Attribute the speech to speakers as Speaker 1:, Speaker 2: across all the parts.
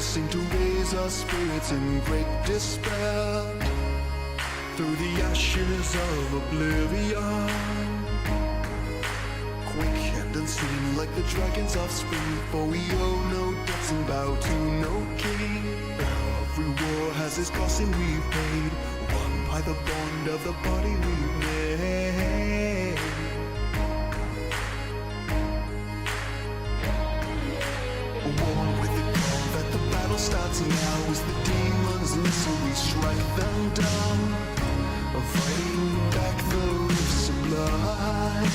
Speaker 1: sing to raise our spirits in great despair through the ashes of oblivion. Quick and unseen like the dragons of spring, for we owe no debts and bow to no king. Every war has its cost and we've paid, won by the bond of the body we've made. War with the call that the battle starts now. As the demons listen, we strike them down, fighting back the rifts of blood.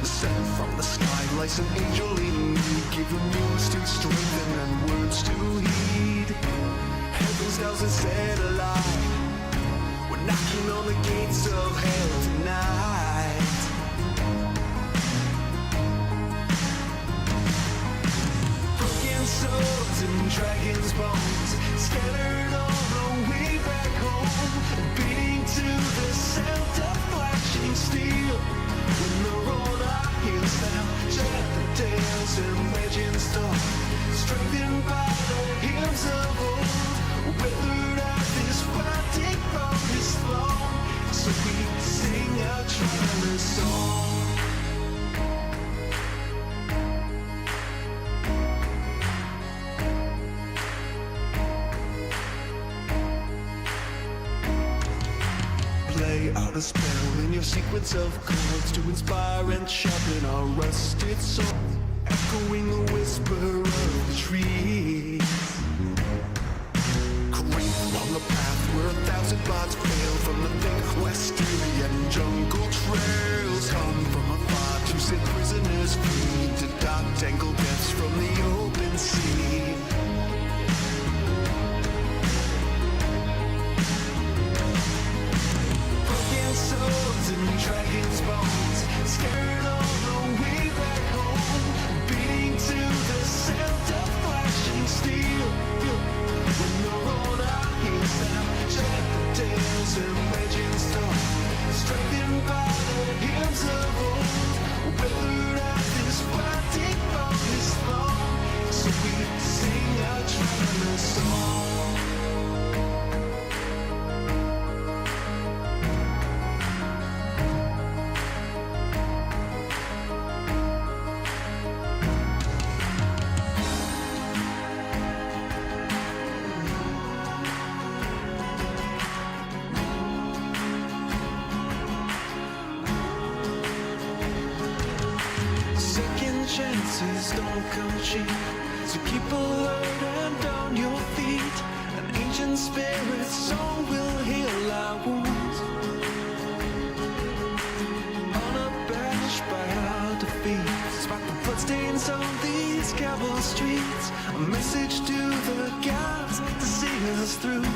Speaker 1: Sent from the sky like some angel in need, give them news to strengthen and words to heed. Heaven's bells are set alight, we're knocking on the gates of hell tonight. Broken swords and dragons' bones scattered all the way back home, beating to the sound of flashing steel. When the road heals down, shut the tales and legends talk, strengthened by the hymns of old, weathered out this fighting from this long, so we sing our traveler's song. Play out a spell in your sequence of chords to inspire and sharpen our rusted soul, echoing the whisper of the trees. Creep along a path where 1,000 bards fail, from the thick Western jungle trails. Come from afar to set prisoners free, to dark tangled depths from the open sea. Swords and dragons' bones scattered all the way back home, beating to the sound of flashing steel. When the road heals down, shut the tales and legends talk, strengthened by the hymns of old, weathered out this fighting from this long, so we sing our traveler's song. Chances don't come cheap, so keep alert and on your feet. An ancient spirit song will heal our wounds, unabashed by our defeat. Spot the bloodstains on these cobble streets, a message to the gods to see us through.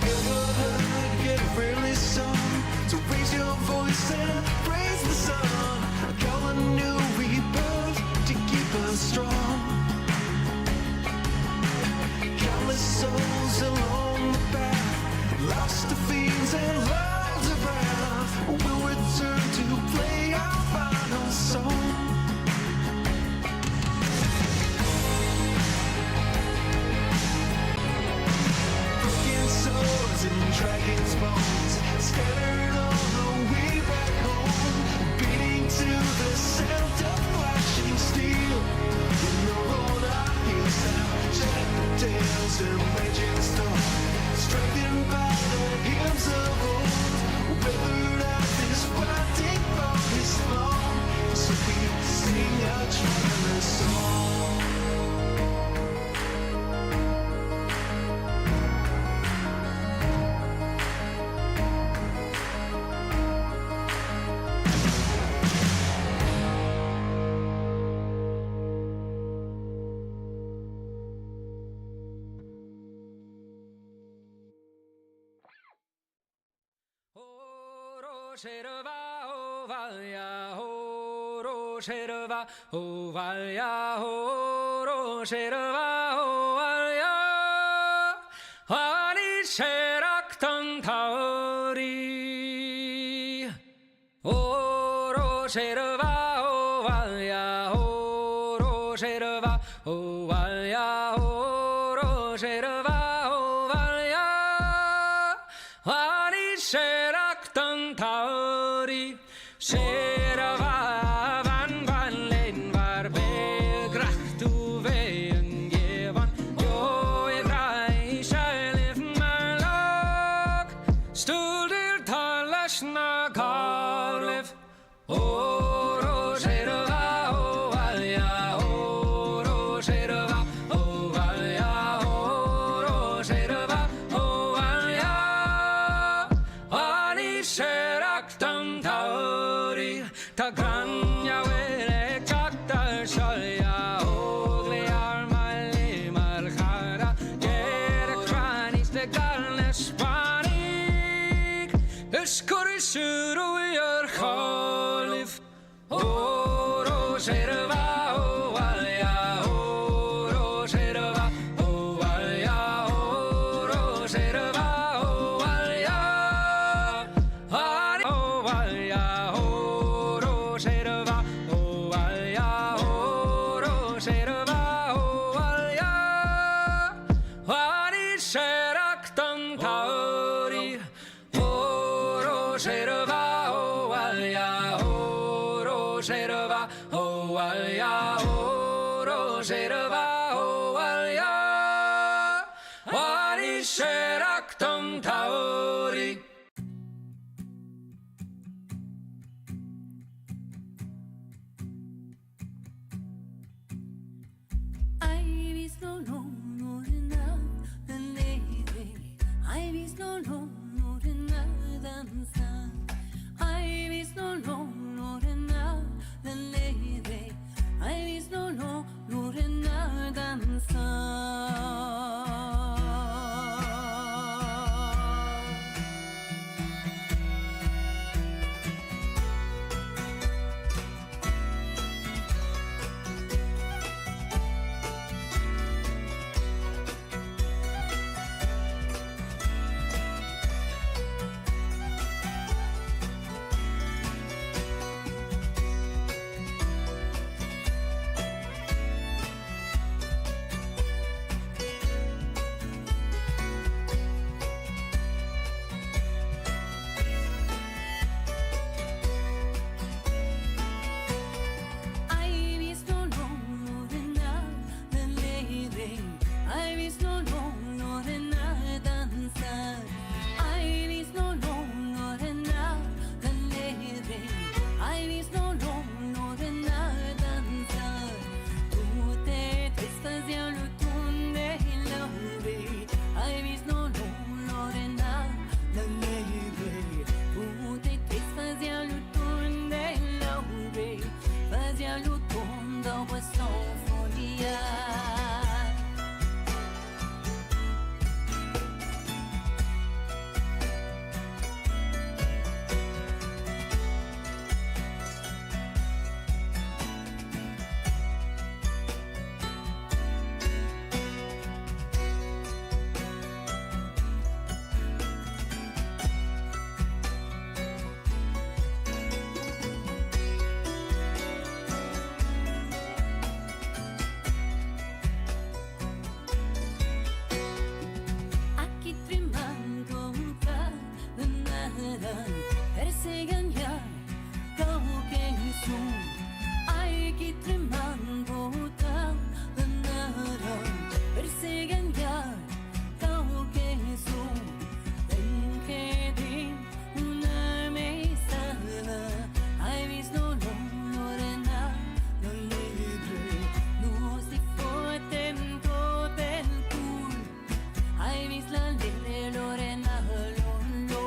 Speaker 1: Ever heard, get a friendly song, so raise your voice and praise the sun. Call a new rebirth to keep us strong. Countless souls along the path, lost to fiends and lives of wrath, will return to play our final song. Broken swords and dragons' bones scattered all the way back home, beating to the sound of flashing steel. When the road heals down, shut the tales and legends talk, strengthened by the hymns of old, weathered out this fighting from this long, so we sing our traveler's song.
Speaker 2: Sherva ho valya ho ro sherva ho valya ho ro sherva ho valya ani sherak tang tauri o ro sherva ho valya ho ro serak tantauri Serava van len var begracht u veien gevan Jo grei sjælef malok Stuldir talas na karlef Oro serva o valja Oro serva o valja Oro serva o valja Ani serak tantauri Ta granja vele kaktar salja Og vi armali malkara Gere kranis de galne spanik Eskori suru jar khalif Oro serva o valja Oro serva o valja Oro serva o valja Ani o valja Oro serva o valja Oro serva o valja Ani serak tantauri Oro serva o valja Oro serva o valja Oro serva o valja Ani serak tantauri
Speaker 3: I vis no na the lady. I vis no na danza. I vis no na the lady. I vis no na danza. I vis no na the lady. I vis no na danza. I vis no na the lady. I vis no na danza. Tu te fazia le tourne l'envie. I vis no na the lady. Tu te fazia le tourne l'envie. Fazia le tourne dans son folia. Aquí trimando the nada. Perseguan ya kau kesu. Aquí trimando the nada. Perseguan ya kau kesu. En que din una mesa. I vis no na no libre. No si foten del cool. I vis la lele Lorena Lolo.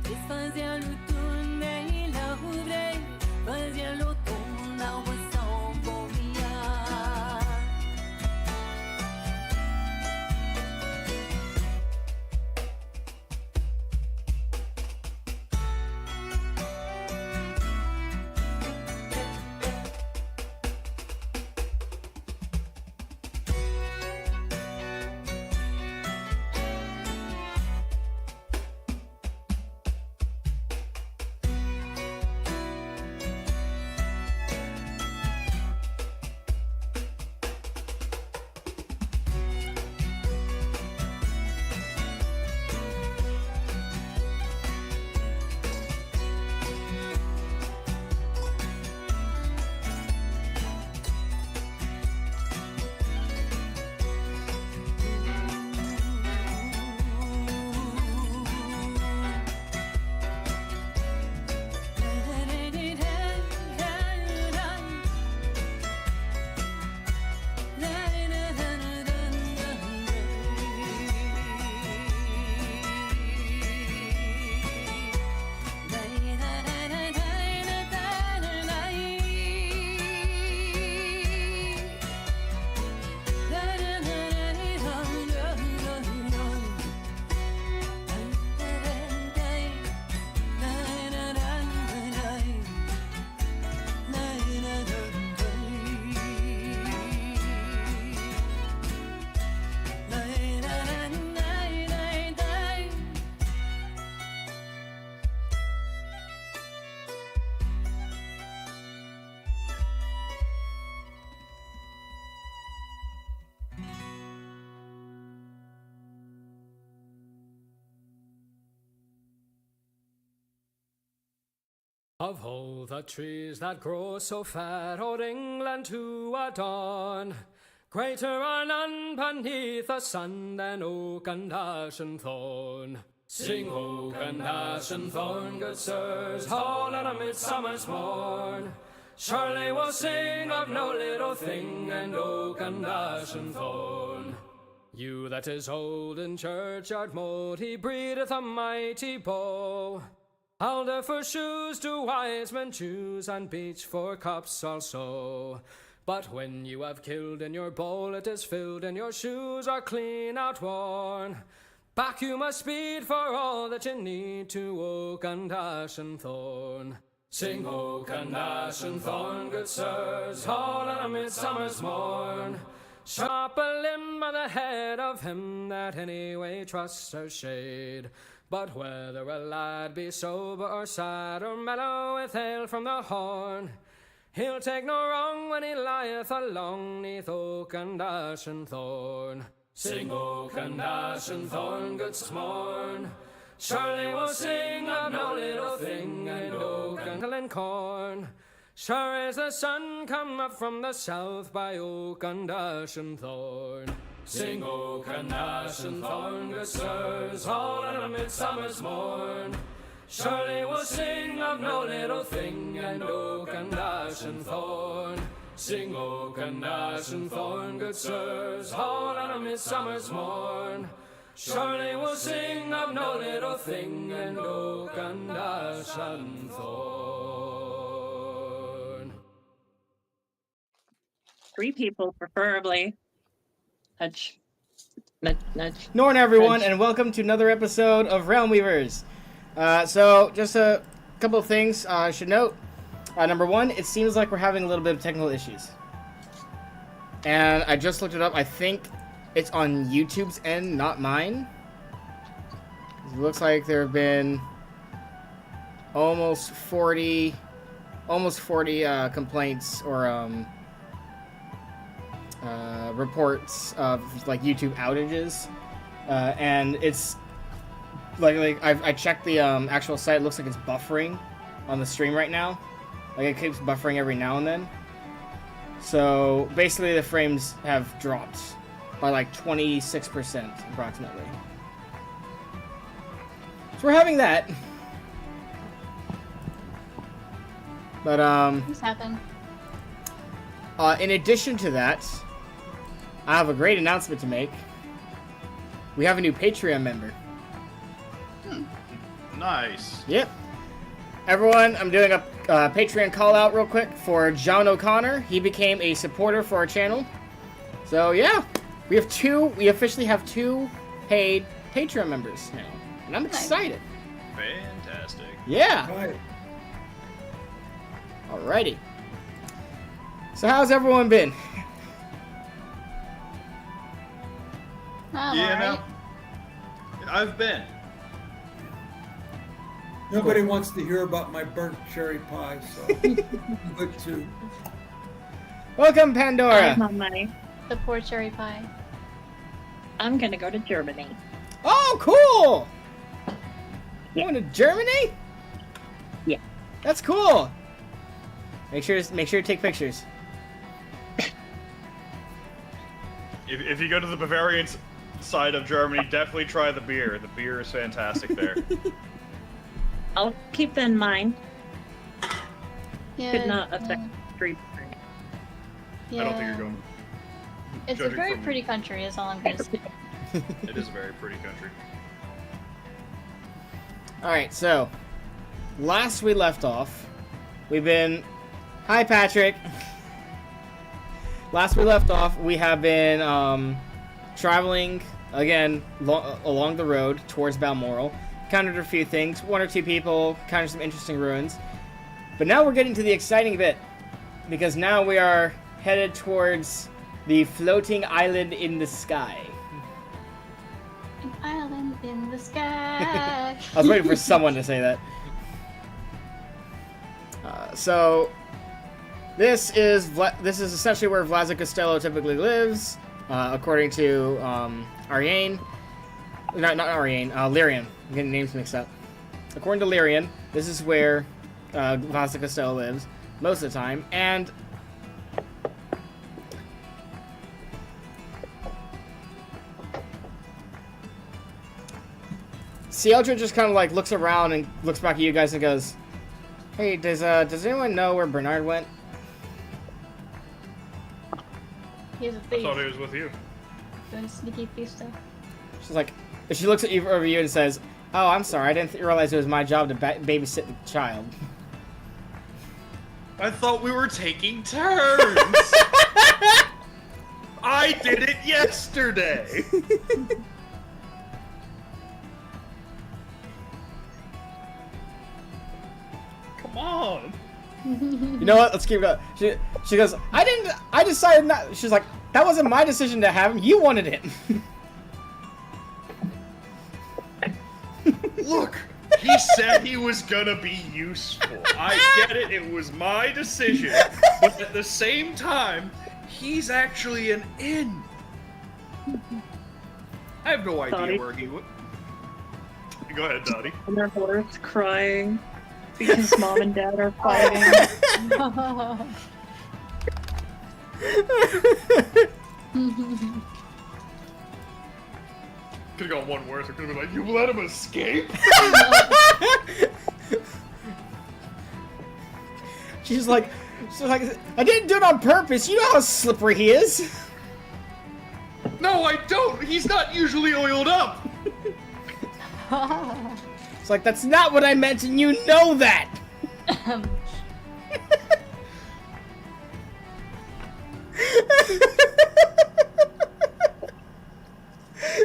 Speaker 3: Desfazia-lo túnel la ouvrei, fazia-lo tornar o som boiar.
Speaker 2: Of all the trees that grow so fat o'er England to adorn, greater are none beneath the sun than oak and ash and thorn. Sing oak and ash and thorn, good sirs, all at a midsummer's morn. Surely we'll sing of no little thing, and oak and ash and thorn. You that is old in churchyard mold, he breedeth a mighty bow. Alder for shoes do wise men choose, and beech for cups also. But when you have killed in your bowl, it is filled, and your shoes are clean outworn. Back you must speed for all that you need to oak and ash and thorn. Sing oak and ash and thorn, good sirs, all on a midsummer's morn. Sharp a limb on the head of him that any way trusts her shade. But whether a lad be sober or sad or mellow with ale from the horn, he'll take no wrong when he lieth along neath oak and ash and thorn. Sing oak and ash and thorn, good morn. Surely we'll sing of no little thing, and oak and corn. Sure as the sun come up from the south by oak and ash and thorn. Sing oak and ash and thorn, good sirs, all on a midsummer's morn. Surely we'll sing of no little thing, and oak and ash and thorn. Sing oak and ash and thorn, good sirs, all on a midsummer's morn. Surely we'll sing of no little thing, and oak and ash and thorn.
Speaker 4: 3 people, preferably. Nudge. Nudge.
Speaker 5: Norn, everyone,
Speaker 4: Nudge.
Speaker 5: and welcome to another episode of Realm Weavers. So, just a couple of things I should note. Number one, it seems like we're having a little bit of technical issues. And I just looked it up. I think it's on YouTube's end, not mine. It looks like there have been almost 40 complaints or reports of like YouTube outages, and it's like I checked the actual site. It looks like it's buffering on the stream right now. Like it keeps buffering every now and then. So basically, the frames have dropped by like 26% approximately. So we're having that. But
Speaker 6: Things happen.
Speaker 5: in addition to that, I have a great announcement to make. We have a new Patreon member.
Speaker 6: Nice.
Speaker 5: Yep. Everyone, I'm doing a Patreon call out real quick for John O'Connor. He became a supporter for our channel. So yeah, we officially have 2 paid Patreon members now. And I'm excited.
Speaker 6: Fantastic.
Speaker 5: Yeah.
Speaker 7: Right.
Speaker 5: Alrighty. So how's everyone been?
Speaker 3: I'm
Speaker 6: You
Speaker 3: alright.
Speaker 6: know, I've been.
Speaker 7: Nobody wants to hear about my burnt cherry pie, so good too.
Speaker 5: Welcome,
Speaker 4: I'm
Speaker 5: Pandora.
Speaker 4: on my.
Speaker 3: The poor cherry pie.
Speaker 4: I'm gonna go to Germany.
Speaker 5: Oh, cool.
Speaker 4: Yeah.
Speaker 5: Going to Germany?
Speaker 4: Yeah.
Speaker 5: That's cool. Make sure to take pictures.
Speaker 6: If you go to the Bavarian side of Germany, definitely try the beer. The beer is fantastic there.
Speaker 4: I'll keep that in mind.
Speaker 3: Yeah.
Speaker 4: Could not affect street.
Speaker 3: Yeah.
Speaker 6: I don't think you're going.
Speaker 3: It's a
Speaker 6: judging
Speaker 3: very
Speaker 6: from-
Speaker 3: pretty country, is all I'm gonna say.
Speaker 6: It is a very pretty country.
Speaker 5: Alright, so last we left off, we've been. Hi, Patrick. Last we left off, we have been traveling again along the road towards Balmoral. Encountered a few things, 1 or 2 people, encountered some interesting ruins. But now we're getting to the exciting bit, because now we are headed towards the floating island in the sky.
Speaker 3: An island in the sky.
Speaker 5: I was waiting for someone to say that. So this is essentially where Vlaza Costello typically lives, according to Ariane. Not Ariane, Lyrian. I'm getting names mixed up. According to Lyrian, this is where Vlaza Costello lives most of the time, and Cieldred just kind of like looks around and looks back at you guys and goes, "Hey, does anyone know where Bernard went?"
Speaker 3: He's a
Speaker 6: I
Speaker 3: thief.
Speaker 6: thought he was with you.
Speaker 3: Doing sneaky thief stuff.
Speaker 5: She's like, she looks at you over you and says, "Oh, I'm sorry, I didn't realize it was my job to babysit the child."
Speaker 6: I thought we were taking turns. I did it yesterday. Come on.
Speaker 5: You know what? Let's keep it up. She goes, I decided not. She's like, that wasn't my decision to have him. You wanted him.
Speaker 6: Look, he said he was gonna be useful. I get it, it was my decision. But at the same time, he's actually an inn. I have no idea
Speaker 4: Sorry.
Speaker 6: where he would. Go ahead, Dottie.
Speaker 4: And their horse crying because mom and dad are fighting.
Speaker 6: Could've gone one worse. I could've been like, you let him escape?
Speaker 5: she's like, I didn't do it on purpose. You know how slippery he is.
Speaker 6: No, I don't! He's not usually oiled up!
Speaker 5: It's like, that's not what I meant, and you know that.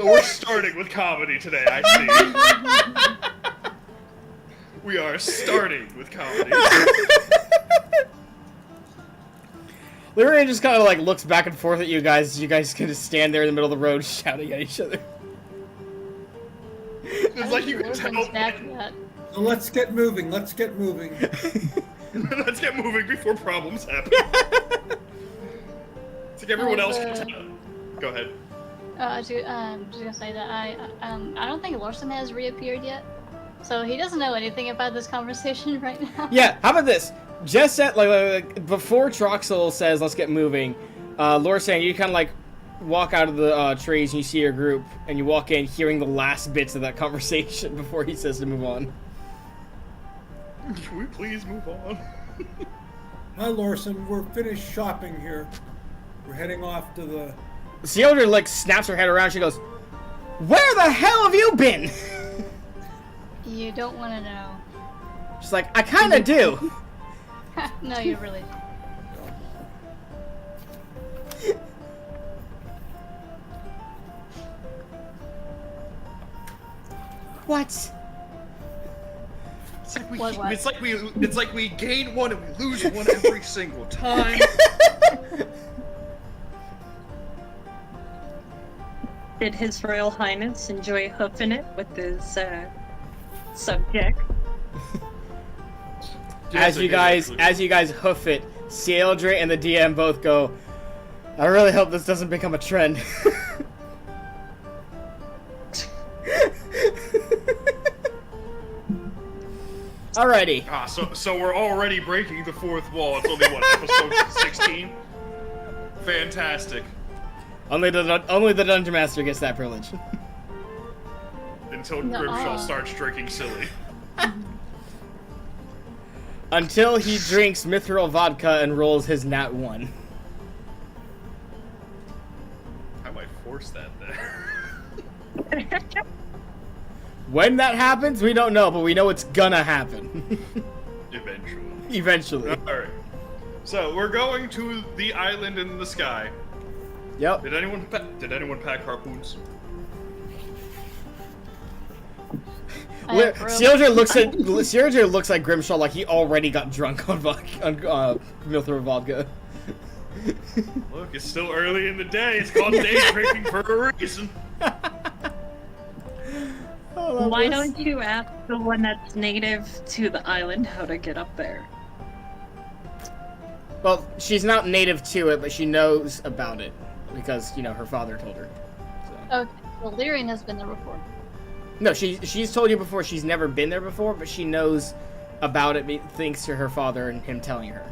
Speaker 6: We're starting with comedy today, I see. We are starting with comedy.
Speaker 5: Lyrian just kind of like looks back and forth at you guys. You guys can just stand there in the middle of the road shouting at each other.
Speaker 6: It's like you can tell.
Speaker 3: Back to that.
Speaker 7: So let's get moving. Let's get moving.
Speaker 6: Let's get moving before problems happen. It's like everyone else can tell. Go ahead.
Speaker 3: I was just gonna say that I don't think Lorson has reappeared yet, so he doesn't know anything about this conversation right now.
Speaker 5: Yeah, how about this? Just at like before Troxal says let's get moving, Lorsan, you kind of like walk out of the trees and you see your group and you walk in hearing the last bits of that conversation before he says to move on.
Speaker 6: Can we please move on?
Speaker 7: Hi, Lorson. We're finished shopping here. We're heading off to the...
Speaker 5: Cieldred like snaps her head around. She goes, "Where the hell have you been?"
Speaker 3: You don't want to know.
Speaker 5: She's like, I kind of do.
Speaker 3: No, you really don't.
Speaker 5: What?
Speaker 6: It's like
Speaker 3: What?
Speaker 6: it's like we gain one and we lose one every single time.
Speaker 4: Did His Royal Highness enjoy hoofing it with his subject?
Speaker 5: As you guys hoof it, Cieldre and the DM both go, I really hope this doesn't become a trend. Alrighty.
Speaker 6: Ah, so we're already breaking the fourth wall. It's only what, episode 16? Fantastic.
Speaker 5: Only the Dungeon Master gets that privilege.
Speaker 6: Until
Speaker 3: Nuh-uh.
Speaker 6: Grimshaw starts drinking silly.
Speaker 5: Until he drinks mithril vodka and rolls his nat 1.
Speaker 6: I might force that there.
Speaker 5: When that happens, we don't know, but we know it's gonna happen.
Speaker 6: Eventually.
Speaker 5: Eventually.
Speaker 6: Alright. So, we're going to the island in the sky.
Speaker 5: Yep.
Speaker 6: Did anyone pack harpoons?
Speaker 5: Cieldre looks like Grimshaw like he already got drunk on mithril vodka.
Speaker 6: Look, it's still early in the day. It's called day drinking for a reason.
Speaker 4: Why don't you ask the one that's native to the island how to get up there?
Speaker 5: Well, she's not native to it, but she knows about it because, you know, her father told her. So.
Speaker 3: Okay, well, Lyrian has been there before.
Speaker 5: No, she's told you before. She's never been there before, but she knows about it thanks to her father and him telling her.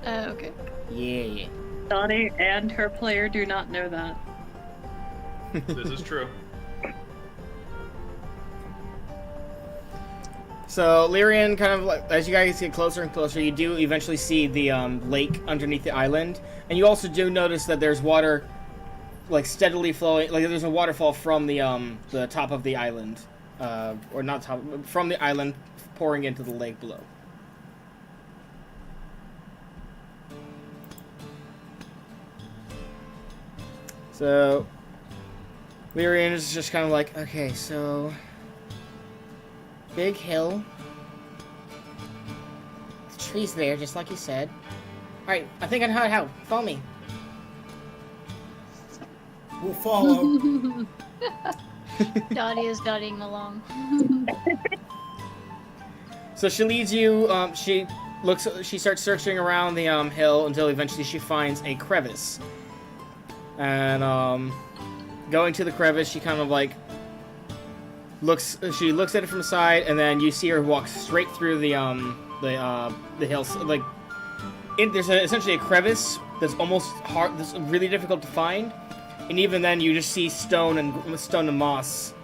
Speaker 3: Okay.
Speaker 5: Yeah.
Speaker 4: Dottie and her player do not know that.
Speaker 6: This is true.
Speaker 5: So, Lyrian, kind of like, as you guys get closer and closer, you do eventually see the lake underneath the island. And you also do notice that there's water, like, steadily flowing, like there's a waterfall from the top of the island. Or not top, from the island pouring into the lake below. So, Lyrian is just kind of like, okay, so... Big hill. The tree's there, just like you said. Alright, I think I know how. Follow me.
Speaker 7: We'll follow.
Speaker 3: Dottie is dotting along.
Speaker 5: So she leads you, she starts searching around the hill until eventually she finds a crevice. And going to the crevice, she kind of like she looks at it from the side, and then you see her walk straight through the hill. Like, there's essentially a crevice that's almost hard, that's really difficult to find, and even then you just see stone and moss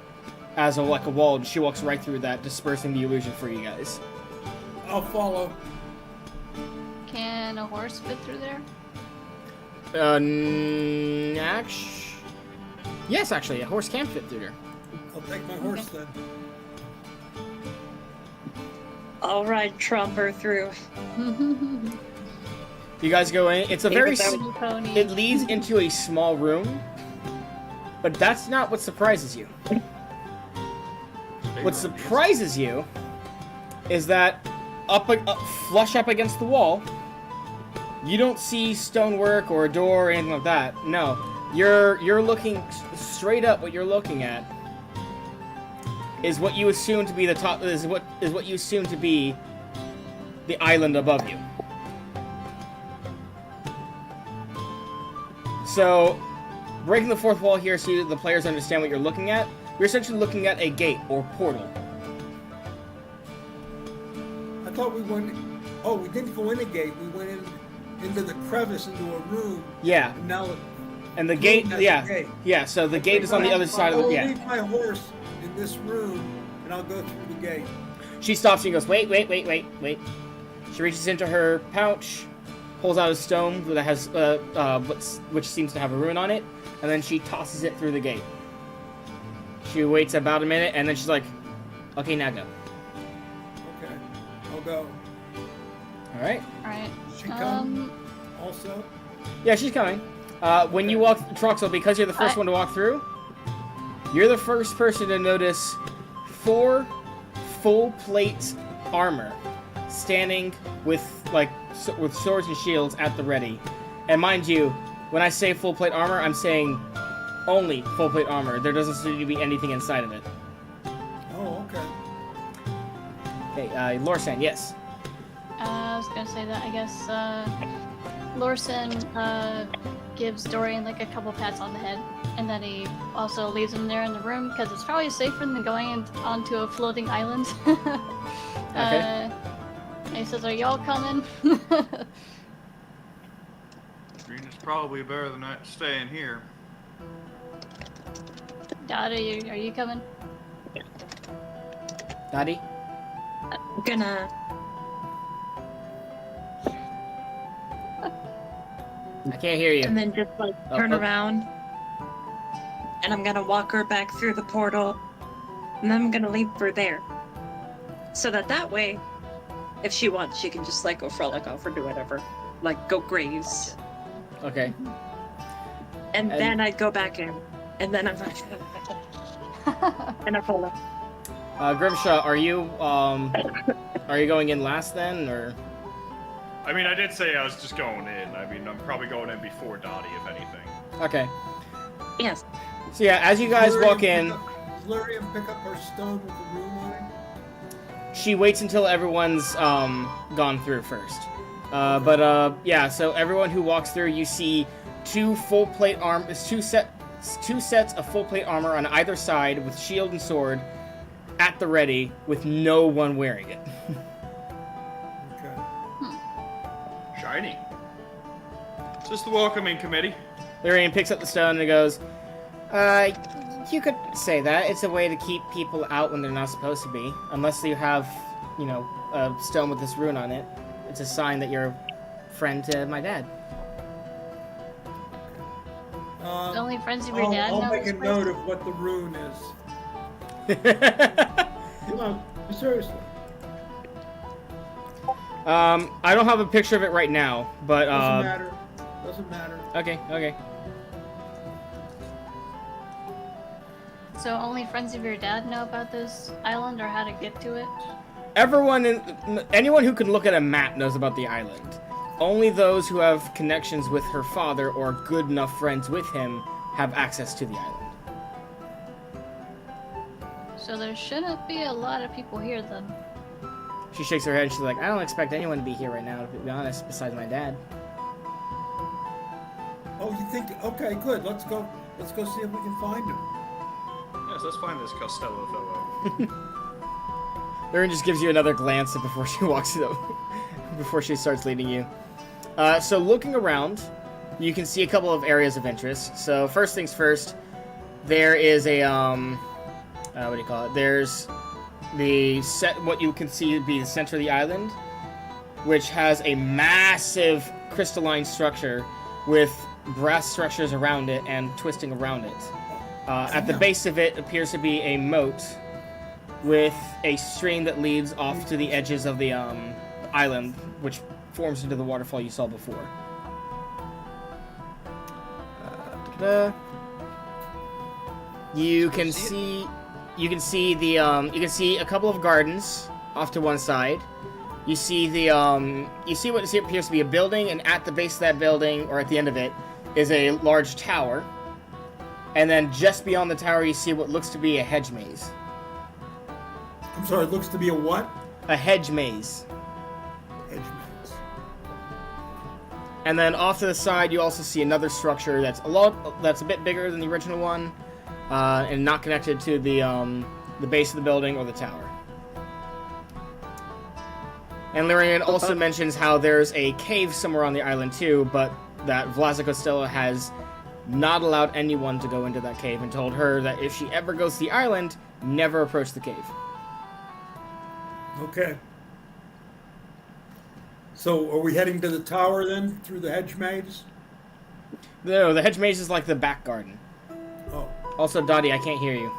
Speaker 5: as a wall, and she walks right through that, dispersing the illusion for you guys.
Speaker 7: I'll follow.
Speaker 3: Can a horse fit through there?
Speaker 5: Yes, actually, a horse can fit through there.
Speaker 7: I'll take my horse then.
Speaker 4: I'll ride Trumper through.
Speaker 5: You guys go in. It's a very.
Speaker 3: Pony.
Speaker 5: It leads into a small room, but that's not what surprises you. What surprises you is that flush up against the wall, you don't see stonework or a door or anything like that. No, you're looking straight up. What you're looking at is what you assume to be the top. Is what you assume to be the island above you. So, breaking the fourth wall here so the players understand what you're looking at. You're essentially looking at a gate or portal.
Speaker 7: I thought we went. Oh, we didn't go in the gate. We went into the crevice into a room.
Speaker 5: Yeah.
Speaker 7: And now.
Speaker 5: And the gate, yeah.
Speaker 7: Gate.
Speaker 5: Yeah, so the gate is on the other side of the.
Speaker 7: I'll
Speaker 5: Yeah.
Speaker 7: leave my horse in this room, and I'll go through the gate.
Speaker 5: She stops and goes, wait. She reaches into her pouch, pulls out a stone that has, which seems to have a rune on it, and then she tosses it through the gate. She waits about a minute, and then she's like, Okay, now go.
Speaker 7: Okay, I'll go.
Speaker 5: All right.
Speaker 3: Alright.
Speaker 7: She come also?
Speaker 5: Yeah, she's coming. When you walk, Troxal, because you're the first one to walk through, you're the first person to notice 4 full plate armor standing with with swords and shields at the ready. And mind you, when I say full plate armor, I'm saying only full plate armor. There doesn't seem to be anything inside of it.
Speaker 7: Oh, okay.
Speaker 5: Okay, Lorsan, yes.
Speaker 3: I was gonna say that, I guess, Lorsan, gives Dorian, like, a couple pats on the head, and then he also leaves him there in the room, because it's probably safer than going onto a floating island.
Speaker 5: Okay.
Speaker 3: And he says, are y'all coming?
Speaker 6: Green is probably better than not staying here.
Speaker 3: Dad, are you coming?
Speaker 5: Dottie?
Speaker 4: I'm gonna.
Speaker 5: I can't hear you.
Speaker 4: And then just like
Speaker 5: Oh,
Speaker 4: turn
Speaker 5: oh.
Speaker 4: around. And I'm gonna walk her back through the portal. And then I'm gonna leave her there. So that way, if she wants, she can just like go frolic off or do whatever. Like go graze.
Speaker 5: Okay.
Speaker 4: And then I'd go back in. And then I'm like, and I follow.
Speaker 5: Grimshaw, are you going in last then, or?
Speaker 6: I mean, I did say I was just going in. I mean, I'm probably going in before Dottie, if anything.
Speaker 5: Okay.
Speaker 4: Yes.
Speaker 5: So yeah, as you guys walk in,
Speaker 7: Does Lurian pick up her stone with the rune on it?
Speaker 5: she waits until everyone's gone through first. Yeah, so everyone who walks through, you see 2 full plate two sets of full plate armor on either side with shield and sword at the ready, with no one wearing it.
Speaker 7: Okay.
Speaker 6: Shiny. Is this the welcoming committee?
Speaker 5: Lyrian picks up the stone and goes, you could say that. It's a way to keep people out when they're not supposed to be. Unless you have, you know, a stone with this rune on it. It's a sign that you're a friend to my dad.
Speaker 3: The only friends of your dad
Speaker 7: I'll
Speaker 3: know
Speaker 7: make
Speaker 3: this
Speaker 7: a
Speaker 3: person?
Speaker 7: note of what the rune is. No, seriously.
Speaker 5: I don't have a picture of it right now, but
Speaker 7: Doesn't matter. Doesn't matter.
Speaker 5: Okay.
Speaker 3: So only friends of your dad know about this island or how to get to it?
Speaker 5: Anyone who can look at a map knows about the island. Only those who have connections with her father or good enough friends with him have access to the island.
Speaker 3: So there shouldn't be a lot of people here then.
Speaker 5: She shakes her head and she's like, I don't expect anyone to be here right now, to be honest, besides my dad.
Speaker 7: Oh, you think? Okay, good. Let's go. Let's go see if we can find him.
Speaker 6: Yes, let's find this Costello fellow.
Speaker 5: Lyrian just gives you another glance before she walks it up, before she starts leading you. So looking around, you can see a couple of areas of interest. So first things first, there is a what do you call it? There's what you can see to be the center of the island, which has a massive crystalline structure with brass structures around it and twisting around it. At the base of it appears to be a moat with a stream that leads off to the edges of the island, which forms into the waterfall you saw before. You can see a couple of gardens off to one side. You see what appears to be a building, and at the base of that building, or at the end of it, is a large tower. And then just beyond the tower, you see what looks to be a hedge maze.
Speaker 7: I'm sorry. It looks to be a what?
Speaker 5: A hedge maze.
Speaker 7: Hedge maze.
Speaker 5: And then off to the side, you also see another structure that's a bit bigger than the original one, and not connected to the base of the building or the tower. And Lyrian also mentions how there's a cave somewhere on the island too, but that Vlaza Costello has not allowed anyone to go into that cave and told her that if she ever goes to the island, never approach the cave.
Speaker 7: Okay. So, are we heading to the tower then, through the hedge maze?
Speaker 5: No, the hedge maze is like the back garden.
Speaker 7: Oh.
Speaker 5: Also, Dottie, I can't hear you.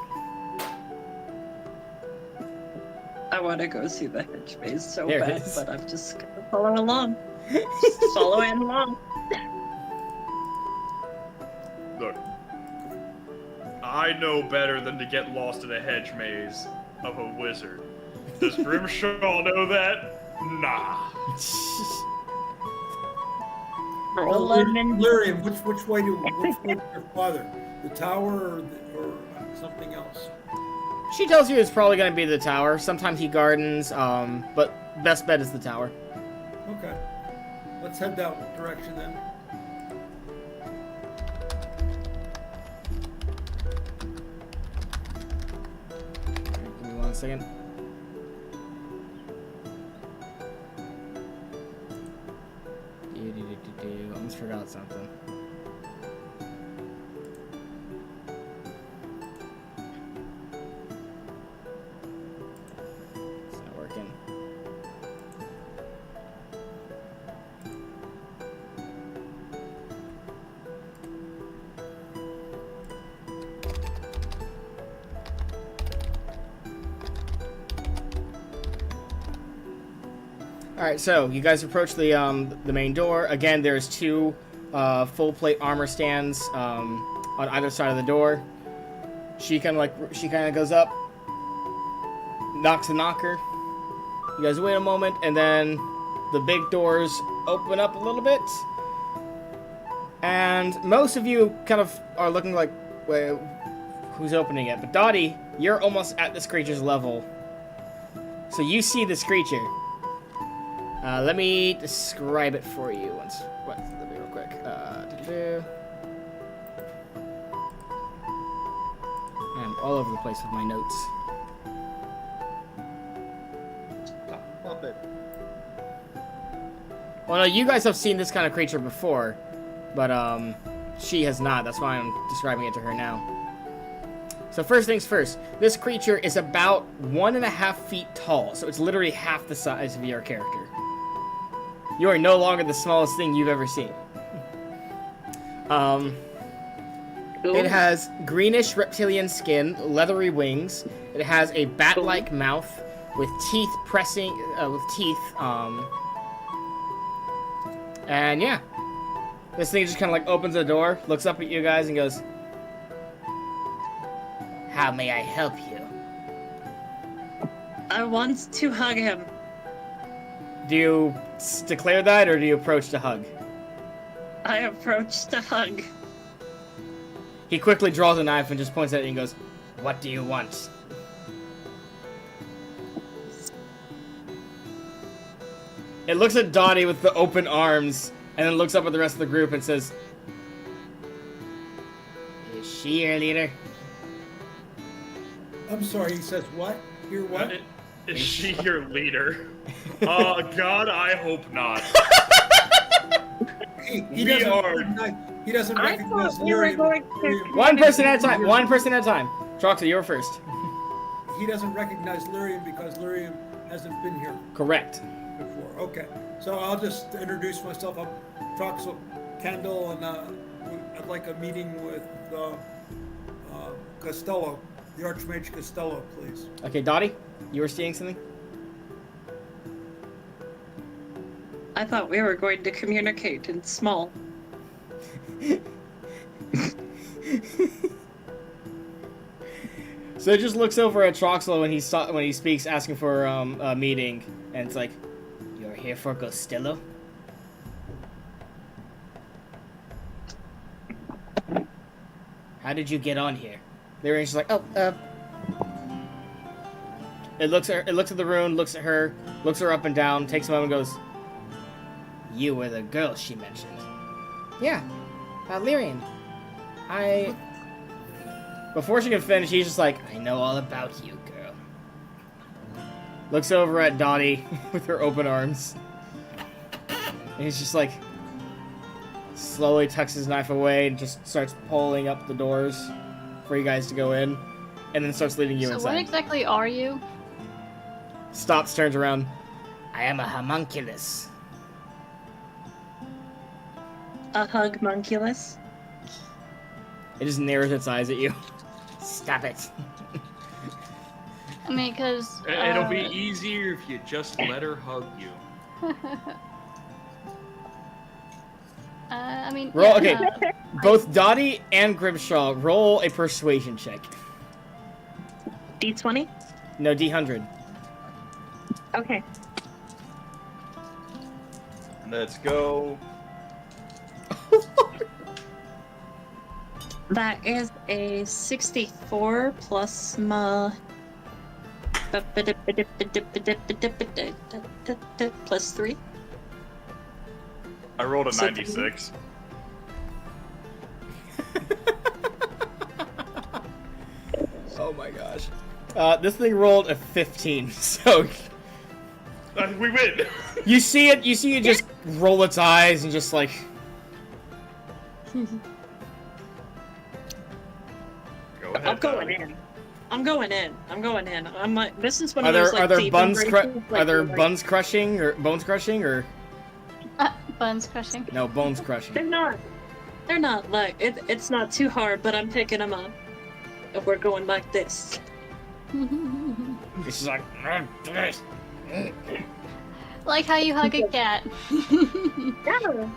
Speaker 4: want to go see the hedge maze so
Speaker 5: There it
Speaker 4: bad,
Speaker 5: is.
Speaker 4: but I'm just gonna follow along. Just following along.
Speaker 6: Look, I know better than to get lost in a hedge maze of a wizard. Does Grimshaw know that? Nah.
Speaker 4: Lemon.
Speaker 7: Lyrium, which way to your father? The tower or something else?
Speaker 5: She tells you it's probably going to be the tower. Sometimes he gardens, but best bet is the tower.
Speaker 7: Okay. Let's head that direction then.
Speaker 5: Give me 1 second. Almost forgot something. It's not working. Alright, so you guys approach the main door. Again, there's two full plate armor stands on either side of the door. She kind of goes up, knocks the knocker. You guys wait a moment, and then the big doors open up a little bit. And most of you kind of are looking like, wait, who's opening it? But Dottie, you're almost at this creature's level. So you see this creature. Let me describe it for you once. Let me real quick. I'm all over the place with my notes.
Speaker 7: Pop it.
Speaker 5: Well, no, you guys have seen this kind of creature before, but she has not. That's why I'm describing it to her now. So first things first, this creature is about 1.5 feet tall, so it's literally half the size of your character. You are no longer the smallest thing you've ever seen. It has greenish reptilian skin, leathery wings. It has a bat-like mouth with teeth and yeah. This thing just kind of like opens the door, looks up at you guys and goes, "How may I help you?"
Speaker 4: I want to hug him.
Speaker 5: Do you declare that, or do you approach to hug?
Speaker 4: I approach to hug.
Speaker 5: He quickly draws a knife and just points at it and goes, "What do you want?" It looks at Dottie with the open arms, and then looks up at the rest of the group and says, "Is she your leader?"
Speaker 7: I'm sorry, he says what? Your what?
Speaker 6: Is she your leader? God, I hope not.
Speaker 7: He
Speaker 6: We are-
Speaker 7: doesn't
Speaker 4: I
Speaker 7: recognize
Speaker 4: thought we were
Speaker 7: Lyrium.
Speaker 4: going to-
Speaker 5: One person at a time. One person at a time. Troxal, you're first.
Speaker 7: He doesn't recognize Lyrium because Lyrium hasn't been here
Speaker 5: Correct.
Speaker 7: before. Okay, so I'll just introduce myself. I'm Troxal Kendall, and I'd like a meeting with Costello, the Archmage Costello, please.
Speaker 5: Okay, Dottie, you were seeing something?
Speaker 4: I thought we were going to communicate in small.
Speaker 5: So it just looks over at Troxal when he speaks, asking for a meeting, and it's like, "You're here for Costello?" How did you get on here? They're just like, "Oh, It looks at the rune, looks at her, looks her up and down, takes a moment, and goes, "You were the girl she mentioned." "Yeah, Lyrian. Before she can finish, he's just like, "I know all about you, girl." Looks over at Dottie with her open arms. And he's just like, slowly tucks his knife away and just starts pulling up the doors for you guys to go in. And then starts leading you
Speaker 3: So
Speaker 5: inside.
Speaker 3: what exactly are you?
Speaker 5: Stops, turns around. "I am a homunculus."
Speaker 4: A hug monculus.
Speaker 5: It just narrows its eyes at you. "Stop it."
Speaker 3: mean, because
Speaker 6: It'll be easier if you just let her hug you.
Speaker 3: I mean,
Speaker 5: Roll.
Speaker 3: yeah,
Speaker 5: Okay. Both Dottie and Grimshaw roll a persuasion check.
Speaker 4: D20?
Speaker 5: No, D100.
Speaker 4: Okay.
Speaker 6: Let's go.
Speaker 4: That is a 64 plus my... plus 3.
Speaker 6: I rolled a
Speaker 4: So
Speaker 6: 96.
Speaker 5: Oh my gosh. This thing rolled a 15, so
Speaker 6: We win.
Speaker 5: you see it just roll its eyes and just like.
Speaker 6: Go ahead.
Speaker 4: I'm going
Speaker 6: Dottie.
Speaker 4: in. I'm going in. I'm like, this is one
Speaker 5: Are
Speaker 4: of those,
Speaker 5: there
Speaker 4: like,
Speaker 5: buns
Speaker 4: thieving races,
Speaker 5: are there
Speaker 4: like-
Speaker 5: bones crushing or bones crushing?
Speaker 3: buns crushing.
Speaker 5: No, bones crushing.
Speaker 4: They're not. They're not, like, it's not too hard, but I'm picking them up. If we're going like this.
Speaker 5: It's just like.
Speaker 3: Like how you hug a cat.
Speaker 4: Yeah.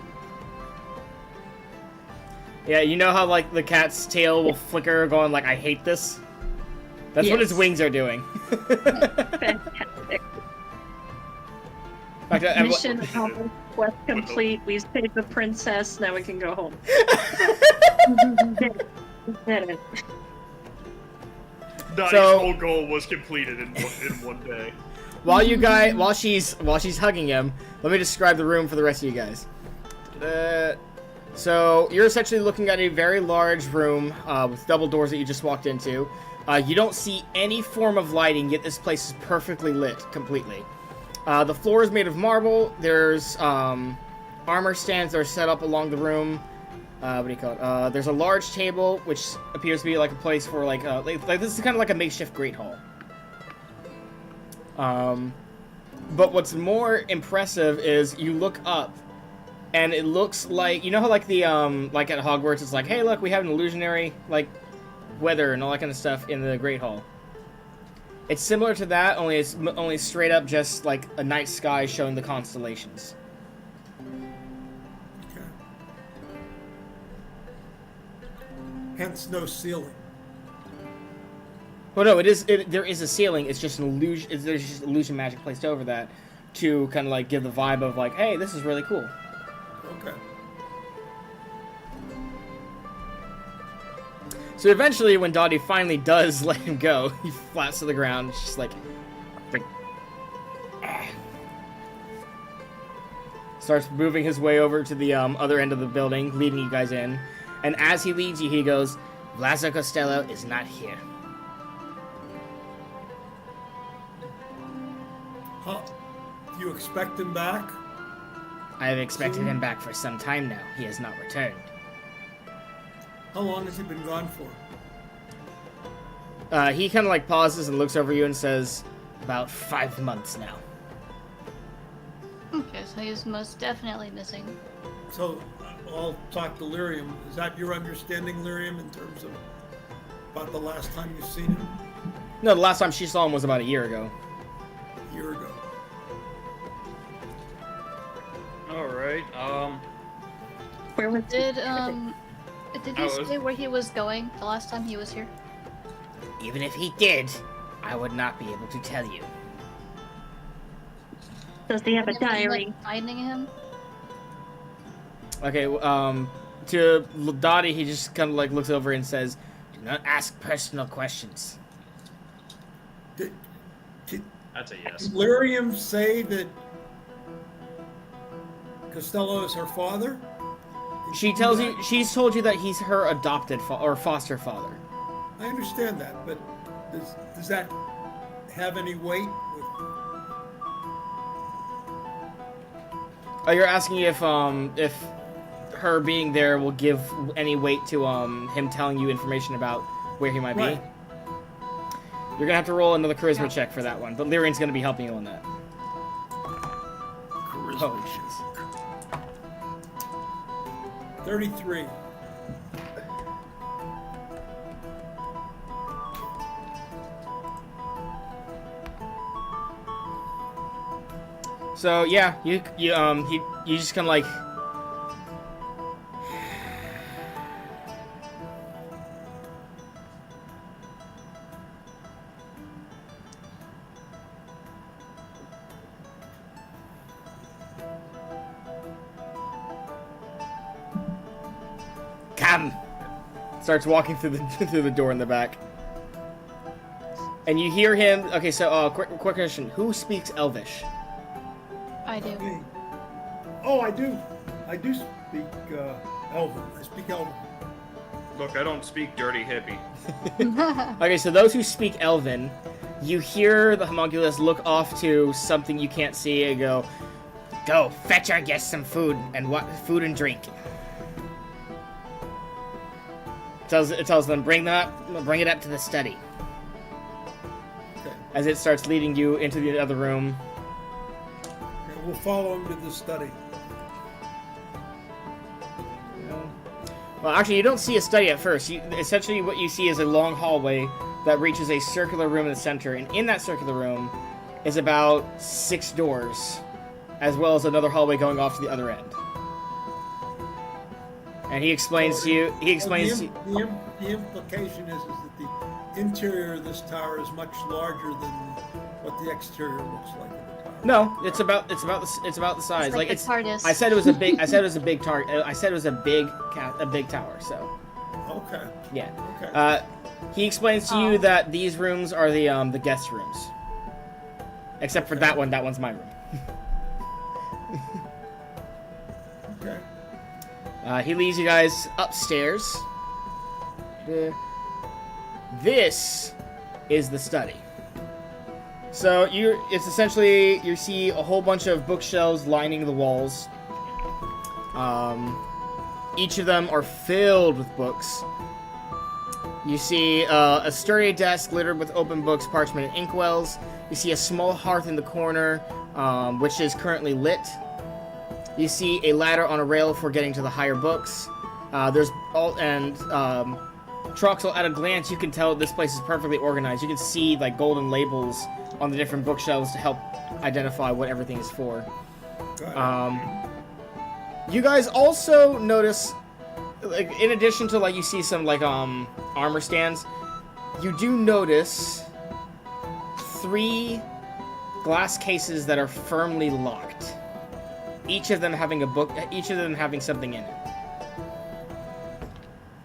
Speaker 5: Yeah, you know how like the cat's tail will flicker, going like, "I hate this." That's what its
Speaker 4: Yes.
Speaker 5: wings are doing.
Speaker 4: Fantastic.
Speaker 5: In fact,
Speaker 4: Mission accomplished. Quest complete. We've saved the princess. Now we can go home. Did it.
Speaker 6: Dottie's
Speaker 5: So-
Speaker 6: whole goal was completed in one day.
Speaker 5: while she's hugging him, let me describe the room for the rest of you guys. So you're essentially looking at a very large room with double doors that you just walked into. You don't see any form of lighting, yet this place is perfectly lit completely. The floor is made of marble. There's armor stands that are set up along the room. What do you call it? There's a large table, which appears to be like a place for like this is kind of like a makeshift great hall. But what's more impressive is you look up, and it looks like, you know how like the like at Hogwarts it's like, hey look, we have an illusionary like weather and all that kind of stuff in the Great Hall. It's similar to that, only it's only straight up just like a night sky showing the constellations.
Speaker 7: Okay. Hence, no ceiling.
Speaker 5: Well, no, there is a ceiling. It's just an illusion. There's just illusion magic placed over that to kind of like give the vibe of like, hey, this is really cool.
Speaker 7: Okay.
Speaker 5: So eventually, when Dottie finally does let him go, he flats to the ground. It's just like, starts moving his way over to the other end of the building, leading you guys in. And as he leads you, he goes, "Vlazo Costello is not here."
Speaker 7: Huh? Do you expect him back?
Speaker 5: I have expected him back for some time now. He has not returned.
Speaker 7: How long has he been gone for?
Speaker 5: He kind of like pauses and looks over you and says, "About 5 months now."
Speaker 3: Okay, so he's most definitely missing.
Speaker 7: So, I'll talk to Lyrium. Is that your understanding, Lyrium, in terms of about the last time you've seen him?
Speaker 5: No, the last time she saw him was about a year ago.
Speaker 7: A year ago.
Speaker 6: All right.
Speaker 4: Where was
Speaker 3: Did
Speaker 6: I
Speaker 3: you
Speaker 6: was-
Speaker 3: say where he was going the last time he was here?
Speaker 5: Even if he did, I would not be able to tell you.
Speaker 4: Does he have a
Speaker 3: Anyone,
Speaker 4: diary?
Speaker 3: like, finding him?
Speaker 5: Okay, to Dottie, he just kind of like looks over and says, "Do not ask personal questions."
Speaker 7: Did
Speaker 6: That's a yes.
Speaker 7: Lyrium say that Costello is her father? Did
Speaker 5: She
Speaker 7: do
Speaker 5: tells
Speaker 7: that?
Speaker 5: you, she's told you that he's her adopted or foster father.
Speaker 7: I understand that, but does that have any weight?
Speaker 5: Oh, you're asking if her being there will give any weight to him telling you information about where he might
Speaker 7: Right.
Speaker 5: be? You're gonna have to roll another charisma check for that one, but Lyrian's gonna be helping you on that.
Speaker 7: Charisma
Speaker 5: Oh,
Speaker 7: check.
Speaker 5: jeez.
Speaker 7: 33.
Speaker 5: So yeah, you just kind of like. Come. Starts walking through the through the door in the back. And you hear him. Okay, so quick question: who speaks Elvish?
Speaker 3: I do.
Speaker 7: Me. Oh, I do. I do speak Elven. I speak Elven.
Speaker 6: Look, I don't speak dirty hippie.
Speaker 5: Okay, so those who speak Elven, you hear the homunculus look off to something you can't see and go, "Go fetch our guests some food and food and drink." It tells them bring it up to the study.
Speaker 7: Okay.
Speaker 5: As it starts leading you into the other room.
Speaker 7: And we'll follow him to the study.
Speaker 5: Well, actually, you don't see a study at first. Essentially, what you see is a long hallway that reaches a circular room in the center, and in that circular room is about 6 doors, as well as another hallway going off to the other end. And he explains to you. He explains.
Speaker 7: The implication is that the interior of this tower is much larger than what the exterior looks like of the tower.
Speaker 5: No, it's about the size.
Speaker 3: It's like the TARDIS.
Speaker 5: I said it was a big. I said it was a big target. I said it was a big tower. So.
Speaker 7: Okay.
Speaker 5: Yeah.
Speaker 7: Okay.
Speaker 5: He explains to you that these rooms are the guest rooms. Except for that one. That one's my room.
Speaker 7: Okay.
Speaker 5: He leads you guys upstairs. This is the study. So it's essentially, you see a whole bunch of bookshelves lining the walls. Each of them are filled with books. You see a sturdy desk littered with open books, parchment, and inkwells. You see a small hearth in the corner, which is currently lit. You see a ladder on a rail for getting to the higher books. Troxal, at a glance, you can tell this place is perfectly organized. You can see like golden labels on the different bookshelves to help identify what everything is for. You guys also notice, like, in addition to like you see some like armor stands, you do notice 3 glass cases that are firmly locked. Each of them having a book. Each of them having something in it.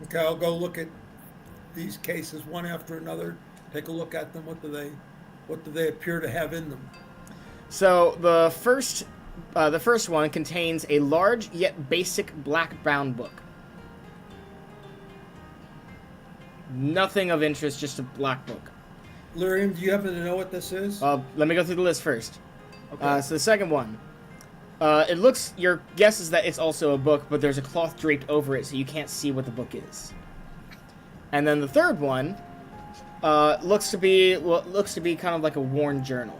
Speaker 7: Okay, I'll go look at these cases one after another. Take a look at them. What do they appear to have in them?
Speaker 5: So the first one contains a large yet basic black-bound book. Nothing of interest, just a black book.
Speaker 7: Lyrium, do you happen to know what this is?
Speaker 5: Let me go through the list first.
Speaker 7: Okay.
Speaker 5: So the second one, your guess is that it's also a book, but there's a cloth draped over it, so you can't see what the book is. And then the third one looks to be kind of like a worn journal.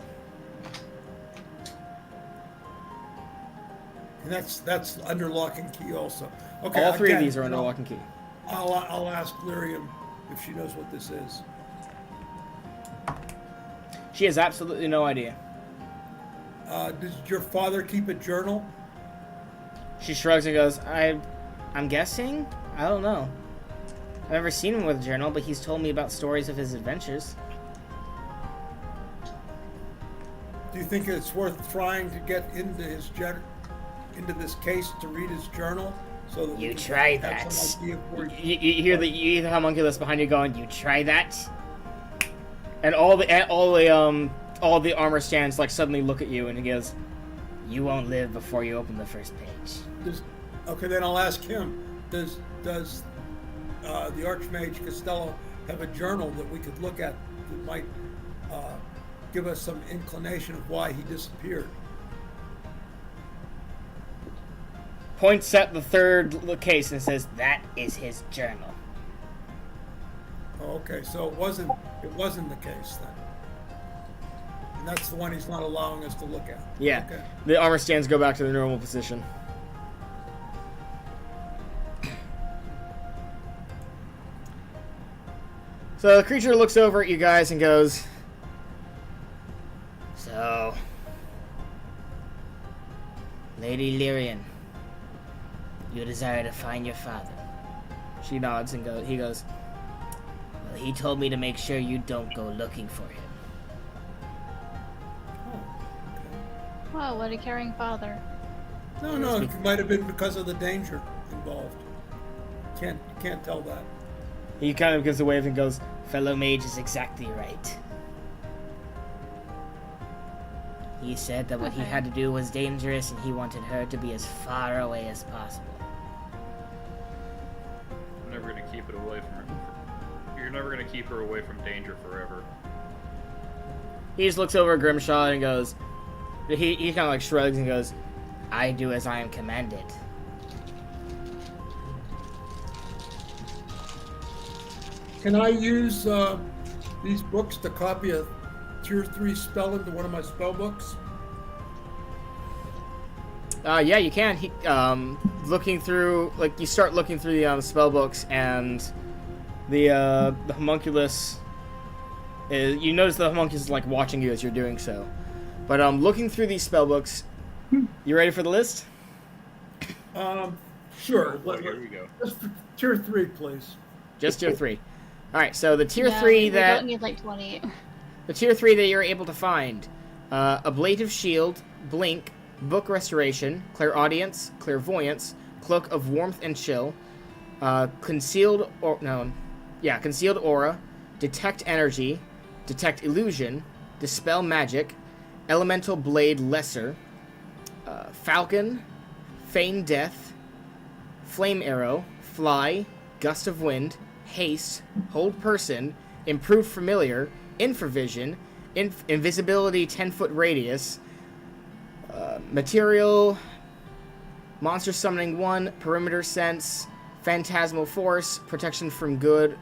Speaker 7: And that's under lock and key also. Okay.
Speaker 5: All 3 of
Speaker 7: again,
Speaker 5: these are under lock and key.
Speaker 7: I'll ask Lyrium if she knows what this is.
Speaker 5: She has absolutely no idea.
Speaker 7: Does your father keep a journal?
Speaker 5: She shrugs and goes, I'm guessing? I don't know. I've never seen him with a journal, but he's told me about stories of his adventures.
Speaker 7: Do you think it's worth trying to get into into this case to read his journl? So that
Speaker 5: You try
Speaker 7: have
Speaker 5: that.
Speaker 7: some idea of where
Speaker 5: You hear the homunculus behind you going, "You try that?" And all the armor stands like suddenly look at you, and he goes, "You won't live before you open the first page."
Speaker 7: Okay, then I'll ask him. Does the Archmage Costello have a journal that we could look at that might give us some inclination of why he disappeared?
Speaker 5: Points at the third case and says, "That is his journal."
Speaker 7: Okay, so it wasn't the case then. And that's the one he's not allowing us to look at.
Speaker 5: Yeah.
Speaker 7: Okay.
Speaker 5: The armor stands go back to their normal position. So the creature looks over at you guys and goes, "So, Lady Lyrian, you desire to find your father. She nods and he goes, well, he told me to make sure you don't go looking for him.
Speaker 3: Wow, what a caring father.
Speaker 7: No, it might have been because of the danger involved. Can't tell that.
Speaker 5: He kind of gives a wave and goes, fellow mage is exactly right. He said that what he had to do was dangerous and he wanted her to be as far away as possible.
Speaker 6: I'm never gonna keep it away from her. You're never gonna keep her away from danger forever.
Speaker 5: He just looks over at Grimshaw and goes, he kind of like shrugs and goes, I do as I am commanded.
Speaker 7: Can I use these books to copy a tier 3 spell into one of my spell books?
Speaker 5: Yeah, you can. Looking through, like, you start looking through the spell books, and the homunculus is, you notice the homunculus is like watching you as you're doing so. But looking through these spell books, you ready for the list?
Speaker 7: Sure.
Speaker 6: Here we go.
Speaker 7: Just for tier 3, please.
Speaker 5: Just tier 3. All right, so the tier
Speaker 3: Yeah,
Speaker 5: 3
Speaker 3: we
Speaker 5: that
Speaker 3: don't need like 20.
Speaker 5: the tier 3 that you're able to find, ablative shield, blink, book restoration, clairaudience, clairvoyance, cloak of warmth and chill, concealed aura, detect energy, detect illusion, dispel magic, elemental blade lesser, falcon, feign death, flame arrow, fly, gust of wind, haste, hold person, improved familiar, infravision, invisibility 10-foot radius, material, monster summoning 1, perimeter sense, phantasmal force, protection from good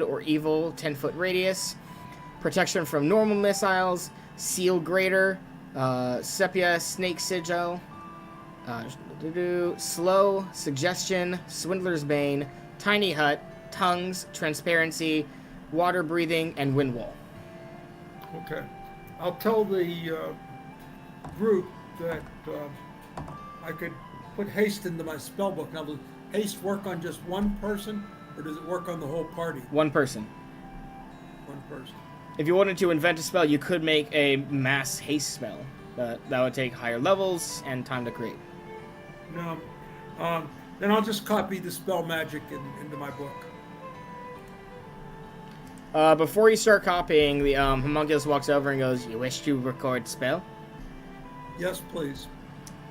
Speaker 5: or evil 10-foot radius, protection from normal missiles, seal greater, sepia snake sigil, slow, suggestion, swindler's bane, tiny hut, tongues, transparency, water breathing, and wind wall.
Speaker 7: Okay. I'll tell the group that I could put haste into my spell book. Now, does haste work on just one person, or does it work on the whole party?
Speaker 5: One person.
Speaker 7: One person.
Speaker 5: If you wanted to invent a spell, you could make a mass haste spell, but that would take higher levels and time to create.
Speaker 7: No. Then I'll just copy the spell magic into my book.
Speaker 5: Before you start copying, the homunculus walks over and goes, "You wish to record spell?
Speaker 7: Yes, please.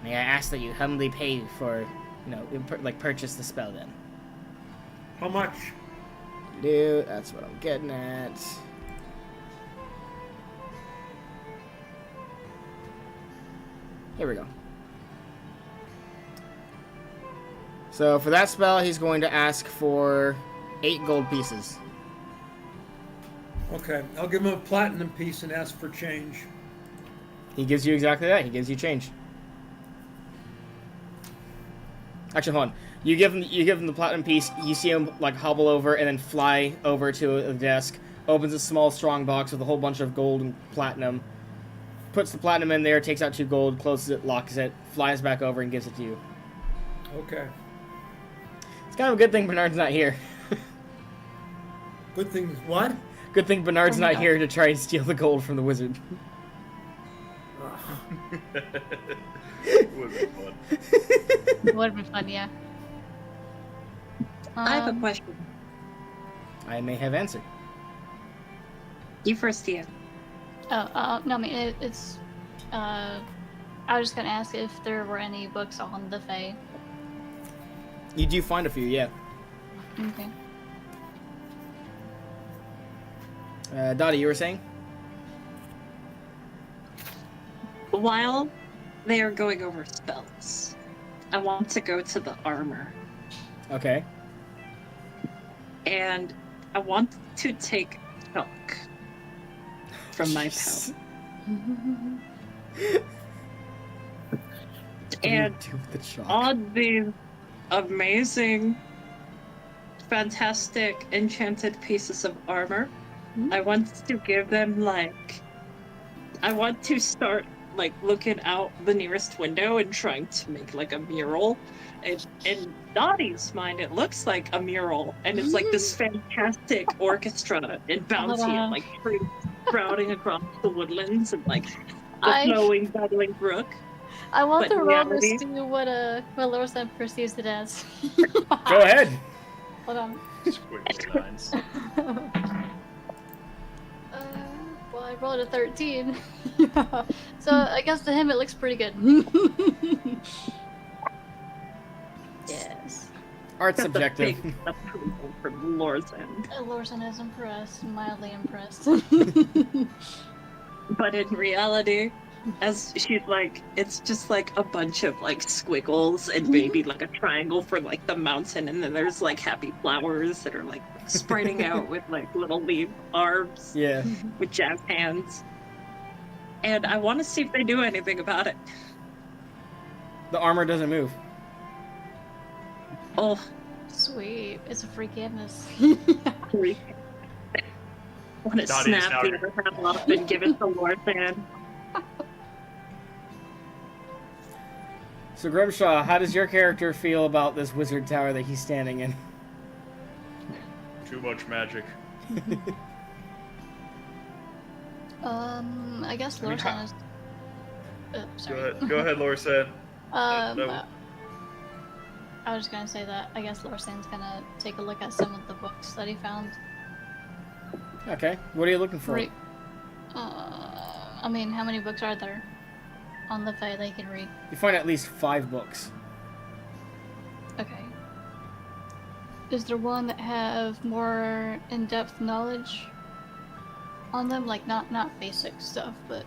Speaker 5: May I ask that you humbly pay for, purchase the spell then?"
Speaker 7: How much?
Speaker 5: Dude, that's what I'm getting at. Here we go. So for that spell, he's going to ask for 8 gold pieces.
Speaker 7: Okay, I'll give him a platinum piece and ask for change.
Speaker 5: He gives you exactly that. He gives you change. Actually, hold on. You give him the platinum piece. You see him like hobble over and then fly over to a desk. Opens a small strong box with a whole bunch of gold and platinum. Puts the platinum in there. Takes out 2 gold. Closes it. Locks it. Flies back over and gives it to you.
Speaker 7: Okay.
Speaker 5: It's kind of a good thing Bernard's not here.
Speaker 7: Good thing. What?
Speaker 5: Good thing Bernard's not here to try and steal the gold from the wizard.
Speaker 6: It would be fun.
Speaker 3: It would have been fun, yeah.
Speaker 4: I have a question.
Speaker 5: I may have answered.
Speaker 4: You first, Tia.
Speaker 3: No, I mean, it's, I was just gonna ask if there were any books on the Fae.
Speaker 5: You do find a few, yeah.
Speaker 3: Okay.
Speaker 5: Dottie, you were saying?
Speaker 4: While they are going over spells, I want to go to the armor.
Speaker 5: Okay.
Speaker 4: And I want to take chalk from my pouch. And on these amazing, fantastic, enchanted pieces of armor, I want to give them I want to start like looking out the nearest window and trying to make like a mural. And in Dottie's mind, it looks like a mural, and it's like this fantastic orchestra and bouncy and like trees sprouting across the woodlands and like the flowing, bubbling brook.
Speaker 3: I want
Speaker 4: But
Speaker 3: to roll
Speaker 4: reality-
Speaker 3: this to what Lorsan perceives it as.
Speaker 5: Go ahead.
Speaker 3: Hold on.
Speaker 6: Squiggly lines.
Speaker 3: Well, I rolled a 13. So I guess to him it looks pretty good. Yes.
Speaker 5: Art's
Speaker 4: Got the
Speaker 5: subjective.
Speaker 4: big approval from Lorsan.
Speaker 3: Lorsan is impressed, mildly impressed.
Speaker 4: But in reality, as she's like, it's just like a bunch of like squiggles and maybe like a triangle for like the mountain, and then there's like happy flowers that are like spreading out with like little leaf arms
Speaker 5: Yeah.
Speaker 4: with jazz hands. And I want to see if they do anything about it.
Speaker 5: The armor doesn't move.
Speaker 4: Oh,
Speaker 3: Sweet. It's a free canvas.
Speaker 4: freak. Want to
Speaker 6: Dottie is
Speaker 4: snap
Speaker 6: now-
Speaker 4: the other half off and give it to Lorsan.
Speaker 5: So Grimshaw, how does your character feel about this wizard tower that he's standing in?
Speaker 6: Too much magic.
Speaker 3: I guess
Speaker 6: I mean,
Speaker 3: Lorsan is. Sorry.
Speaker 6: Go ahead, Lorsan.
Speaker 3: I was just gonna say that I guess Lorsan's gonna take a look at some of the books that he found.
Speaker 5: Okay. What are you looking for?
Speaker 3: Re- I mean, how many books are there on the Fae they can read?
Speaker 5: You find at least 5 books.
Speaker 3: Okay. Is there one that have more in-depth knowledge on them? Like not basic stuff, but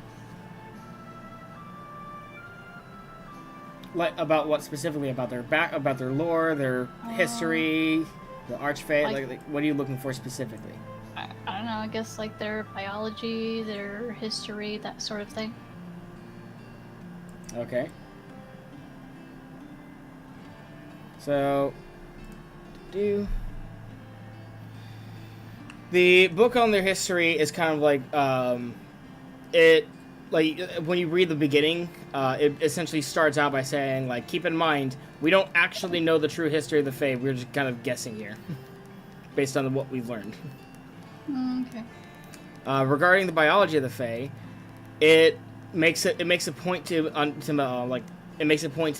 Speaker 5: Like about what specifically? About their about their lore, their history, the archfey. Like, what are you looking for specifically?
Speaker 3: I don't know. I guess like their biology, their history, that sort of thing.
Speaker 5: Okay. So, the book on their history is kind of like when you read the beginning, it essentially starts out by saying like, keep in mind, we don't actually know the true history of the Fae. We're just kind of guessing here, based on what we've learned.
Speaker 3: Okay.
Speaker 5: Regarding the biology of the Fae, it makes a point to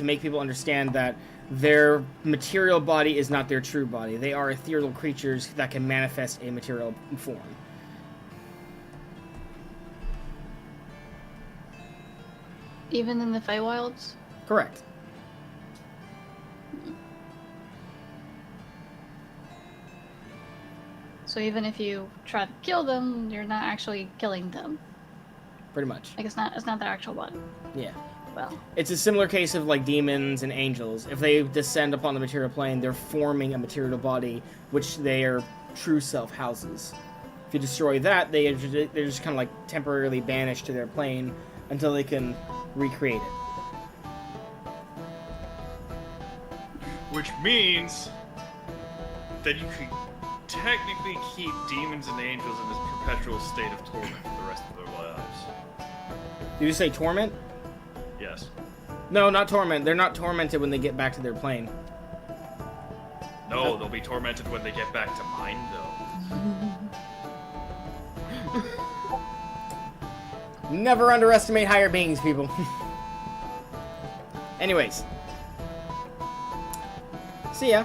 Speaker 5: make people understand that their material body is not their true body. They are ethereal creatures that can manifest a material form.
Speaker 3: Even in the Feywilds?
Speaker 5: Correct.
Speaker 3: So even if you try to kill them, you're not actually killing them.
Speaker 5: Pretty much.
Speaker 3: Like it's not their actual body.
Speaker 5: Yeah.
Speaker 3: Well,
Speaker 5: It's a similar case of like demons and angels. If they descend upon the material plane, they're forming a material body which their true self houses. If you destroy that, they're just kind of like temporarily banished to their plane until they can recreate it.
Speaker 6: Which means that you could technically keep demons and angels in this perpetual state of torment for the rest of their lives.
Speaker 5: Did you say torment?
Speaker 6: Yes.
Speaker 5: No, not torment. They're not tormented when they get back to their plane.
Speaker 6: No, they'll be tormented when they get back to mine, though.
Speaker 5: Never underestimate higher beings, people. Anyways. See ya.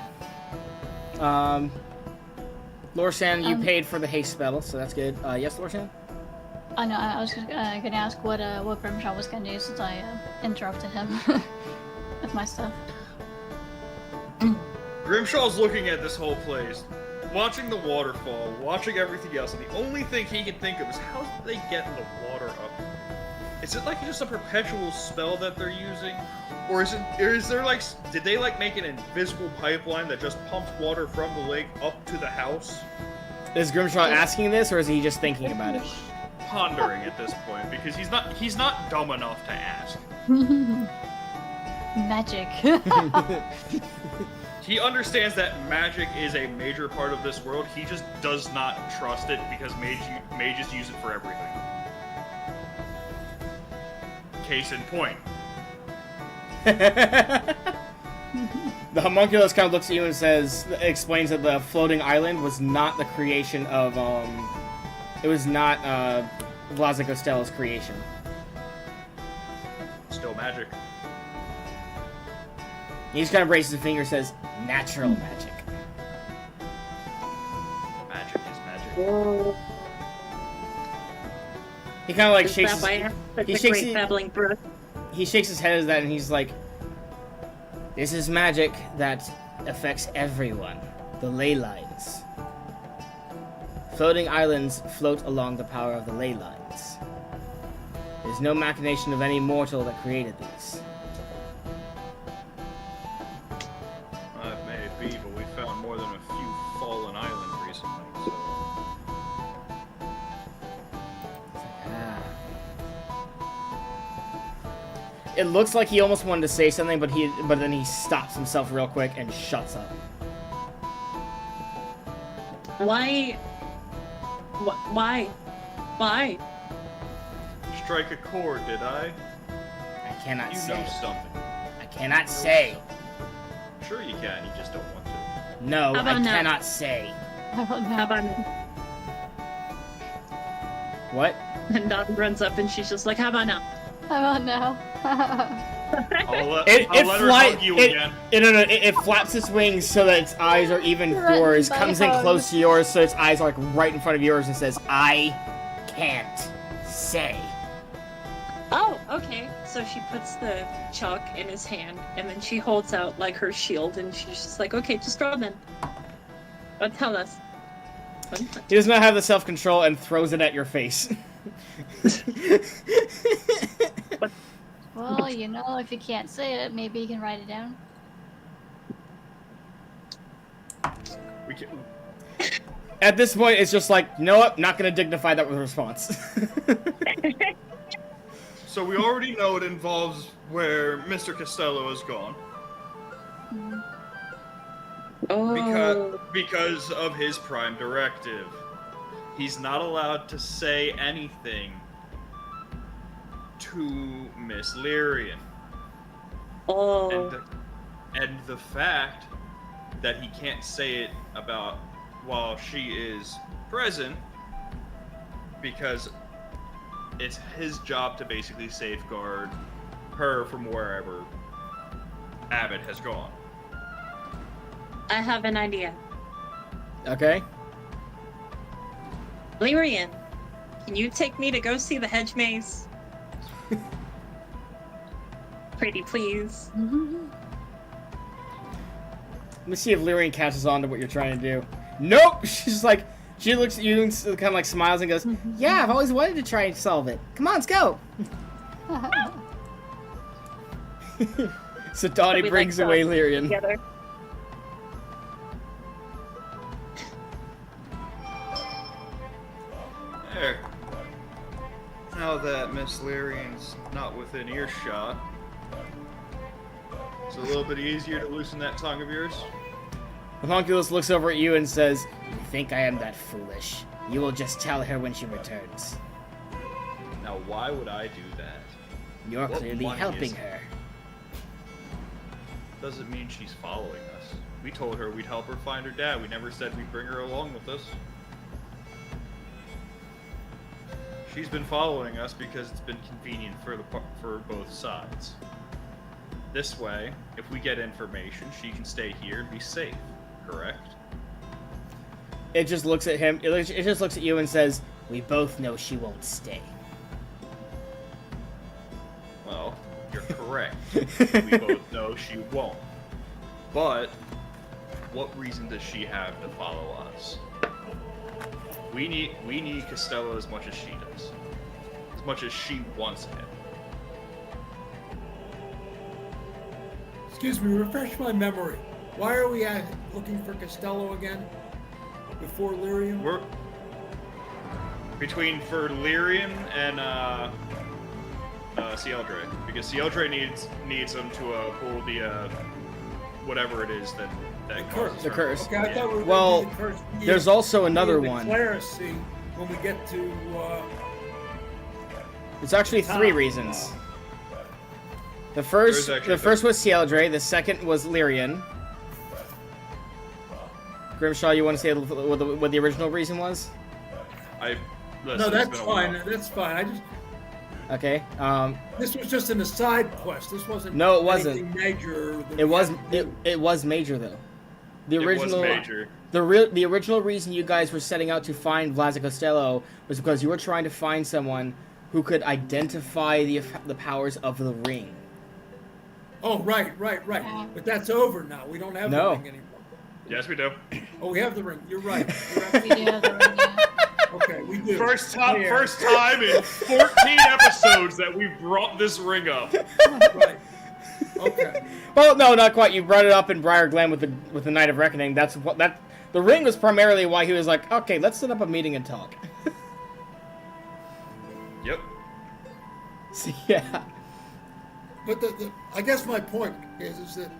Speaker 5: Lorsan, you paid for the haste spell, so that's good. Yes, Lorsan?
Speaker 3: I know. I was gonna ask what Grimshaw was gonna do since I interrupted him with my stuff.
Speaker 6: Grimshaw's looking at this whole place, watching the waterfall, watching everything else, and the only thing he can think of is how did they get the water up? Is it like just a perpetual spell that they're using? Or is there like, did they like make an invisible pipeline that just pumps water from the lake up to the house?
Speaker 5: Is Grimshaw asking this, or is he just thinking about it?
Speaker 6: Pondering at this point, because he's not dumb enough to ask.
Speaker 3: Magic.
Speaker 6: He understands that magic is a major part of this world. He just does not trust it because mages use it for everything. case in point.
Speaker 5: The homunculus kind of looks at you and explains that the floating island was not the creation of, it was not, Vlaza Costello's creation.
Speaker 6: Still magic.
Speaker 5: He just kind of raises his finger and says, natural magic.
Speaker 6: Magic is magic.
Speaker 5: He kind of like
Speaker 4: Is
Speaker 5: shakes
Speaker 4: that why I have such
Speaker 5: he
Speaker 4: a
Speaker 5: shakes
Speaker 4: great
Speaker 5: his-
Speaker 4: babbling breath?
Speaker 5: he shakes his head at that and he's like, this is magic that affects everyone. The ley lines. Floating islands float along the power of the ley lines. There's no machination of any mortal that created these.
Speaker 6: It may be, but we found more than a few fallen islands recently, so...
Speaker 5: Ah. It looks like he almost wanted to say something, but then he stops himself real quick and shuts up.
Speaker 4: Why? Why?
Speaker 6: Strike a chord, did I?
Speaker 5: I cannot
Speaker 6: You
Speaker 5: say.
Speaker 6: know something.
Speaker 5: I cannot say.
Speaker 6: Sure you can, you just don't want to.
Speaker 5: No,
Speaker 4: How
Speaker 5: I
Speaker 4: about now?
Speaker 5: cannot say.
Speaker 3: I don't know.
Speaker 4: How about
Speaker 5: What?
Speaker 4: and Dottie runs up and she's just like, how about now?
Speaker 3: How about now?
Speaker 6: I'll let
Speaker 5: It
Speaker 6: her
Speaker 5: fly-
Speaker 6: hug you
Speaker 5: it-
Speaker 6: again.
Speaker 5: It flaps its wings so that its eyes are even with
Speaker 3: Threatened
Speaker 5: yours,
Speaker 3: by
Speaker 5: comes in
Speaker 3: hugs.
Speaker 5: close to yours so its eyes are like right in front of yours and says, I can't say.
Speaker 4: Oh, okay. So she puts the chalk in his hand and then she holds out like her shield and she's just like, okay, just draw then. But tell us.
Speaker 5: He does not have the self-control and throws it at your face.
Speaker 3: Well, you know, if you can't say it, maybe you can write it down.
Speaker 6: We can...
Speaker 5: At this point, it's just like, you know what? Not gonna dignify that with a response.
Speaker 6: So we already know it involves where Mr. Costello has gone.
Speaker 4: Oh.
Speaker 6: Because of his prime directive. He's not allowed to say anything to Miss Lyrian.
Speaker 4: Oh.
Speaker 6: And the fact that he can't say it about while she is present, because it's his job to basically safeguard her from wherever Abbott has gone.
Speaker 4: I have an idea.
Speaker 5: Okay?
Speaker 4: Lyrian, can you take me to go see the hedge maze? Pretty please.
Speaker 5: Let me see if Lyrian catches on to what you're trying to do. Nope! She's like, she looks at you and kind of like smiles and goes, yeah, I've always wanted to try and solve it. Come on, let's go! So Dottie
Speaker 4: We
Speaker 5: brings
Speaker 4: like
Speaker 5: away
Speaker 4: dogs
Speaker 5: Lyrian.
Speaker 4: Together.
Speaker 6: There. Now that Miss Lyrian's not within earshot, it's a little bit easier to loosen that tongue of yours.
Speaker 5: The homunculus looks over at you and says, you think I am that foolish? You will just tell her when she returns.
Speaker 6: Now, why would I do that?
Speaker 5: You're
Speaker 6: What
Speaker 5: clearly
Speaker 6: money
Speaker 5: helping
Speaker 6: is-
Speaker 5: her.
Speaker 6: Doesn't mean she's following us. We told her we'd help her find her dad. We never said we'd bring her along with us. She's been following us because it's been convenient for both sides. This way, if we get information, she can stay here and be safe. Correct?
Speaker 5: It just looks at him, it just looks at you and says, we both know she won't stay.
Speaker 6: Well, you're correct. We both know she won't. But what reason does she have to follow us? We need Costello as much as she does. As much as she wants him.
Speaker 7: Excuse me, refresh my memory. Why are we looking for Costello again? Before Lyrian?
Speaker 6: We're between for Lyrian and Cieldre, because Cieldre needs him to pull the whatever it is that causes
Speaker 5: The
Speaker 6: her.
Speaker 5: curse.
Speaker 7: Okay, I thought we were
Speaker 5: Well,
Speaker 7: gonna do the curse.
Speaker 5: there's also another
Speaker 7: the
Speaker 5: one.
Speaker 7: Clerisy when we get to
Speaker 5: It's actually three
Speaker 7: Tom.
Speaker 5: reasons. The first
Speaker 6: There's actually
Speaker 5: the first was Cieldre, the second was Lyrian. Grimshaw, you want to say what the original reason was?
Speaker 6: Listen,
Speaker 7: No,
Speaker 6: it's
Speaker 7: that's
Speaker 6: been a
Speaker 7: fine.
Speaker 6: while.
Speaker 7: That's fine. I just
Speaker 5: Okay.
Speaker 7: this was just an aside quest. This wasn't.
Speaker 5: No, it wasn't.
Speaker 7: anything major. that
Speaker 5: It
Speaker 7: we
Speaker 5: was
Speaker 7: had to do.
Speaker 5: it was major though. The original
Speaker 6: It was major.
Speaker 5: the original reason you guys were setting out to find Vlad Costello was because you were trying to find someone who could identify the powers of the ring.
Speaker 7: Oh, right. But that's over now. We don't have
Speaker 5: No.
Speaker 7: the ring anymore.
Speaker 6: Yes, we do.
Speaker 7: Oh, we have the ring. You're right.
Speaker 3: We do have the ring, yeah.
Speaker 7: Okay, we do.
Speaker 6: First time
Speaker 7: Yeah.
Speaker 6: in 14 episodes that we brought this ring up.
Speaker 7: Right. Okay.
Speaker 5: Well, no, not quite. You brought it up in Briar Glen with the Night of Reckoning. That's what that the ring was primarily why he was like, okay, let's set up a meeting and talk.
Speaker 6: Yep.
Speaker 5: So, yeah.
Speaker 7: But I guess my point is that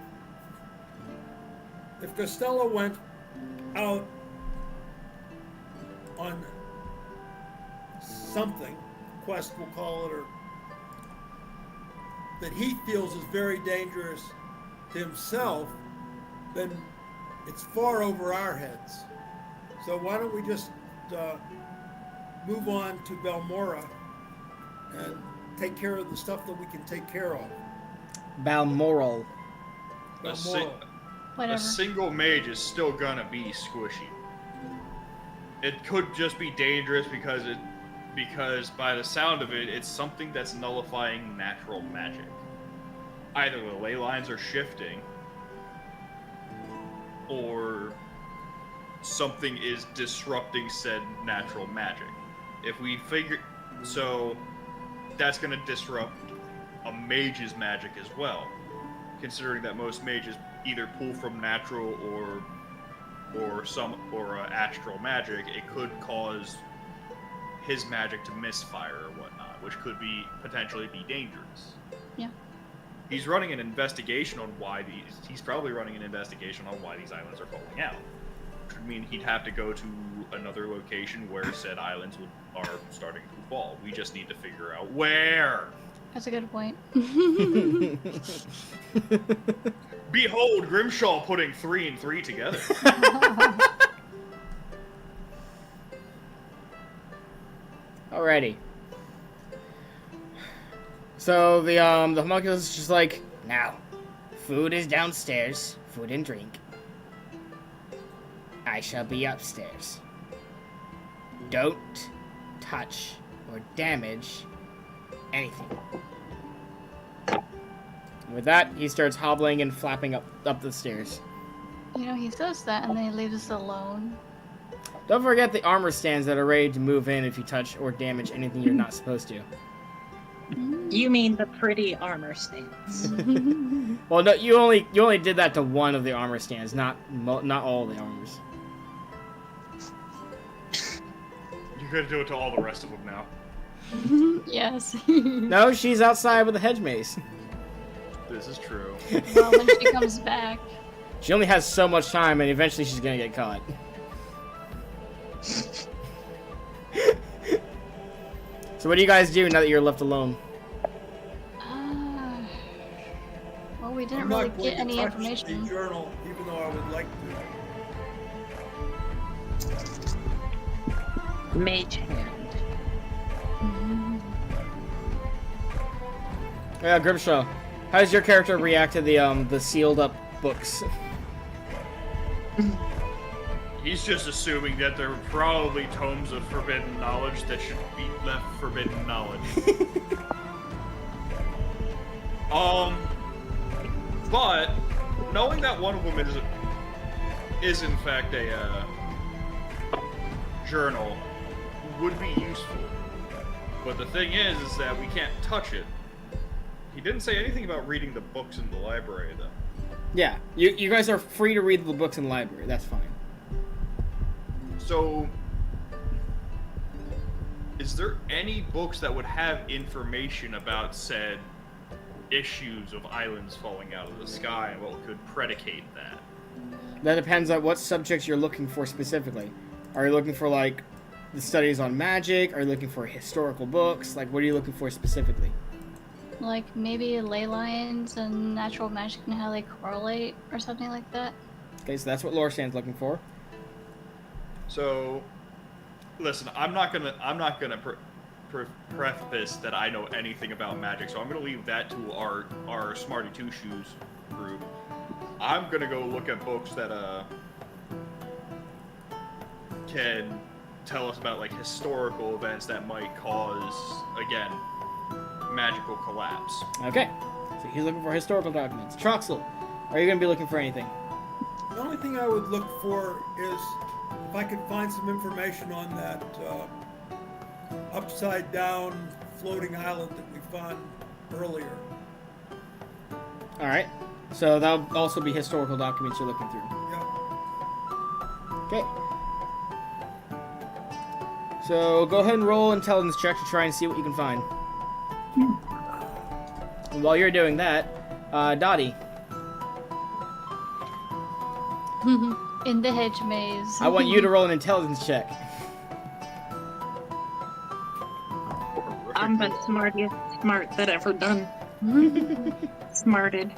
Speaker 7: if Costello went out on something, quest we'll call it, or that he feels is very dangerous to himself, then it's far over our heads. So why don't we just move on to Balmoral and take care of the stuff that we can take care of.
Speaker 5: Balmoral.
Speaker 6: A, si-
Speaker 7: Balmoral.
Speaker 3: Whatever.
Speaker 6: a single mage is still gonna be squishy. It could just be dangerous because by the sound of it, it's something that's nullifying natural magic. Either the ley lines are shifting, or something is disrupting said natural magic. If we figure... So, that's going to disrupt a mage's magic as well. Considering that most mages either pull from natural or astral magic, it could cause his magic to misfire or whatnot, which could be potentially be dangerous.
Speaker 3: Yeah.
Speaker 6: He's running an investigation on why he's probably running an investigation on why these islands are falling out. Which would mean he'd have to go to another location where said islands are starting to fall. We just need to figure out where.
Speaker 3: That's a good point.
Speaker 6: Behold, Grimshaw putting 3 and 3 together.
Speaker 5: Alrighty. So the homunculus is just like, now, food is downstairs, food and drink. I shall be upstairs. Don't touch or damage anything. With that, he starts hobbling and flapping up the stairs.
Speaker 3: You know, he says that and then he leaves us alone.
Speaker 5: Don't forget the armor stands that are ready to move in if you touch or damage anything you're not supposed to.
Speaker 4: You mean the pretty armor stands?
Speaker 5: Well, no, you only did that to one of the armor stands, not all the armors.
Speaker 6: You're gonna do it to all the rest of them now.
Speaker 3: Yes.
Speaker 5: No, she's outside with a hedge mace.
Speaker 6: This is true.
Speaker 3: Well, when she comes back.
Speaker 5: She only has so much time, and eventually she's gonna get caught. So what do you guys do now that you're left alone?
Speaker 3: Well, we didn't
Speaker 7: I'm
Speaker 3: really
Speaker 7: not going
Speaker 3: get
Speaker 7: to
Speaker 3: any
Speaker 7: touch
Speaker 3: information.
Speaker 7: the journal, even though I would like to.
Speaker 4: Mage hand.
Speaker 5: Yeah, Grimshaw, how does your character react to the sealed up books?
Speaker 6: He's just assuming that there are probably tomes of forbidden knowledge that should be left forbidden knowledge. But knowing that one of them is in fact a journal would be useful. But the thing is that we can't touch it. He didn't say anything about reading the books in the library, though.
Speaker 5: Yeah, you guys are free to read the books in the library. That's fine.
Speaker 6: So, is there any books that would have information about said issues of islands falling out of the sky and what could predicate that?
Speaker 5: That depends on what subjects you're looking for specifically. Are you looking for, like, the studies on magic? Are you looking for historical books? Like, what are you looking for specifically?
Speaker 3: Like maybe ley lines and natural magic and how they correlate or something like that.
Speaker 5: Okay, so that's what Lorsan's looking for.
Speaker 6: So, listen, I'm not gonna preface that I know anything about magic, so I'm gonna leave that to our Smarty Two Shoes group. I'm gonna go look at books that can tell us about like historical events that might cause, again, magical collapse.
Speaker 5: Okay, so he's looking for historical documents. Troxal, are you going to be looking for anything?
Speaker 7: The only thing I would look for is if I could find some information on that upside down floating island that we found earlier.
Speaker 5: All right, so that'll also be historical documents you're looking through.
Speaker 7: Yeah.
Speaker 5: Okay. So go ahead and roll intelligence check to try and see what you can find. And while you're doing that, Dottie,
Speaker 3: In the hedge maze.
Speaker 5: I want you to roll an intelligence check.
Speaker 4: I'm the smartest smart that ever done. Smarted.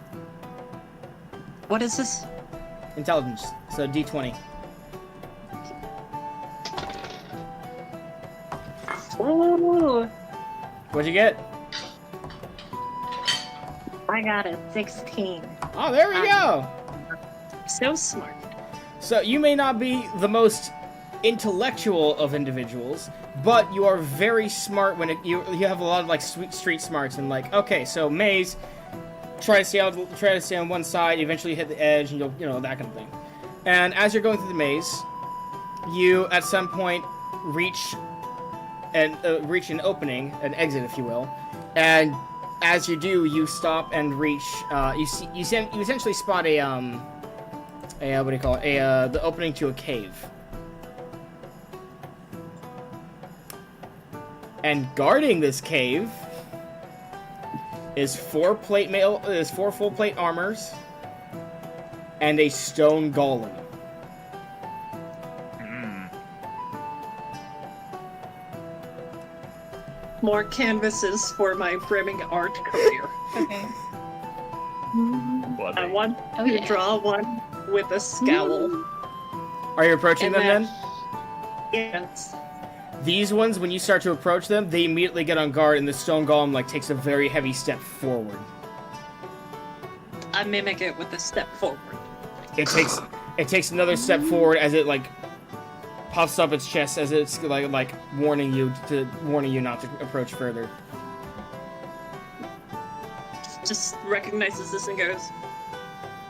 Speaker 4: What is this?
Speaker 5: Intelligence, so D20.
Speaker 4: Ooh,
Speaker 5: What'd you get?
Speaker 4: I got a 16.
Speaker 5: Oh, there we go.
Speaker 4: So smart.
Speaker 5: So you may not be the most intellectual of individuals, but you are very smart when you have a lot of like street smarts and like, okay, so maze, try to stay on one side, eventually hit the edge, and you'll that kind of thing. And as you're going through the maze, you at some point reach an opening, an exit, if you will, and as you do, you stop and reach. You essentially spot a what do you call it? The opening to a cave. And guarding this cave is four full plate armors and a stone golem.
Speaker 4: More canvases for my brimming art career. Okay. I want
Speaker 3: Oh,
Speaker 4: to
Speaker 3: yeah.
Speaker 4: draw one with a scowl.
Speaker 5: Are you approaching them then?
Speaker 4: Yes.
Speaker 5: These ones, when you start to approach them, they immediately get on guard, and the stone golem like takes a very heavy step forward.
Speaker 4: I mimic it with a step forward.
Speaker 5: It takes another step forward as it like puffs up its chest as it's like warning you not to approach further.
Speaker 4: Just recognizes this and goes,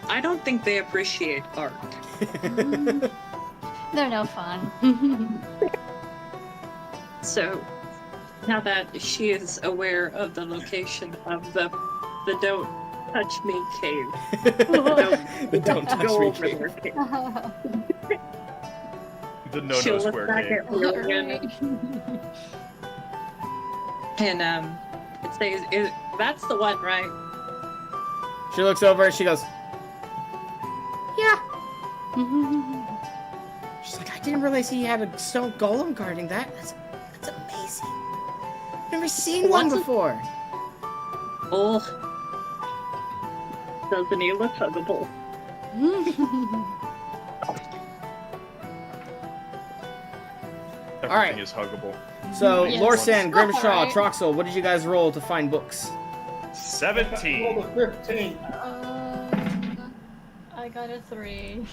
Speaker 4: I don't think they appreciate art.
Speaker 3: They're no fun.
Speaker 4: So, now that she is aware of the location of the Don't Touch Me cave,
Speaker 5: The don't touch
Speaker 4: go
Speaker 5: me
Speaker 4: over
Speaker 5: cave.
Speaker 4: their cave.
Speaker 6: The no
Speaker 4: She'll look
Speaker 6: square
Speaker 4: back
Speaker 6: cave.
Speaker 4: at me again, and it says, "That's the one, right?"
Speaker 5: She looks over and she goes, "Yeah." She's like, "I didn't realize he had a stone golem guarding that. That's amazing. Never seen one
Speaker 4: What's it-
Speaker 5: before."
Speaker 4: Oh, doesn't he look huggable?
Speaker 6: Everything
Speaker 5: Alright.
Speaker 6: is huggable.
Speaker 5: So,
Speaker 3: Yes.
Speaker 5: Lorsan, Grimshaw,
Speaker 3: Alright.
Speaker 5: Troxal, what did you guys roll to find books?
Speaker 6: 17.
Speaker 7: Roll a 15.
Speaker 3: I got a 3.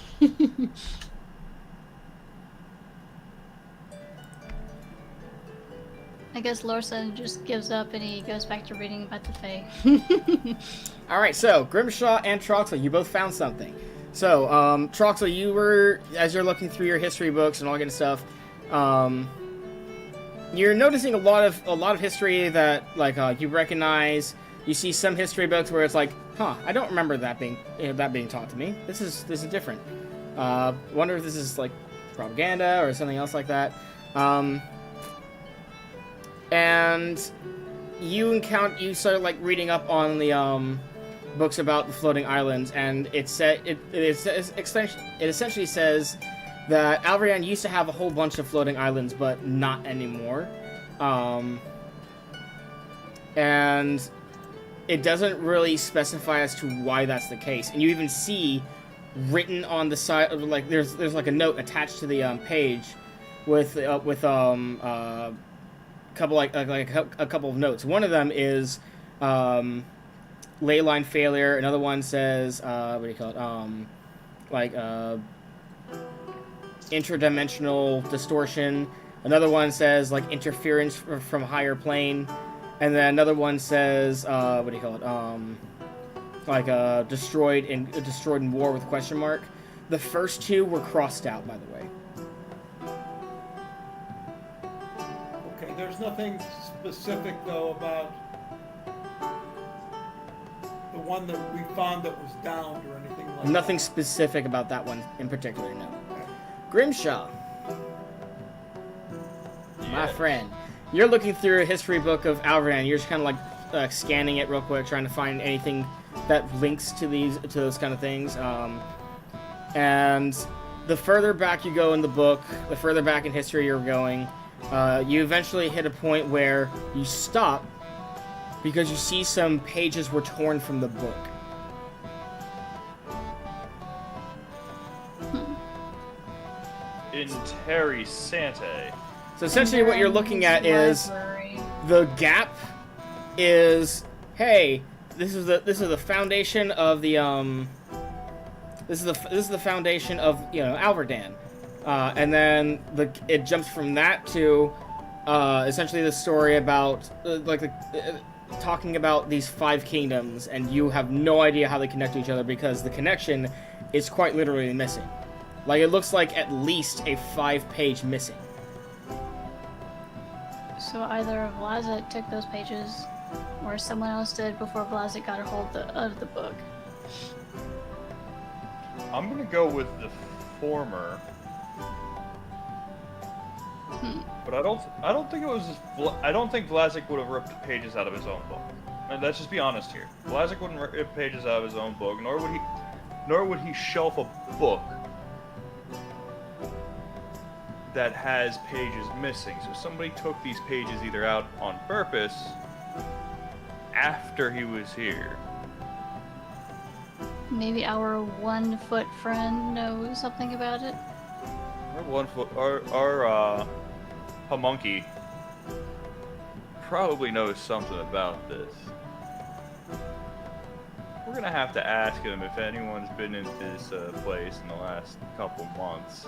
Speaker 3: I guess Lorsan just gives up and he goes back to reading about the Fae.
Speaker 5: Alright, so, Grimshaw and Troxal, you both found something. So, Troxal, you were, as you're looking through your history books and all that kind of stuff, you're noticing a lot of history that, like, you recognize. You see some history books where it's like, huh, I don't remember that being taught to me. This is different. Wonder if this is, like, propaganda or something else like that. And you start like reading up on the books about the floating islands, and it essentially says that Alvarian used to have a whole bunch of floating islands, but not anymore. And it doesn't really specify as to why that's the case. And you even see written on the side of like there's like a note attached to the page with couple a couple of notes. One of them is ley line failure. Another one says what do you call it? Interdimensional distortion. Another one says like interference from higher plane, and then another one says what do you call it? Destroyed in war with question mark. The first two were crossed out, by the way.
Speaker 7: Okay, there's nothing specific though about the one that we found that was downed or anything like that.
Speaker 5: Nothing specific about that one in particular, no. Grimshaw, my friend, you're looking through a history book of Alvaran. You're just kind of like scanning it real quick, trying to find anything that links to those kind of things. And the further back you go in the book, the further back in history you're going, you eventually hit a point where you stop because you see some pages were torn from the book.
Speaker 6: Interessante.
Speaker 5: So essentially what you're looking at is
Speaker 3: Library.
Speaker 5: the gap is, hey, this is the foundation of the this is the foundation of, you know, Alvardan. And then it jumps from that to essentially the story about talking about these 5 kingdoms, and you have no idea how they connect to each other because the connection is quite literally missing. Like, it looks like at least a 5-page missing.
Speaker 3: So either Vlasic took those pages, or someone else did before Vlasic got a hold of the book.
Speaker 6: I'm gonna go with the former. But I don't think it was. I don't think Vlasic would have ripped pages out of his own book. And let's just be honest here. Vlasic wouldn't rip pages out of his own book, nor would he shelf a book that has pages missing. So somebody took these pages either out on purpose after he was here.
Speaker 3: Maybe our 1-foot friend knows something about it.
Speaker 6: Our homunky probably knows something about this. We're gonna have to ask him if anyone's been in this place in the last couple months.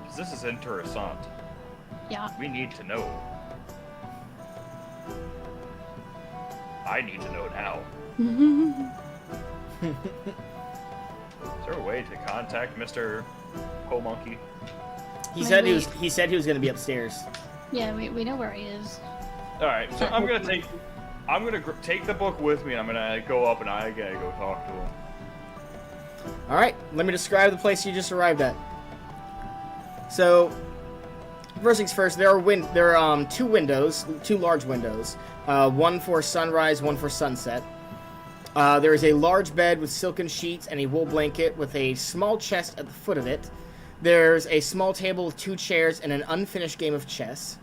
Speaker 6: 'Cause this is interessant.
Speaker 3: Yeah.
Speaker 6: We need to know. I need to know now. Is there a way to contact Mr. Homunky?
Speaker 5: He said he was going to be upstairs.
Speaker 3: Yeah, we know where he is.
Speaker 6: All right, so I'm gonna take the book with me, and I'm gonna go up and I gotta go talk to him.
Speaker 5: All right, let me describe the place you just arrived at. So, first things first, there are 2 windows, 2 large windows, one for sunrise, one for sunset. There is a large bed with silken sheets and a wool blanket with a small chest at the foot of it. There's a small table with 2 chairs and an unfinished game of chess.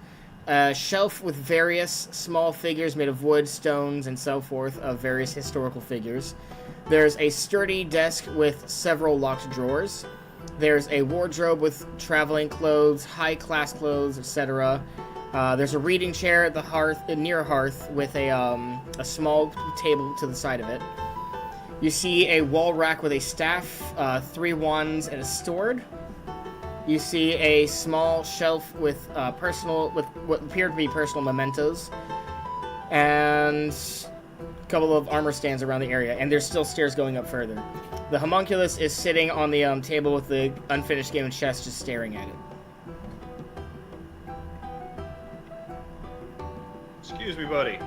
Speaker 5: A shelf with various small figures made of wood, stones, and so forth of various historical figures. There's a sturdy desk with several locked drawers. There's a wardrobe with traveling clothes, high-class clothes, etc. There's a reading chair at the hearth, near a hearth, with a small table to the side of it. You see a wall rack with a staff, 3 wands, and a sword. You see a small shelf with what appear to be personal mementos, and a couple of armor stands around the area. And there's still stairs going up further. The homunculus is sitting on the table with the unfinished game of chess, just staring at it.
Speaker 6: Excuse me, buddy.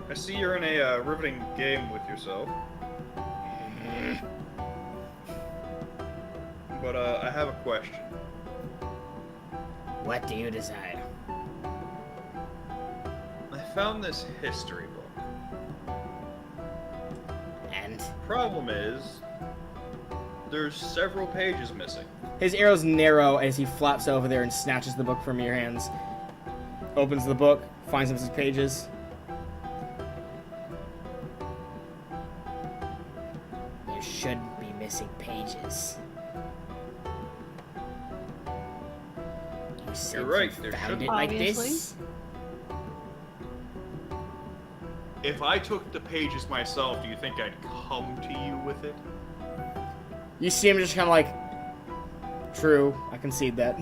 Speaker 6: I see you're in a riveting game with yourself. But I have a question.
Speaker 5: What do you desire?
Speaker 6: I found this history book.
Speaker 5: And
Speaker 6: Problem is, there's several pages missing.
Speaker 5: his arrows narrow as he flaps over there and snatches the book from your hands. Opens the book, finds some pages. shouldn't be missing pages. You said
Speaker 6: You're right,
Speaker 5: you
Speaker 6: there
Speaker 5: found
Speaker 6: shouldn't.
Speaker 5: it like
Speaker 3: Obviously.
Speaker 5: this?
Speaker 6: If I took the pages myself, do you think I'd come to you with it?
Speaker 5: You see him just kind of like, true, I concede that.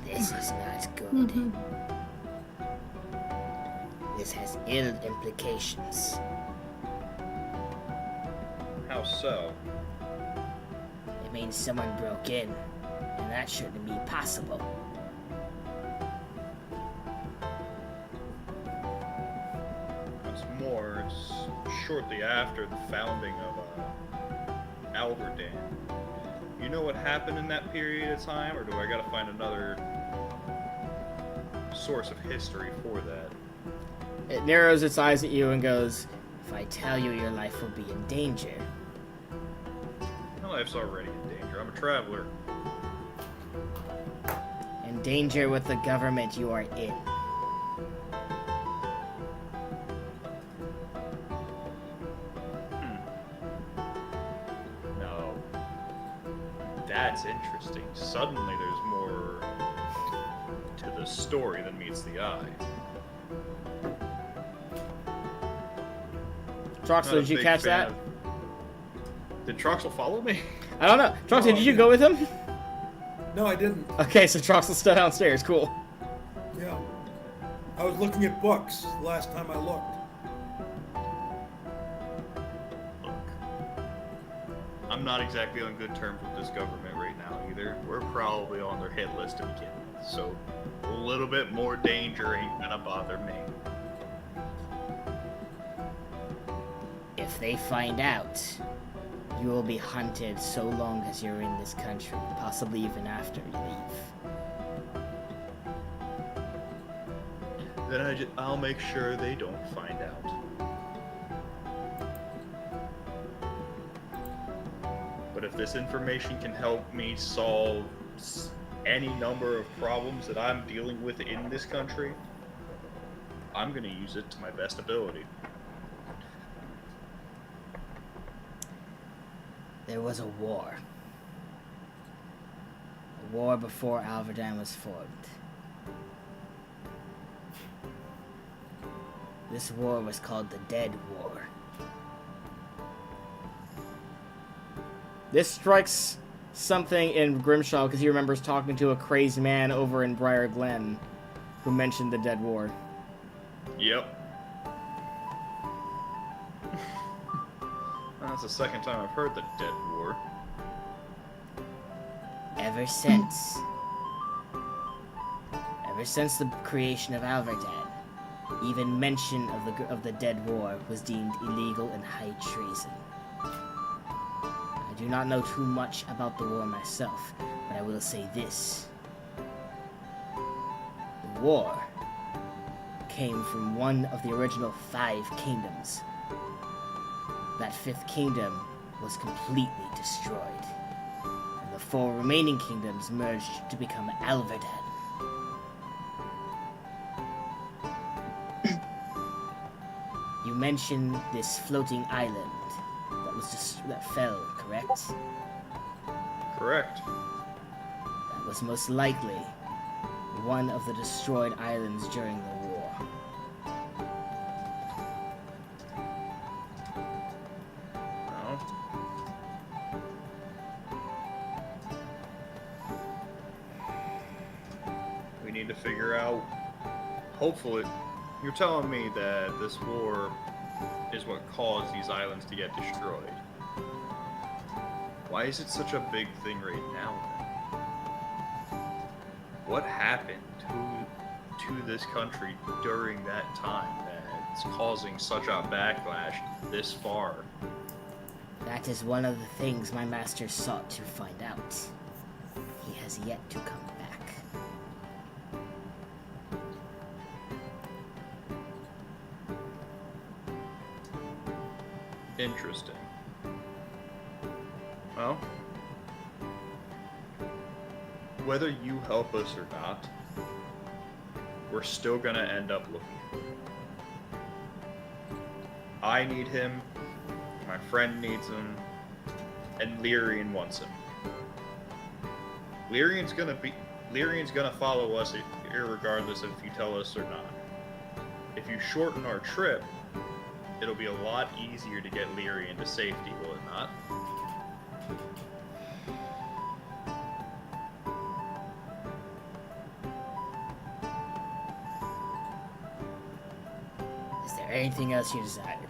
Speaker 5: This is not good. This has ill implications.
Speaker 6: How so?
Speaker 5: It means someone broke in, and that shouldn't be possible.
Speaker 6: What's more, it's shortly after the founding of Alverdan. You know what happened in that period of time, or do I gotta find another source of history for that?
Speaker 5: It narrows its eyes at you and goes, if I tell you, your life will be in danger.
Speaker 6: My life's already in danger. I'm a traveler.
Speaker 5: In danger with the government you are in.
Speaker 6: No. That's interesting. Suddenly there's more to the story than meets the eye.
Speaker 5: Troxal,
Speaker 6: Not a
Speaker 5: did you
Speaker 6: big
Speaker 5: catch
Speaker 6: fan
Speaker 5: that?
Speaker 6: Did Troxal follow me?
Speaker 5: I don't know. Troxal,
Speaker 7: Oh,
Speaker 5: did you
Speaker 7: yeah.
Speaker 5: go with him?
Speaker 7: No, I didn't.
Speaker 5: Okay, so Troxal's still downstairs. Cool.
Speaker 7: Yeah. I was looking at books last time I looked.
Speaker 6: Look, I'm not exactly on good terms with this government right now either. We're probably on their hit list to begin with, so a little bit more danger ain't gonna bother me.
Speaker 5: If they find out, you will be hunted so long as you're in this country, possibly even after you leave.
Speaker 6: Then I'll make sure they don't find out. But if this information can help me solve any number of problems that I'm dealing with in this country, I'm gonna use it to my best ability.
Speaker 5: There was a war. A war before Alverdan was formed. This war was called the Dead War. This strikes something in Grimshaw because he remembers talking to a crazed man over in Briar Glen who mentioned the Dead War.
Speaker 6: Yep. That's the second time I've heard the Dead War.
Speaker 5: Ever since the creation of Alverdan, even mention of the Dead War was deemed illegal and high treason. I do not know too much about the war myself, but I will say this. The war came from one of the original 5 kingdoms. That 5th kingdom was completely destroyed, and the 4 remaining kingdoms merged to become Alverdan. You mentioned this floating island that fell, correct?
Speaker 6: Correct.
Speaker 5: That was most likely one of the destroyed islands during the war.
Speaker 6: No. We need to figure out. Hopefully, you're telling me that this war is what caused these islands to get destroyed. Why is it such a big thing right now? Then? What happened to this country during that time that's causing such a backlash this far?
Speaker 5: That is one of the things my master sought to find out. He has yet to come back.
Speaker 6: Interesting. Well, whether you help us or not, we're still gonna end up looking for it. I need him, my friend needs him, and Lyrian wants him. Lyrian's gonna follow us irregardless if you tell us or not. If you shorten our trip, it'll be a lot easier to get Lyrian to safety, will it not?
Speaker 5: Is there anything else you decided?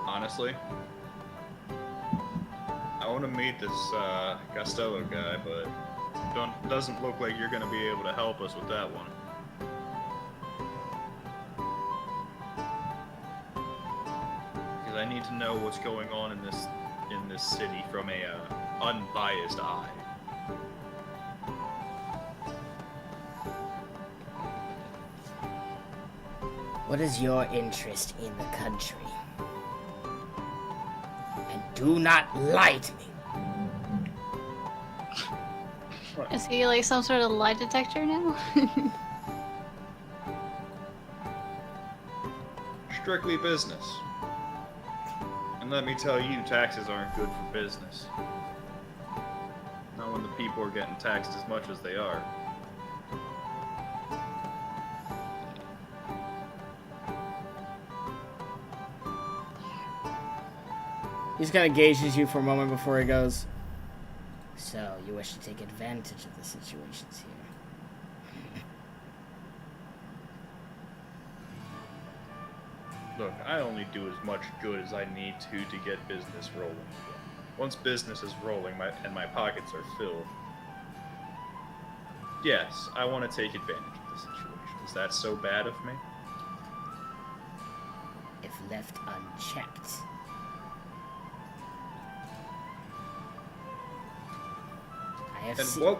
Speaker 6: Honestly, I want to meet this Costello guy, but doesn't look like you're going to be able to help us with that one. Because I need to know what's going on in this city from a unbiased eye.
Speaker 5: What is your interest in the country? And do not lie to me.
Speaker 3: Is he like some sort of lie detector now?
Speaker 6: Strictly business. And let me tell you, taxes aren't good for business. Not when the people are getting taxed as much as they are.
Speaker 5: He just kind of gauges you for a moment before he goes, so you wish to take advantage of the situations here?
Speaker 6: Look, I only do as much good as I need to get business rolling. Once business is rolling and my pockets are filled, yes, I want to take advantage of the situation. Is that so bad of me?
Speaker 5: If left unchecked. I have
Speaker 6: And
Speaker 5: seen...
Speaker 6: whoa!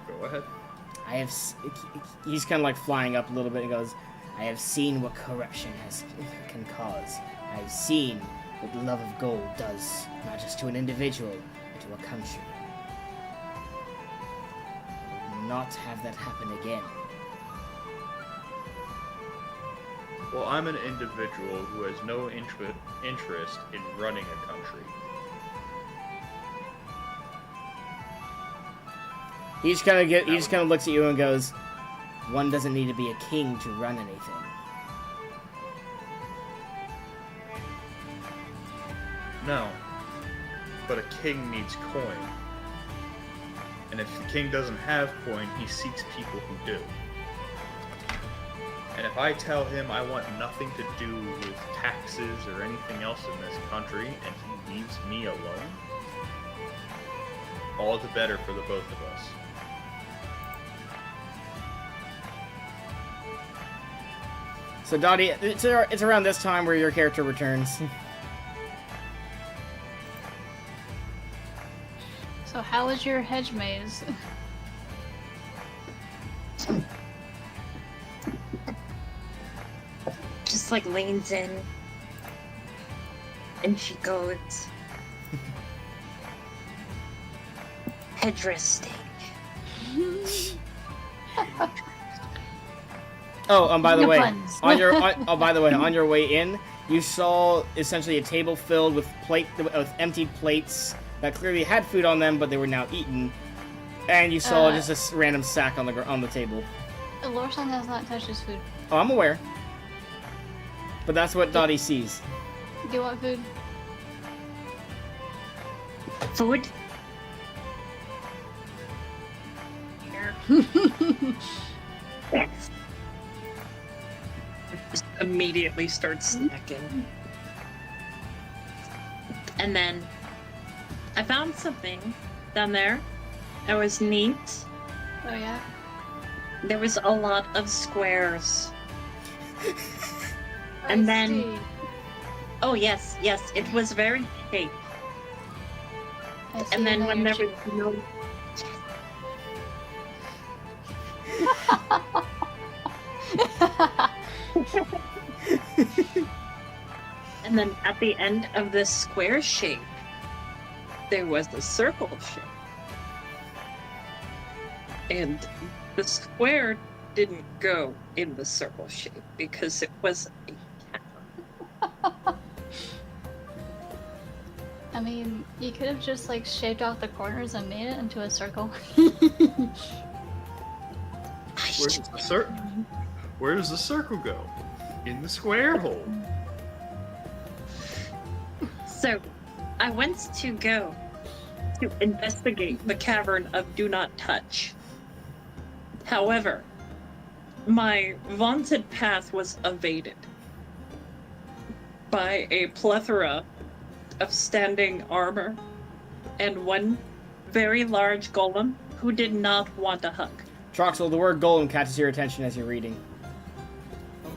Speaker 6: Go ahead.
Speaker 5: He's kind of like flying up a little bit and goes, I have seen what corruption can cause. I have seen what the love of gold does, not just to an individual, but to a country. I will not have that happen again.
Speaker 6: Well, I'm an individual who has no interest in running a country.
Speaker 5: He just kind of looks at you and goes, one doesn't need to be a king to run anything.
Speaker 6: No. But a king needs coin. And if the king doesn't have coin, he seeks people who do. And if I tell him I want nothing to do with taxes or anything else in this country, and he leaves me alone, all the better for the both of us.
Speaker 5: So Dottie, it's around this time where your character returns.
Speaker 3: So how was your hedge maze?
Speaker 4: Just like leans in, and she goes, hedge resting.
Speaker 5: Oh, by the
Speaker 3: No
Speaker 5: way,
Speaker 3: puns.
Speaker 5: on your way in, you saw essentially a table filled with emptied plates that clearly had food on them, but they were now eaten, and you saw just a random sack on the table.
Speaker 3: Lorson has not touched his food.
Speaker 5: Oh, I'm aware, but that's what Dottie sees.
Speaker 3: Do you want food?
Speaker 4: Food? Here. Just immediately starts snacking. And then I found something down there that was neat.
Speaker 3: Oh yeah?
Speaker 4: There was a lot of squares.
Speaker 3: I
Speaker 4: And then-
Speaker 3: see.
Speaker 4: Oh yes, it was very shape.
Speaker 3: I see
Speaker 4: And then
Speaker 3: how
Speaker 4: when
Speaker 3: you're
Speaker 4: there was no and then at the end of the square shape, there was the circle shape. And the square didn't go in the circle shape because it was a
Speaker 3: I mean, you could have just like shaved off the corners and made it into a circle.
Speaker 6: Where does the circle go? In the square hole.
Speaker 4: So, I went to go to investigate the cavern of Do Not Touch. However, my vaunted path was evaded by a plethora of standing armor and one very large golem who did not want a hug.
Speaker 5: Troxal, the word golem catches your attention as you're reading.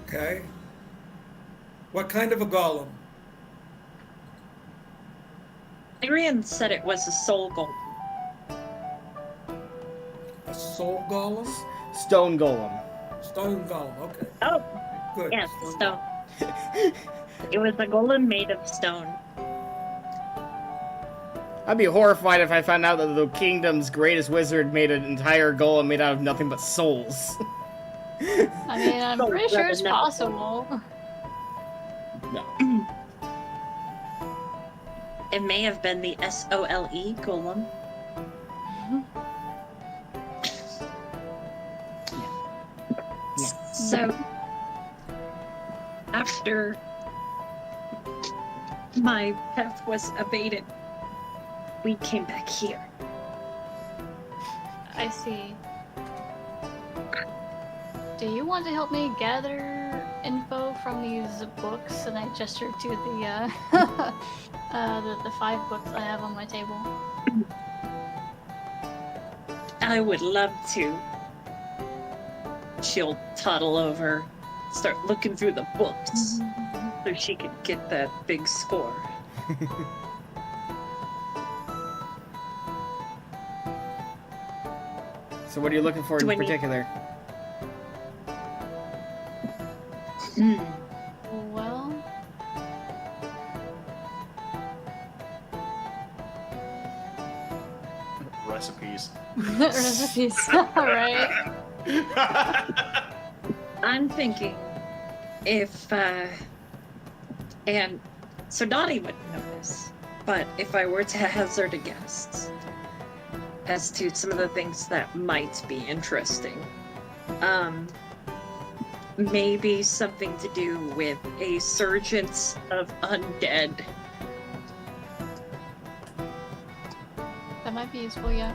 Speaker 7: Okay. What kind of a golem?
Speaker 4: Tyrion said it was a soul golem.
Speaker 7: A soul golem?
Speaker 5: Stone golem.
Speaker 7: Stone golem, okay.
Speaker 4: Oh,
Speaker 7: Good.
Speaker 4: yes,
Speaker 7: Stone
Speaker 4: stone. It was a golem made of stone.
Speaker 5: I'd be horrified if I found out that the kingdom's greatest wizard made an entire golem made out of nothing but souls.
Speaker 3: I mean, I'm
Speaker 4: So
Speaker 3: pretty sure it's
Speaker 4: never-
Speaker 3: possible.
Speaker 5: No.
Speaker 4: It may have been the SOLE golem. So, after my path was evaded, we came back here.
Speaker 3: I see. Do you want to help me gather info from these books? And I gesture to the the 5 books I have on my table.
Speaker 4: I would love to. She'll toddle over, start looking through the books, so she could get that big score.
Speaker 5: So what are you looking for
Speaker 4: Do
Speaker 5: in
Speaker 4: I need-
Speaker 5: particular?
Speaker 3: Well,
Speaker 6: Recipes.
Speaker 3: recipes. Alright.
Speaker 4: I'm thinking if, and so Dottie wouldn't know this, but if I were to hazard a guess as to some of the things that might be interesting, maybe something to do with a surgence of undead.
Speaker 3: That might be useful, yeah.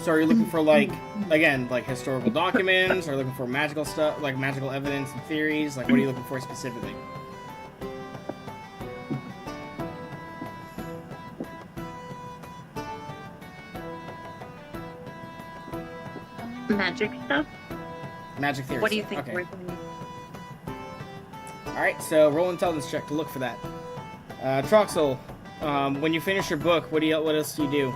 Speaker 5: So are you looking for, like, again, like historical documents, or looking for magical stuff, like magical evidence and theories? Like, what are you looking for specifically?
Speaker 4: Magic stuff?
Speaker 5: Magic theories.
Speaker 4: What do you think
Speaker 5: Okay.
Speaker 4: we're doing?
Speaker 5: Alright, so roll an intelligence check to look for that. Troxal, when you finish your book, what else do you do?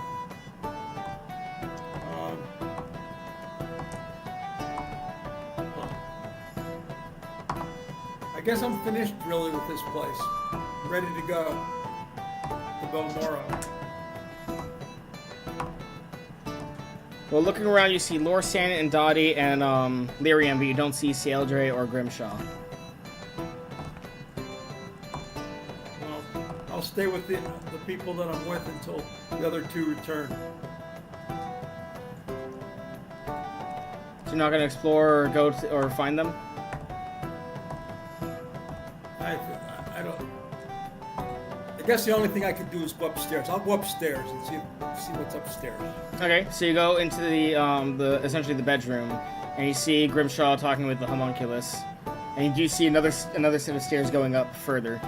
Speaker 7: I guess I'm finished really with this place. I'm ready to go to Balmoral.
Speaker 5: Well, looking around, you see Lorsan and Dottie and Lyrium, but you don't see Saildre or Grimshaw.
Speaker 7: Well, I'll stay with the people that I'm with until the other 2 return.
Speaker 5: So you're not going to explore or go to, or find them?
Speaker 7: I don't. I guess the only thing I could do is go upstairs. I'll go upstairs and see what's upstairs.
Speaker 5: Okay, so you go into the essentially the bedroom, and you see Grimshaw talking with the homunculus, and you do see another set of stairs going up further.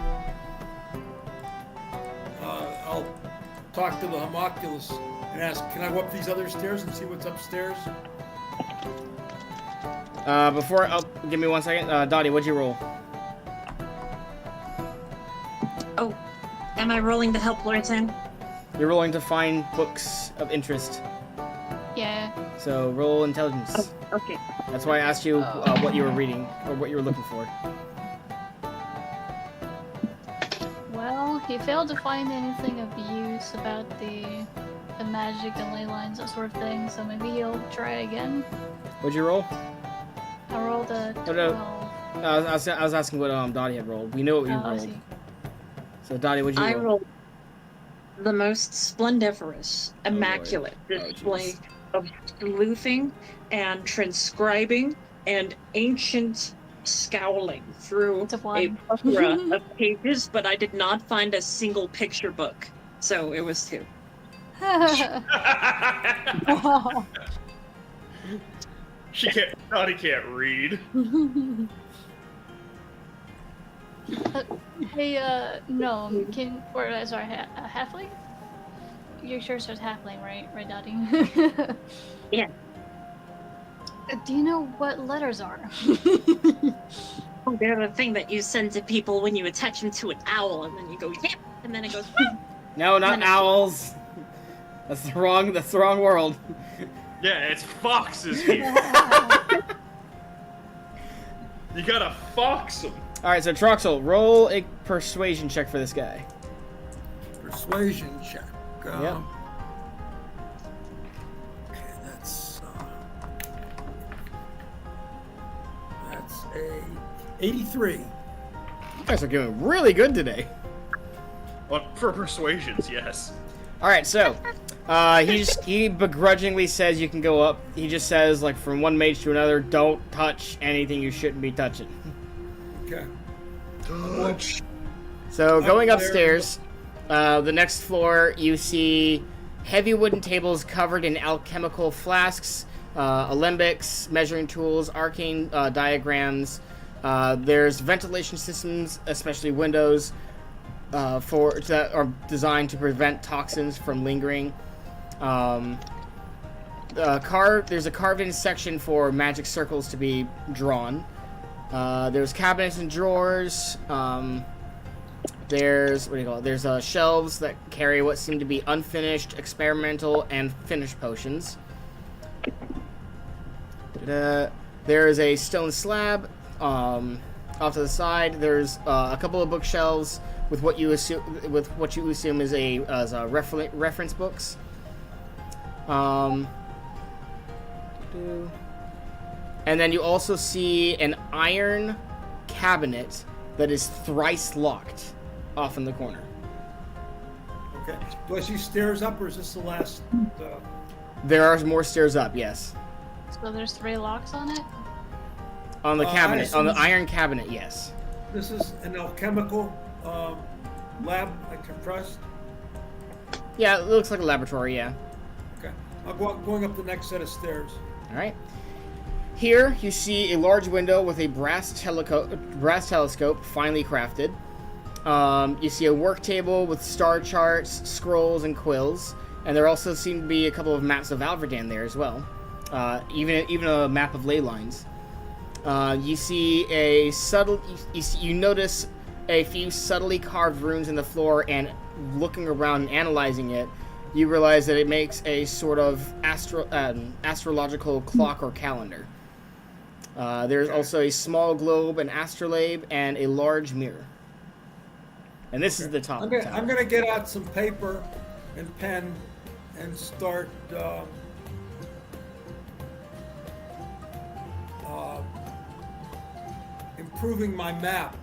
Speaker 7: I'll talk to the homunculus and ask, can I go up these other stairs and see what's upstairs?
Speaker 5: Give me 1 second. Dottie, what'd you roll?
Speaker 4: Oh, am I rolling to help Lorsan?
Speaker 5: You're rolling to find books of interest.
Speaker 3: Yeah.
Speaker 5: So roll intelligence.
Speaker 4: Oh, okay.
Speaker 5: That's why I asked you what you were reading or what you were looking for.
Speaker 3: Well, he failed to find anything of use about the the magic and ley lines, that sort of thing. So maybe he'll try again.
Speaker 5: What'd you roll?
Speaker 3: I rolled a 12.
Speaker 5: Oh, no. I was asking what Dottie had rolled. We know what you
Speaker 3: Oh, I
Speaker 5: rolled.
Speaker 3: see.
Speaker 5: So Dottie, what'd you
Speaker 4: I
Speaker 5: roll?
Speaker 4: rolled the most splendiferous, immaculate
Speaker 5: Lord. Oh,
Speaker 4: display
Speaker 5: jeez.
Speaker 4: of sleuthing and transcribing and ancient scowling through
Speaker 3: It's a
Speaker 4: a
Speaker 3: one.
Speaker 4: plethora of pages, but I did not find a single picture book. So it was 2.
Speaker 6: Naughty can't read.
Speaker 3: Hey, no, sorry, halfling? You're sure it says halfling, right? Right, Dottie?
Speaker 4: Yeah.
Speaker 3: Do you know what letters are?
Speaker 4: Oh, they're the thing that you send to people when you attach them to an owl, and then you go, yep, and then it goes,
Speaker 5: No, not
Speaker 4: Then it's-
Speaker 5: owls. That's the wrong world.
Speaker 6: Yeah, it's foxes here. You gotta fox them.
Speaker 5: All right, so Troxal, roll a persuasion check for this guy.
Speaker 7: Persuasion check.
Speaker 5: Yep.
Speaker 7: Okay, that's a 83.
Speaker 5: You guys are doing really good today.
Speaker 6: Well, for persuasions, yes.
Speaker 5: All right, so he begrudgingly says you can go up. He just says, like, from one mage to another, don't touch anything you shouldn't be touching.
Speaker 7: Okay.
Speaker 5: So going
Speaker 7: Up there.
Speaker 5: upstairs, the next floor, you see heavy wooden tables covered in alchemical flasks, alembics, measuring tools, arcane diagrams. There's ventilation systems, especially windows, that are designed to prevent toxins from lingering. There's a carved-in section for magic circles to be drawn. There's cabinets and drawers. There's There's shelves that carry what seem to be unfinished, experimental, and finished potions. There is a stone slab off to the side. There's a couple of bookshelves with what you assume is a reference books. And then you also see an iron cabinet that is thrice locked off in the corner.
Speaker 7: Okay. Do I see stairs up, or is this the last?
Speaker 5: There are more stairs up, yes.
Speaker 3: So there's 3 locks on it?
Speaker 5: On the
Speaker 7: I
Speaker 5: cabinet, on the
Speaker 7: assume-
Speaker 5: iron cabinet, yes.
Speaker 7: This is an alchemical lab, I can trust.
Speaker 5: Yeah, it looks like a laboratory, yeah.
Speaker 7: Okay. I'm going up the next set of stairs.
Speaker 5: All right. Here, you see a large window with a brass telescope, finely crafted. You see a work table with star charts, scrolls, and quills. And there also seem to be a couple of maps of Alverdan there as well. Even a map of ley lines. You see a subtle. You notice a few subtly carved runes in the floor, and looking around and analyzing it, you realize that it makes a sort of astrological clock or calendar. There's also a small globe, an astrolabe, and a large mirror. And this is the top.
Speaker 7: I'm gonna get out some paper and pen and start improving my map,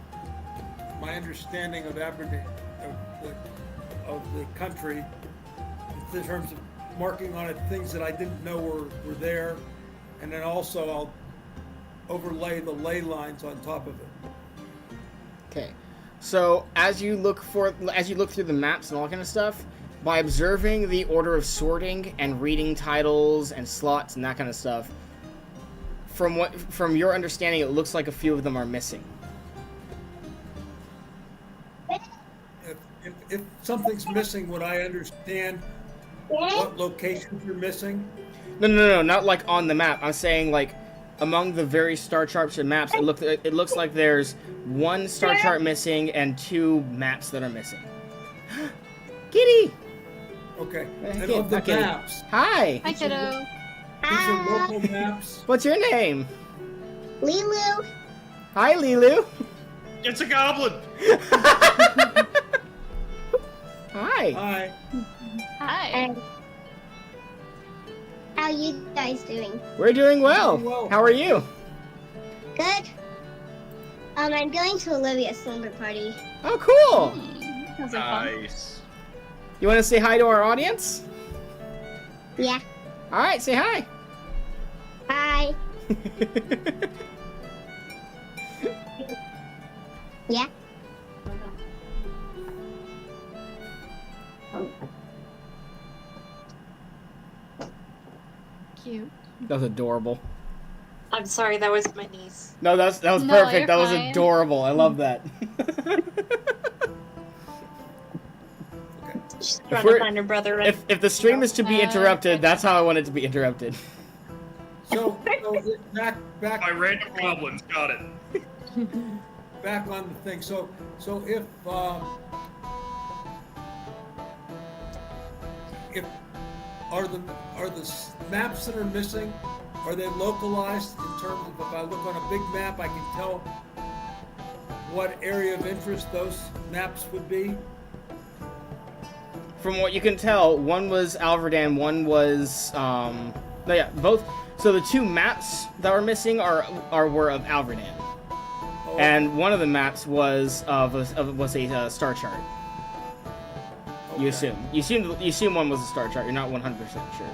Speaker 7: my understanding of Aberdeen, of the country, in terms of marking on it things that I didn't know were there, and then also I'll overlay the ley lines on top of it.
Speaker 5: Okay. So as you look through the maps and all that kind of stuff, by observing the order of sorting and reading titles and slots and that kind of stuff, from your understanding, it looks like a few of them are missing.
Speaker 7: If something's missing, would I understand what locations you're missing?
Speaker 5: No, not like on the map. I'm saying like among the various star charts and maps, it looks like there's 1 star chart missing and 2 maps that are missing. Kitty!
Speaker 7: Okay.
Speaker 5: Hey,
Speaker 7: And of the
Speaker 5: Kitty.
Speaker 7: maps,
Speaker 5: Hi!
Speaker 3: Hi, kiddo.
Speaker 7: these are local maps.
Speaker 5: What's your name?
Speaker 8: Lilu.
Speaker 5: Hi, Lilu!
Speaker 6: It's a goblin.
Speaker 5: Hi!
Speaker 7: Hi.
Speaker 3: Hi.
Speaker 8: And How you guys doing?
Speaker 5: We're doing well.
Speaker 7: Doing well.
Speaker 5: How are you?
Speaker 8: Good. I'm going to Olivia's slumber party.
Speaker 5: Oh, cool.
Speaker 3: Sounds like fun.
Speaker 6: Nice.
Speaker 5: You want to say hi to our audience?
Speaker 8: Yeah.
Speaker 5: All right, say hi.
Speaker 8: Hi. Yeah.
Speaker 3: Cute.
Speaker 5: That was adorable.
Speaker 4: I'm sorry, that was my niece.
Speaker 5: No, that was
Speaker 3: No,
Speaker 5: perfect.
Speaker 3: you're
Speaker 5: That was
Speaker 3: fine.
Speaker 5: adorable. I love that.
Speaker 4: She's trying
Speaker 5: we're-
Speaker 4: to find her brother. And
Speaker 5: if the stream is to be interrupted, that's how I want it to be interrupted.
Speaker 7: So back
Speaker 6: My random goblins got it.
Speaker 7: back on the thing. So if the maps that are missing, are they localized in terms of if I look on a big map, I can tell what area of interest those maps would be?
Speaker 5: From what you can tell, one was Alverdan, one was no, yeah, both. So the two maps that were missing were of Alverdan,
Speaker 7: Oh,
Speaker 5: and one of the maps was a star chart. You
Speaker 7: okay.
Speaker 5: You assume one was a star chart. You're not 100% sure.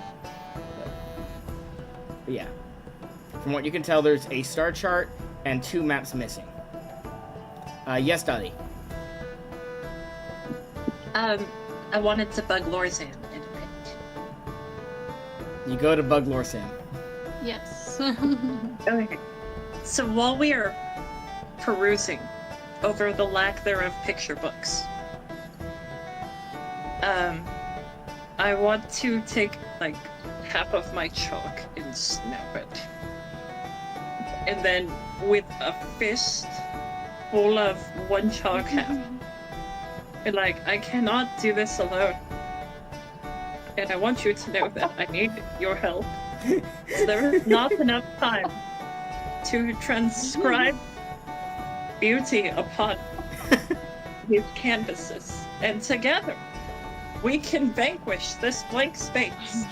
Speaker 5: But yeah, from what you can tell, there's a star chart and two maps missing. Yes, Daddy.
Speaker 4: I wanted to bug Lorzan in a bit.
Speaker 5: You go to Bug Lore Sam.
Speaker 3: Yes.
Speaker 4: Okay. So while we are perusing over the lack thereof picture books, I want to take like half of my chalk and snap it. And then with a fist full of one chalk half, be like, I cannot do this alone. And I want you to know that I need your help. There is not enough time to transcribe beauty upon these canvases. And together, we can vanquish this blank space.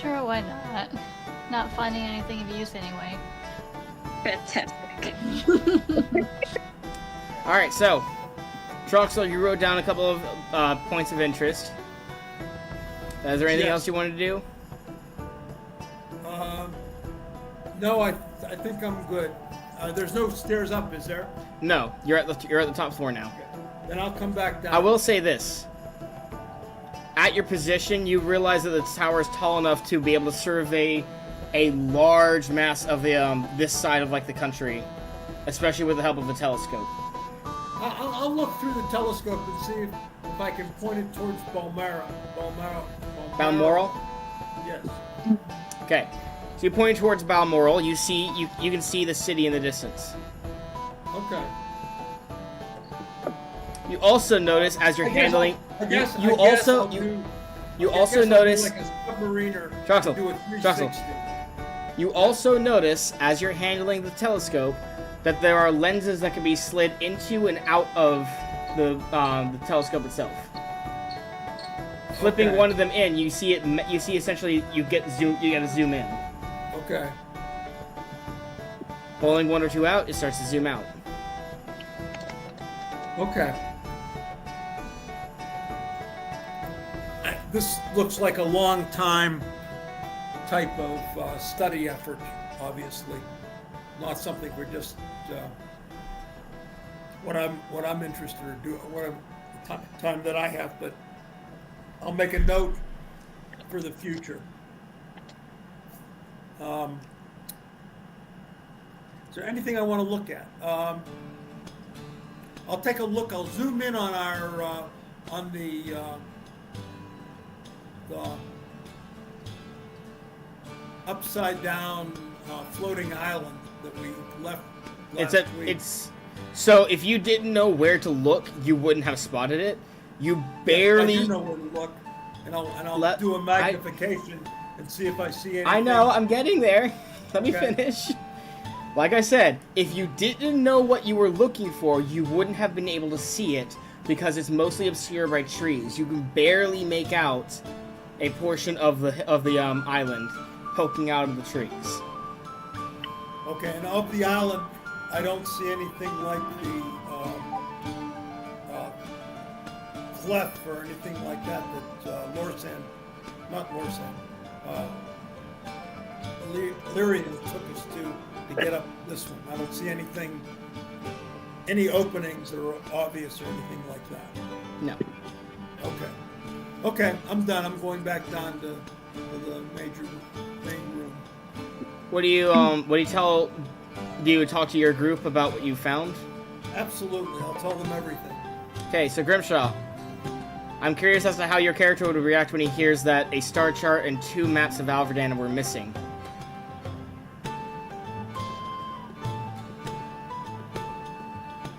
Speaker 3: Sure, why not? Not finding anything of use anyway.
Speaker 4: Fantastic.
Speaker 5: All right, so Troxal, you wrote down a couple of points of interest. Is there anything
Speaker 7: Yes.
Speaker 5: else you wanted to do?
Speaker 7: No, I think I'm good. There's no stairs up, is there?
Speaker 5: No, you're at the top floor now.
Speaker 7: Then I'll come back down.
Speaker 5: I will say this. At your position, you realize that the tower is tall enough to be able to survey a large mass of the this side of like the country, especially with the help of a telescope.
Speaker 7: I'll look through the telescope and see if I can point it towards Balmoral.
Speaker 5: Balmoral?
Speaker 7: Yes.
Speaker 5: Okay. So you point towards Balmoral. You can see the city in the distance.
Speaker 7: Okay.
Speaker 5: You also notice as you're handling.
Speaker 7: I guess
Speaker 5: you
Speaker 7: I'll
Speaker 5: also
Speaker 7: do-
Speaker 5: you
Speaker 7: I
Speaker 5: also
Speaker 7: guess I'll do
Speaker 5: notice.
Speaker 7: like a submariner.
Speaker 5: Troxal,
Speaker 7: Do a
Speaker 5: Troxal.
Speaker 7: 360.
Speaker 5: You also notice, as you're handling the telescope, that there are lenses that can be slid into and out of the telescope itself. Flipping
Speaker 7: Okay.
Speaker 5: one of them in, you see it. You see essentially you get to zoom in.
Speaker 7: Okay.
Speaker 5: Pulling one or two out, it starts to zoom out.
Speaker 7: Okay. This looks like a long time type of study effort, obviously. Not something we're just what I'm interested in doing, time that I have, but I'll make a note for the future. Is there anything I want to look at? I'll take a look. I'll zoom in on our on the upside down floating island that we left last week.
Speaker 5: It's so if you didn't know where to look, you wouldn't have spotted it. You barely.
Speaker 7: I do know where to look, and I'll
Speaker 5: Let-
Speaker 7: do a magnification and see if I see anything.
Speaker 5: I know. I'm getting there. Let me
Speaker 7: Okay.
Speaker 5: finish. Like I said, if you didn't know what you were looking for, you wouldn't have been able to see it because it's mostly obscured by trees. You can barely make out a portion of the island poking out of the trees.
Speaker 7: Okay, and of the island, I don't see anything like the cleft or anything like that Lyrian took us to get up this one. I don't see anything, any openings that are obvious or anything like that.
Speaker 5: No.
Speaker 7: Okay, I'm done. I'm going back down to the main room.
Speaker 5: What do you tell? Do you talk to your group about what you found?
Speaker 7: Absolutely, I'll tell them everything.
Speaker 5: Okay, so Grimshaw, I'm curious as to how your character would react when he hears that a star chart and 2 maps of Alverdan were missing.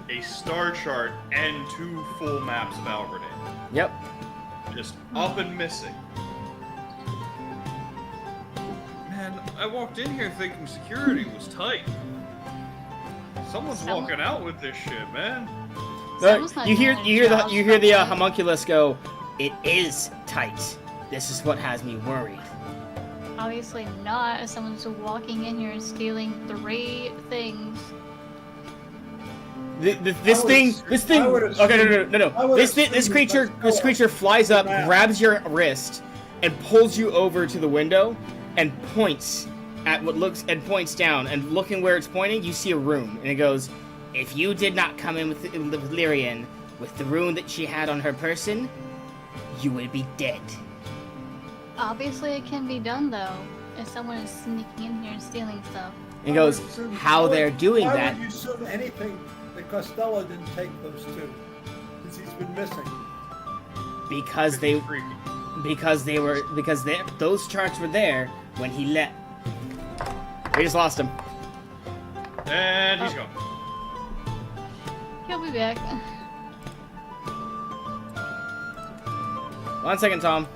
Speaker 6: A star chart and 2 full maps of Alverdan.
Speaker 5: Yep.
Speaker 6: Just up and missing. Man, I walked in here thinking security was tight. Someone's walking out with this shit, man.
Speaker 3: Someone's not
Speaker 5: You hear
Speaker 3: doing their jobs
Speaker 5: the
Speaker 3: properly.
Speaker 5: homunculus go, "It is tight. This is what has me worried."
Speaker 3: Obviously not, as someone's walking in here and stealing 3 things.
Speaker 5: This thing.
Speaker 7: I would assume-
Speaker 5: Okay, no.
Speaker 7: I would
Speaker 5: This
Speaker 7: assume
Speaker 5: creature flies up,
Speaker 7: Yeah.
Speaker 5: grabs your wrist, and pulls you over to the window, and points at what looks and points down. And looking where it's pointing, you see a room, and it goes, "If you did not come in with Lyrian with the rune that she had on her person, you would be dead."
Speaker 3: Obviously it can be done though, if someone is sneaking in here and stealing stuff.
Speaker 5: And he goes, "How they're doing
Speaker 7: why
Speaker 5: that?"
Speaker 7: would you assume anything that Costello didn't take those 2? Because he's been missing.
Speaker 5: Because those charts were there when he left. We just lost him.
Speaker 6: And he's gone.
Speaker 3: He'll be back.
Speaker 5: 1 second, Tom.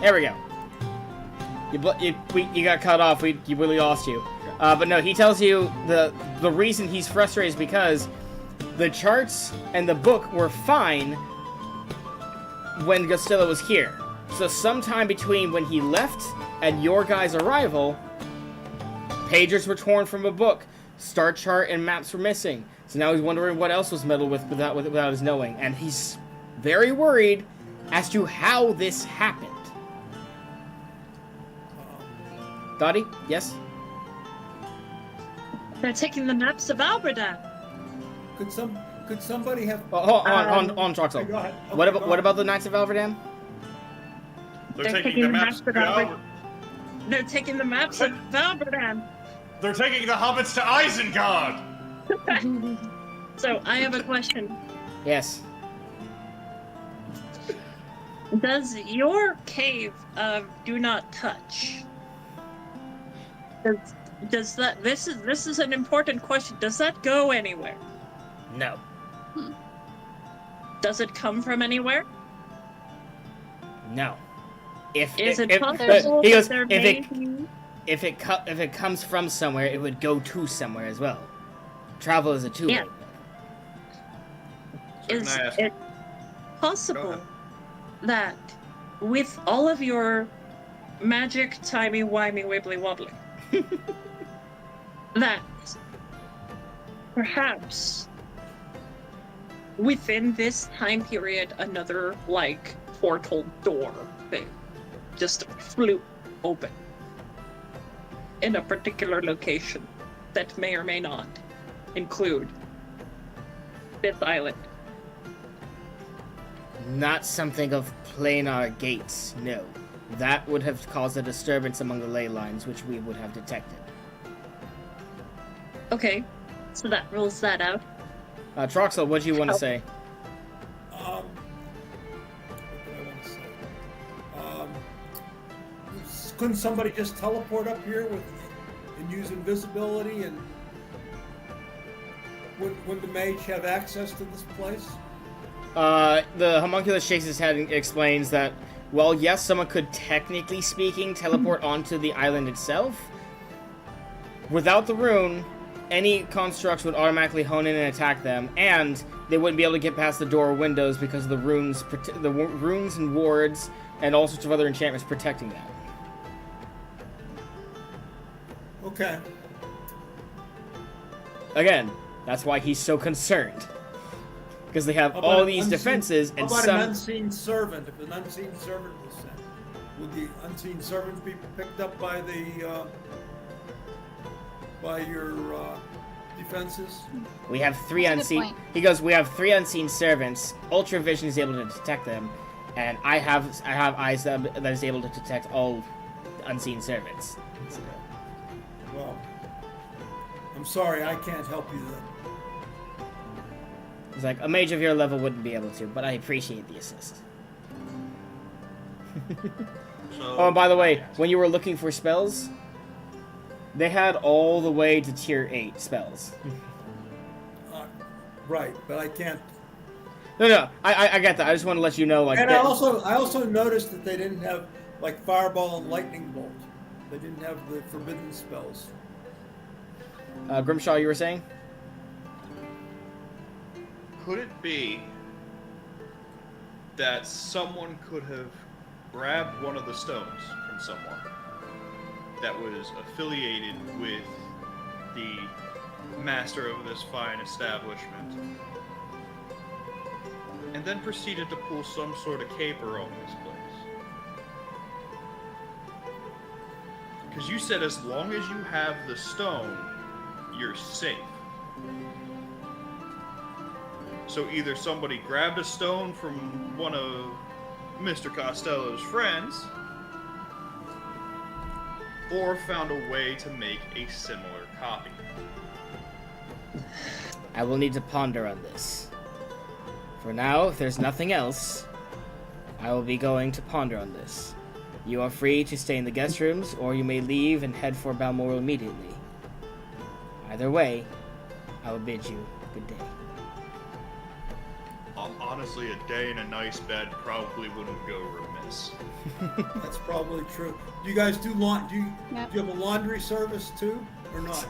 Speaker 5: There we go. You got cut off. You really lost you. But no, he tells you the reason he's frustrated is because the charts and the book were fine when Costello was here. So sometime between when he left and your guys' arrival, pages were torn from a book, star chart and maps were missing. So now he's wondering what else was meddled with without his knowing, and he's very worried as to how this happened. Dottie, yes?
Speaker 4: They're taking the maps of Alverdan.
Speaker 7: Could somebody have?
Speaker 5: Oh, hold on, Troxal.
Speaker 7: Go ahead. Okay,
Speaker 5: What
Speaker 7: go
Speaker 5: about
Speaker 7: ahead.
Speaker 5: the Knights of Alverdan?
Speaker 6: They're taking the maps to Alverdan.
Speaker 4: They're taking the maps of Alverdan.
Speaker 9: They're taking the hobbits to Isengard!
Speaker 4: So I have a question.
Speaker 5: Yes.
Speaker 4: Does your cave of do not touch? Does that this is an important question. Does that go anywhere?
Speaker 5: No.
Speaker 4: Does it come from anywhere?
Speaker 5: No.
Speaker 4: Is it
Speaker 5: if
Speaker 4: possible
Speaker 5: he goes,
Speaker 4: that there
Speaker 5: if
Speaker 4: may
Speaker 5: it
Speaker 4: be?
Speaker 5: if it comes from somewhere, it would go to somewhere as well. Travel is a two-way.
Speaker 4: Yeah.
Speaker 6: So
Speaker 4: Is
Speaker 6: can I ask-
Speaker 4: it
Speaker 6: Go
Speaker 4: possible
Speaker 6: ahead.
Speaker 4: that with all of your magic, timey-wimey, wibbly-wobbly, that perhaps within this time period another, like, portal door thing just flew open in a particular location that may or may not include this island?
Speaker 5: Not something of planar gates, no. That would have caused a disturbance among the ley lines, which we would have detected.
Speaker 4: Okay, so that rules that out.
Speaker 5: Troxel, what do you want to say?
Speaker 7: What did I want to say? Couldn't somebody just teleport up here and use invisibility, and would the mage have access to this place?
Speaker 5: The homunculus shakes his head and explains that, well, yes, someone could technically speaking teleport onto the island itself, without the rune, any constructs would automatically hone in and attack them, and they wouldn't be able to get past the door or windows because of the runes, runes and wards, and all sorts of other enchantments protecting that.
Speaker 7: Okay.
Speaker 5: Again, that's why he's so concerned. Because they have
Speaker 7: How about
Speaker 5: all
Speaker 7: an
Speaker 5: these
Speaker 7: unseen-
Speaker 5: defenses,
Speaker 7: How
Speaker 5: and
Speaker 7: about
Speaker 5: some...
Speaker 7: an unseen servant? If an unseen servant was sent, would the unseen servant be picked up by the by your defenses?
Speaker 5: We have 3
Speaker 3: That's a good
Speaker 5: unseen...
Speaker 3: point.
Speaker 5: He goes, we have 3 unseen servants. Ultra Vision is able to detect them. And I have eyes that is able to detect all unseen servants. So,
Speaker 7: Well, I'm sorry, I can't help you then.
Speaker 5: it's like, a mage of your level wouldn't be able to, but I appreciate the assist.
Speaker 6: So,
Speaker 5: Oh, and by the way, when you were looking for spells, they had all the way to tier 8 spells.
Speaker 7: Right, but I can't.
Speaker 5: No, I get that. I just want to let you know, like...
Speaker 7: And
Speaker 5: that-
Speaker 7: I also noticed that they didn't have like fireball and lightning bolt. They didn't have the forbidden spells.
Speaker 5: Grimshaw, you were saying?
Speaker 6: could it be that someone could have grabbed one of the stones from someone that was affiliated with the master of this fine establishment, and then proceeded to pull some sort of caper on this place? Because you said as long as you have the stone, you're safe. So either somebody grabbed a stone from one of Mr. Costello's friends, or found a way to make a similar copy.
Speaker 5: I will need to ponder on this. For now, if there's nothing else, I will be going to ponder on this. You are free to stay in the guest rooms, or you may leave and head for Balmoral immediately. Either way, I will bid you good day.
Speaker 6: Honestly, a day in a nice bed probably wouldn't go remiss.
Speaker 7: That's probably true. Do you guys do laundry?
Speaker 3: Yep.
Speaker 7: Do you have a laundry service too, or not?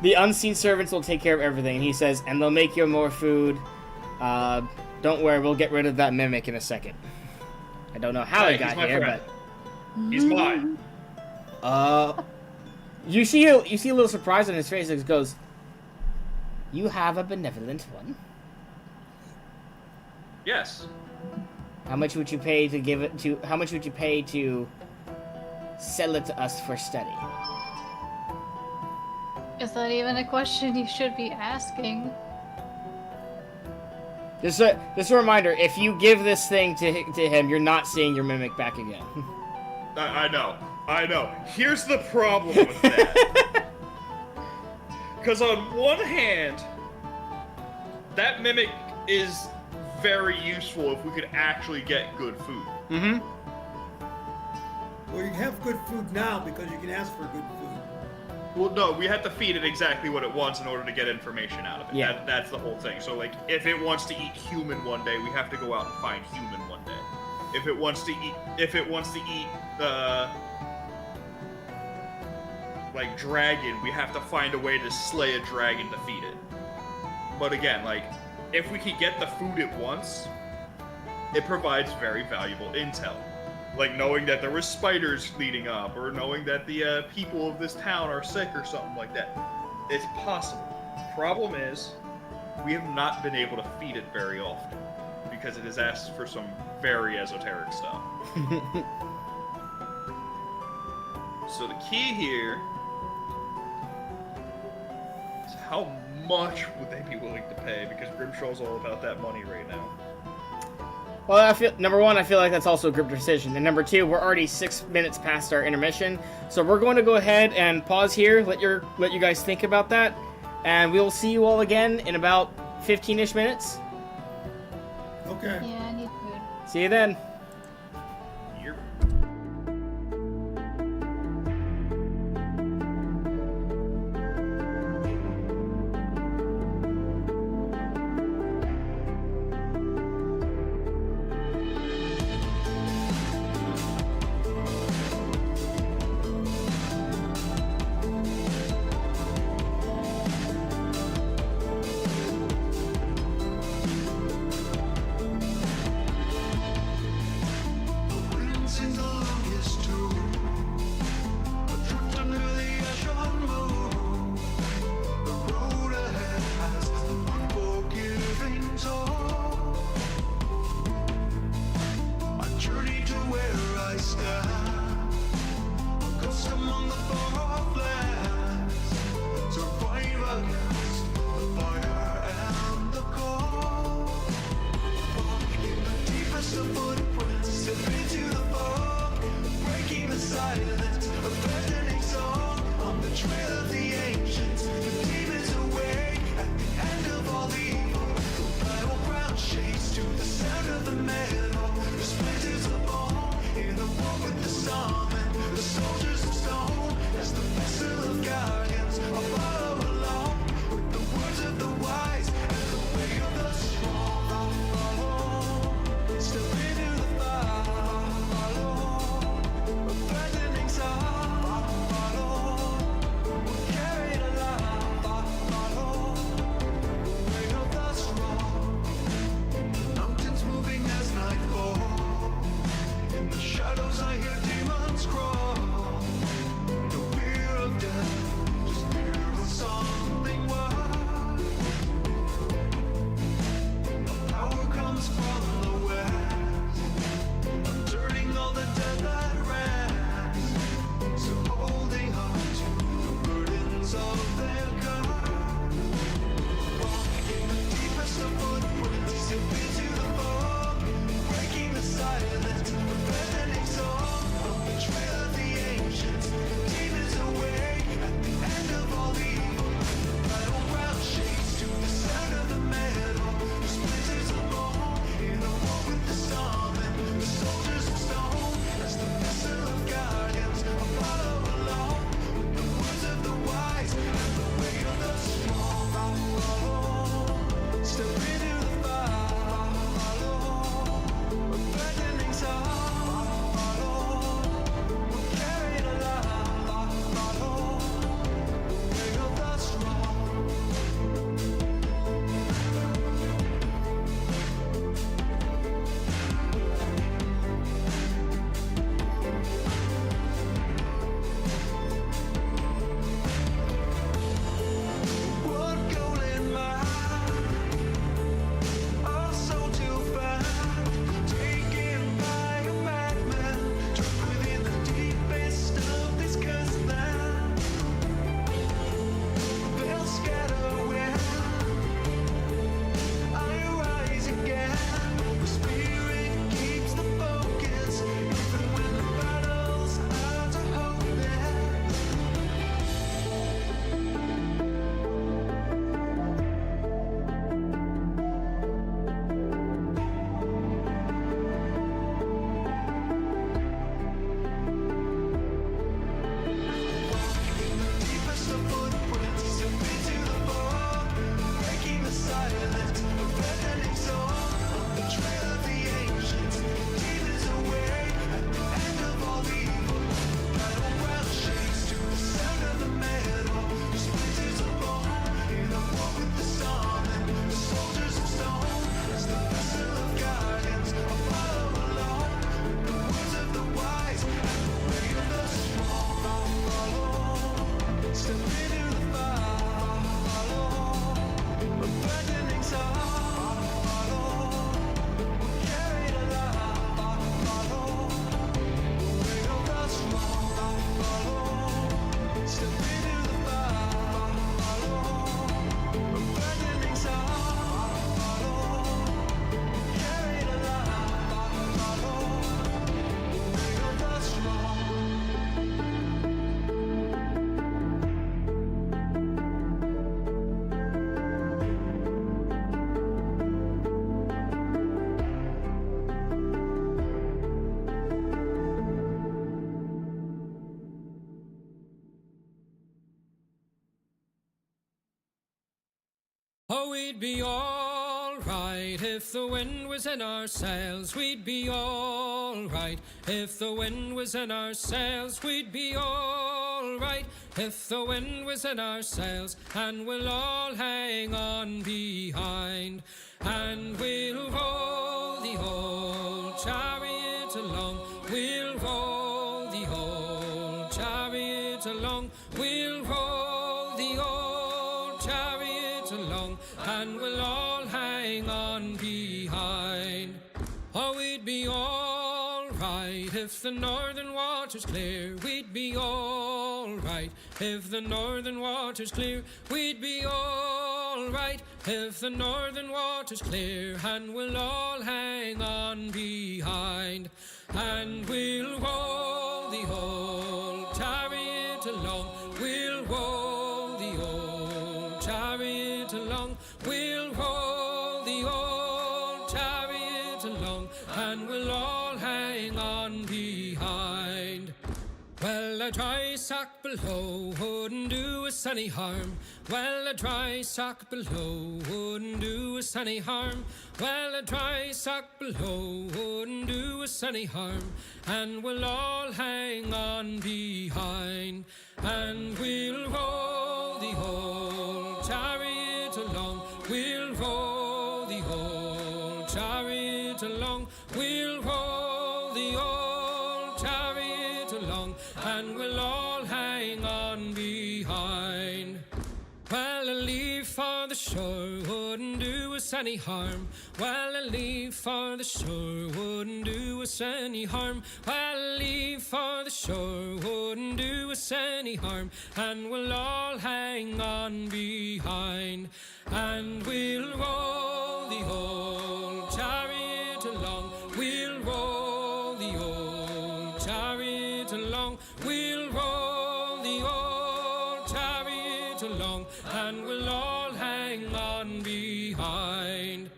Speaker 5: The unseen servants will take care of everything, and he says, and they'll make you more food. Don't worry, we'll get rid of that mimic in a second. I don't know how
Speaker 6: Hey,
Speaker 5: it got
Speaker 6: he's my
Speaker 5: here,
Speaker 6: friend. He's mine.
Speaker 5: but you see a little surprise on his face. It goes, "You have a benevolent one.
Speaker 6: Yes.
Speaker 5: How much would you pay to give it to? How much would you pay to sell it to us for study?"
Speaker 3: Is that even a question you should be asking?
Speaker 5: Just a reminder: if you give this thing to him, you're not seeing your mimic back again.
Speaker 6: I know. Here's the problem with that. Because on one hand, that mimic is very useful if we could actually get good food.
Speaker 5: Mm-hmm.
Speaker 7: Well, you have good food now because you can ask for good food.
Speaker 6: Well, no, we have to feed it exactly what it wants in order to get information out of it.
Speaker 5: Yeah.
Speaker 6: That's the whole thing. So, like, if it wants to eat human one day, we have to go out and find human one day. If it wants to eat, like, dragon, we have to find a way to slay a dragon to feed it. But again, like, if we could get the food it wants, it provides very valuable intel. Like knowing that there were spiders leading up, or knowing that the people of this town are sick or something like that. It's possible. Problem is, we have not been able to feed it very often, because it has asked for some very esoteric stuff. So the key here is how much would they be willing to pay, because Grimshaw's all about that money right now.
Speaker 5: Well, number one, I feel like that's also a group decision, and number two, we're already 6 minutes past our intermission, so we're going to go ahead and pause here. Let you guys think about that, and we will see you all again in about 15-ish minutes.
Speaker 7: Okay.
Speaker 3: Yeah, I need food.
Speaker 5: See you then.
Speaker 6: You're
Speaker 2: we'd be all right if the wind was in our sails. We'd be all right if the wind was in our sails. We'd be all right if the wind was in our sails. And we'll all hang on behind, and we'll roll the old chariot along. We'll roll the old chariot along. We'll roll the old chariot along, and we'll all hang on behind. Oh, we'd be all right if the northern water's clear. We'd be all right if the northern water's clear. We'd be all right if the northern water's clear. And we'll all hang on behind, and we'll roll the old chariot along. We'll roll the old chariot along. We'll roll the old chariot along, and we'll all hang on behind. Well, a dry sock below wouldn't do us any harm. Well, a dry sock below wouldn't do us any harm. Well, a dry sock below wouldn't do us any harm. And we'll all hang on behind, and we'll roll the old chariot along. We'll roll the old chariot along. We'll roll the old chariot along, and we'll all hang on behind. Well, a leave for the shore wouldn't do us any harm. Well, a leave for the shore wouldn't do us any harm. Well, a leave for the shore wouldn't do us any harm. And we'll all hang on behind, and we'll roll the old chariot along. We'll roll the old chariot along. We'll roll the old chariot along, and we'll all hang on behind.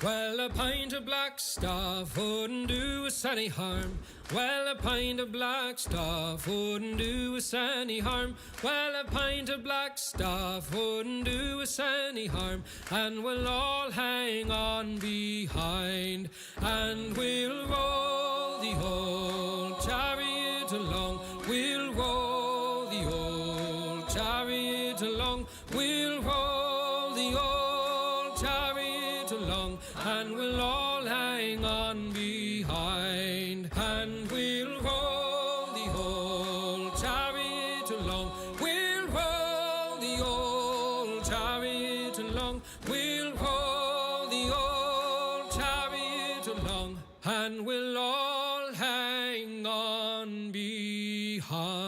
Speaker 2: Well, a pint of black stuff wouldn't do us any harm. Well, a pint of black stuff wouldn't do us any harm. Well, a pint of black stuff wouldn't do us any harm. And we'll all hang on behind, and we'll roll the old chariot along. We'll roll the old chariot along. We'll roll the old chariot along, and we'll all hang on behind, and we'll roll the old chariot along. We'll roll the old chariot along. We'll roll the old chariot along, and we'll all hang on behind.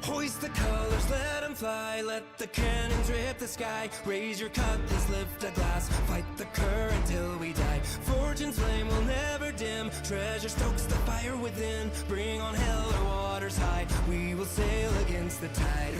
Speaker 1: Hoist the colors, let them fly. Let the cannons rip the sky. Raise your cutlass, lift a glass. Fight the current till we die. Fortune's flame will never dim. Treasure stokes the fire within. Bring on hell or waters high. We will sail against the tide.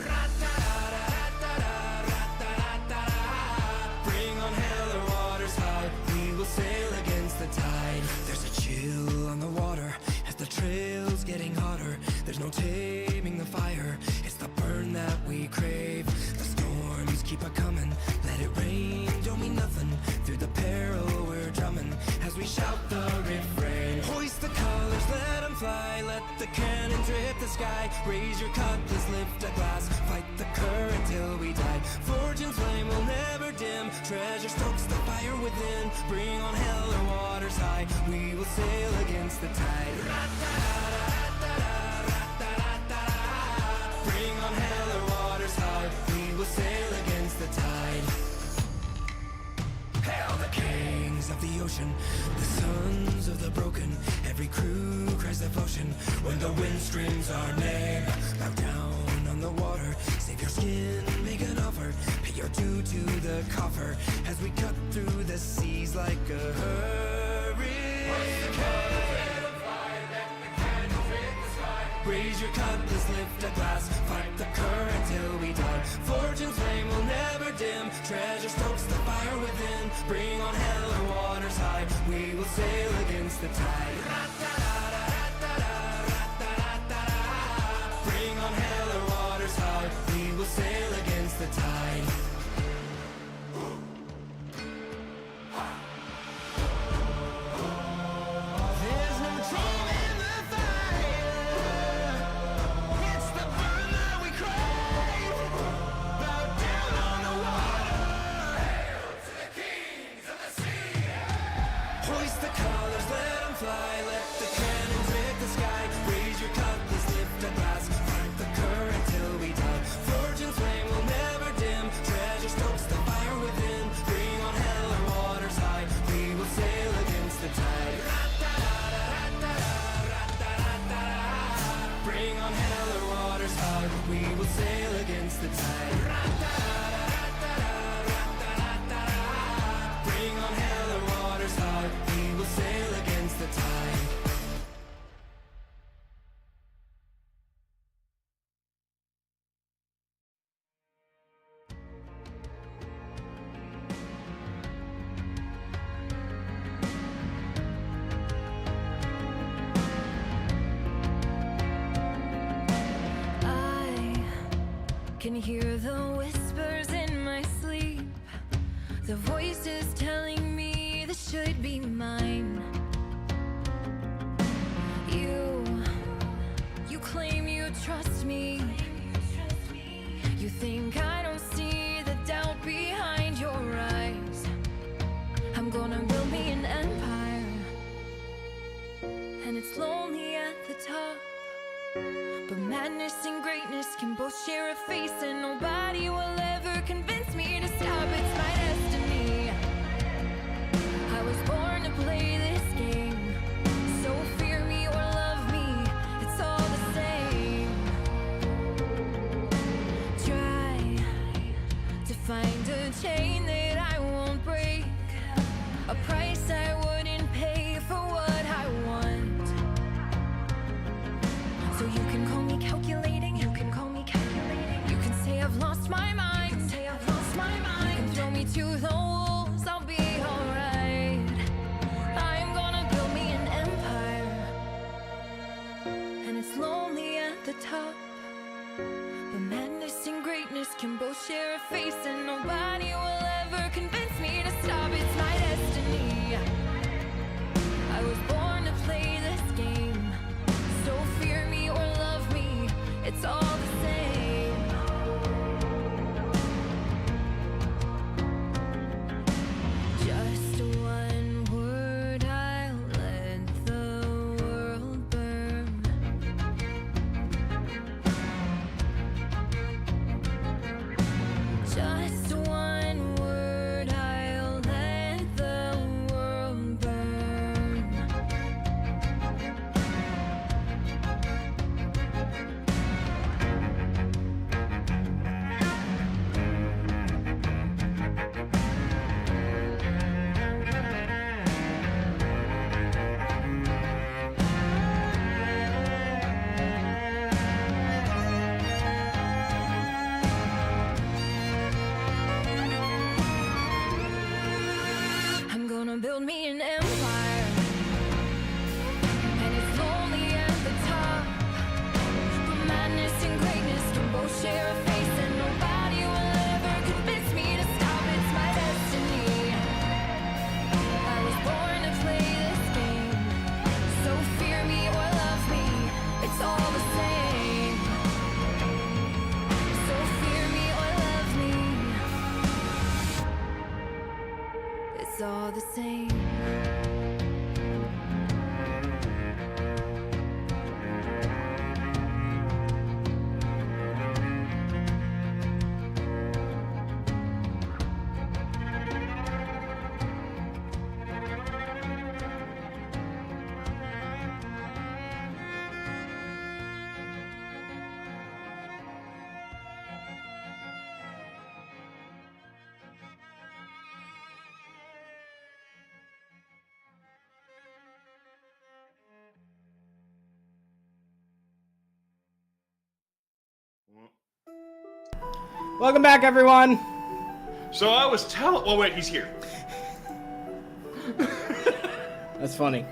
Speaker 1: Bring on hell or waters high. We will sail against the tide. There's a chill on the water as the trail's getting hotter. There's no taming the fire. It's the burn that we crave. The storms keep a coming. Let it rain, don't mean nothing. Through the peril we're drumming as we shout the refrain. Hoist the colors, let them fly. Let the cannons rip the sky. Raise your cutlass, lift a glass. Fight the current till we die. Fortune's flame will never dim. Treasure stokes the fire within. Bring on hell or waters high. We will sail against the tide. Bring on hell or waters high. We will sail against the tide. Hail the kings of the ocean, the sons of the broken. Every crew cries devotion when the wind screams our name. Bow down on the water, save your skin, make an offer. Pay your due to the coffer as we cut through the seas like a hurricane. Raise your cutlass, lift a glass. Fight the current till we die. Fortune's flame will never dim. Treasure stokes the fire within. Bring on hell or waters high. We will sail against the tide. Bring on hell or water's hard, we will sail against the tide. Bring on hell or water's hard, we will sail against the tide.
Speaker 10: I can hear the whispers in my sleep, the voices telling me this should be mine. You claim you trust me. You think I don't see the doubt behind your eyes. I'm gonna build me an empire, and it's lonely at the top. But madness and greatness can both share a face, and nobody will ever convince me to stop. It's my destiny. I was born to play this game, so fear me or love me, it's all the same. Try to find a chain that I won't break, a price I wouldn't pay for what I want. So you can call me calculating, you can call me calculating. You can say I've lost my mind, you can say I've lost my mind. You can throw me to the wolves, I'll be alright. I'm gonna build me an empire, and it's lonely at the top. But madness and greatness can both share a face, and nobody will ever convince me to stop. It's my destiny. I was born to play this game, so fear me or love me, it's all the same. Just one word, I'll let the world burn. Just one word, I'll let the world burn. I'm gonna build me an empire, and it's lonely at the top. But madness and greatness can both share a face, and nobody will ever convince me to stop. It's my destiny. I was born to play this game, so fear me or love me, it's all the same. So fear me or love me, it's all the same.
Speaker 5: Welcome back, everyone.
Speaker 9: So I was telling. Oh wait, he's here.
Speaker 5: That's funny.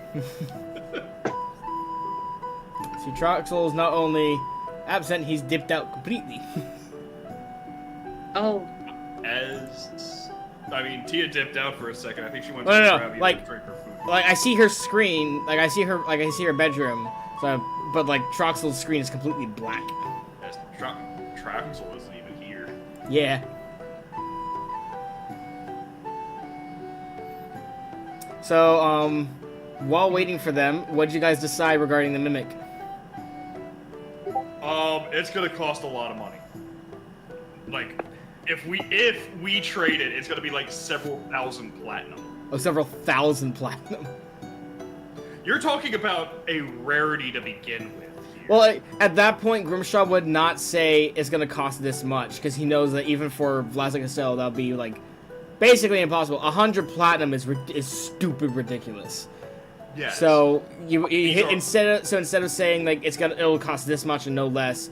Speaker 5: See, Troxal is not only absent, he's dipped out completely.
Speaker 4: Oh,
Speaker 6: I mean, Tia dipped out for a second. I think she went
Speaker 5: No,
Speaker 6: to
Speaker 5: no,
Speaker 6: grab you
Speaker 5: like-
Speaker 6: and drink her food.
Speaker 5: Like, I see her screen, I see her bedroom, but like Troxal's screen is completely black.
Speaker 6: Yes, Troxal isn't even here.
Speaker 5: Yeah. So, while waiting for them, what did you guys decide regarding the mimic?
Speaker 6: It's gonna cost a lot of money. Like, if we trade it, it's gonna be like several thousand platinum.
Speaker 5: Oh, several thousand platinum.
Speaker 9: You're talking about a rarity to begin with. Here.
Speaker 5: Well, at that point, Grimshaw would not say it's going to cost this much, because he knows that even for Vlasic Costello, that'll be, like, basically impossible. 100 platinum is stupid ridiculous.
Speaker 9: Yes.
Speaker 5: So instead of saying like it'll cost this much and no less,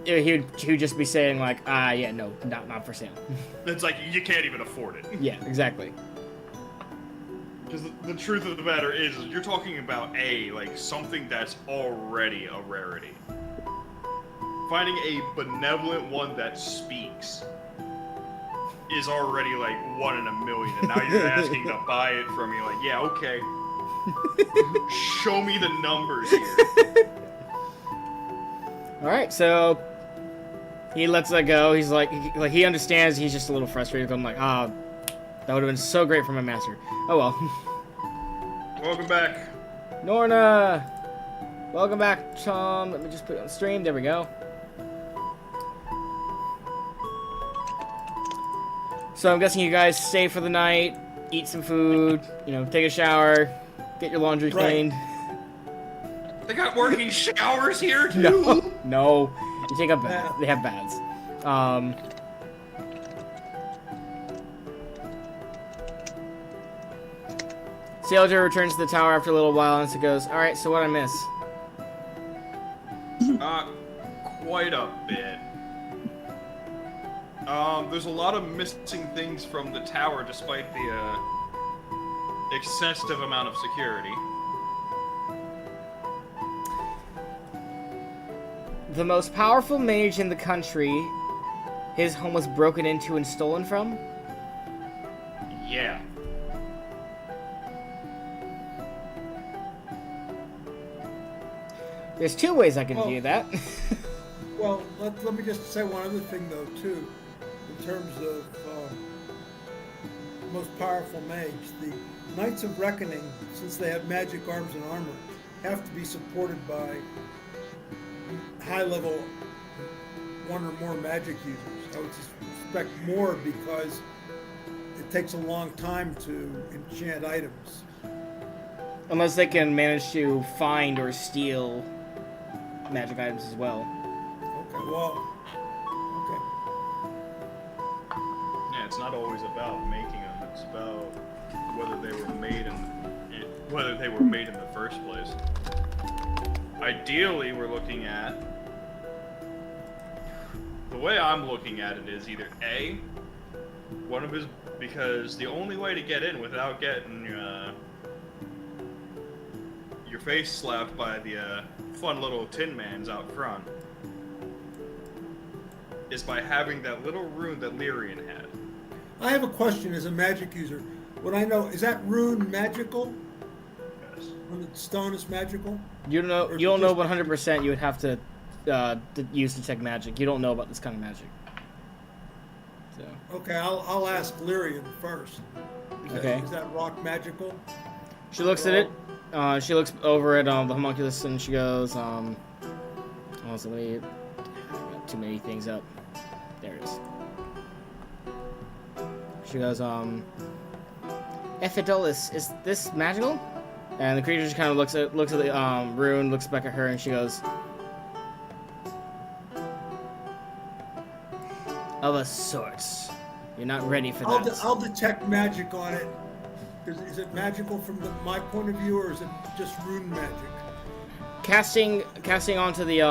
Speaker 5: he would just be saying like, yeah, no, not for sale.
Speaker 9: It's like you can't even afford it.
Speaker 5: Yeah, exactly.
Speaker 9: Because the truth of the matter is you're talking about like something that's already a rarity. Finding a benevolent one that speaks is already like 1 in a million, and now you're asking to buy it from me. Like, yeah, okay. Show me the numbers here.
Speaker 5: All right, so he lets that go. He's like he understands. He's just a little frustrated. I'm like, that would have been so great for my master. Oh well.
Speaker 9: Welcome back.
Speaker 5: Norna! Welcome back, Tom. Let me just put it on stream. There we go. So I'm guessing you guys stay for the night, eat some food, take a shower, get your laundry cleaned.
Speaker 9: They got working showers here too?
Speaker 5: No. You take a bath. They have baths. Sailor returns to the tower after a little while and goes, alright, so what'd I miss?
Speaker 9: Quite a bit. There's a lot of missing things from the tower despite the, excessive amount of security.
Speaker 5: The most powerful mage in the country, his home was broken into and stolen from?
Speaker 9: Yeah.
Speaker 5: There's 2 ways I can view that.
Speaker 7: Well, let me just say one other thing, though, too. In terms of most powerful mage, the Knights of Reckoning, since they have magic arms and armor, have to be supported by high-level 1 or more magic users. I would suspect more because it takes a long time to enchant items.
Speaker 5: Unless they can manage to find or steal magic items as well.
Speaker 7: Okay, well, okay.
Speaker 9: Yeah, it's not always about making them. It's about whether they were made in the first place. Ideally, we're looking at the way I'm looking at it is either A, one of his, because the only way to get in without getting your face slapped by the fun little tin mans out front is by having that little rune that Lyrian had.
Speaker 7: I have a question as a magic user. Would I know, is that rune magical?
Speaker 9: Yes.
Speaker 7: When the stone is magical?
Speaker 5: You don't know 100%. You would have to use detect magic. You don't know about this kind of magic. So.
Speaker 7: Okay, I'll ask Lyrian first. Is that rock magical?
Speaker 5: She looks at it. She looks over at the homunculus and she goes, also, let me, I got too many things up. There it is. She goes, Ephidolis, is this magical? And the creature just kind of looks at the rune, looks back at her, and she goes, of a sort. You're not ready for that.
Speaker 7: I'll detect magic on it. Is it magical from my point of view, or is it just rune magic?
Speaker 5: Casting onto the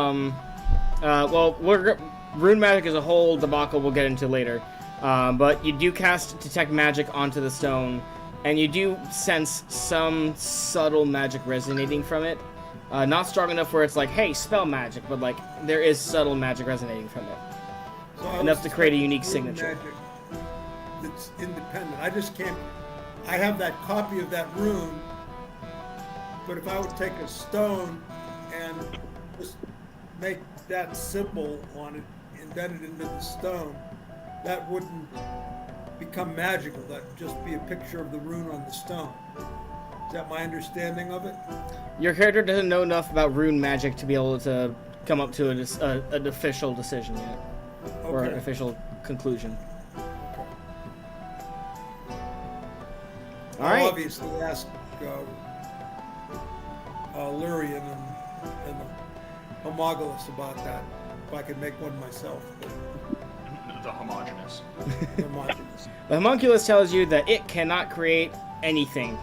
Speaker 5: rune magic as a whole debacle we'll get into later. But you do cast detect magic onto the stone, and you do sense some subtle magic resonating from it. Not strong enough where it's like, hey, spell magic, but like there is subtle magic resonating from it.
Speaker 7: So
Speaker 5: Enough to create a unique
Speaker 7: rune
Speaker 5: signature.
Speaker 7: Magic that's independent. I just can't. I have that copy of that rune, but if I would take a stone and just make that symbol on it, embed it into the stone, that wouldn't become magical. That would just be a picture of the rune on the stone. Is that my understanding of it?
Speaker 5: Your character doesn't know enough about rune magic to be able to come up to an official decision yet, or an official conclusion.
Speaker 7: I'll obviously ask Lurian and the Homogeles about that. If I could make one myself.
Speaker 9: The homogeneous.
Speaker 7: The homogeneous.
Speaker 5: The homunculus tells you that it cannot create anything.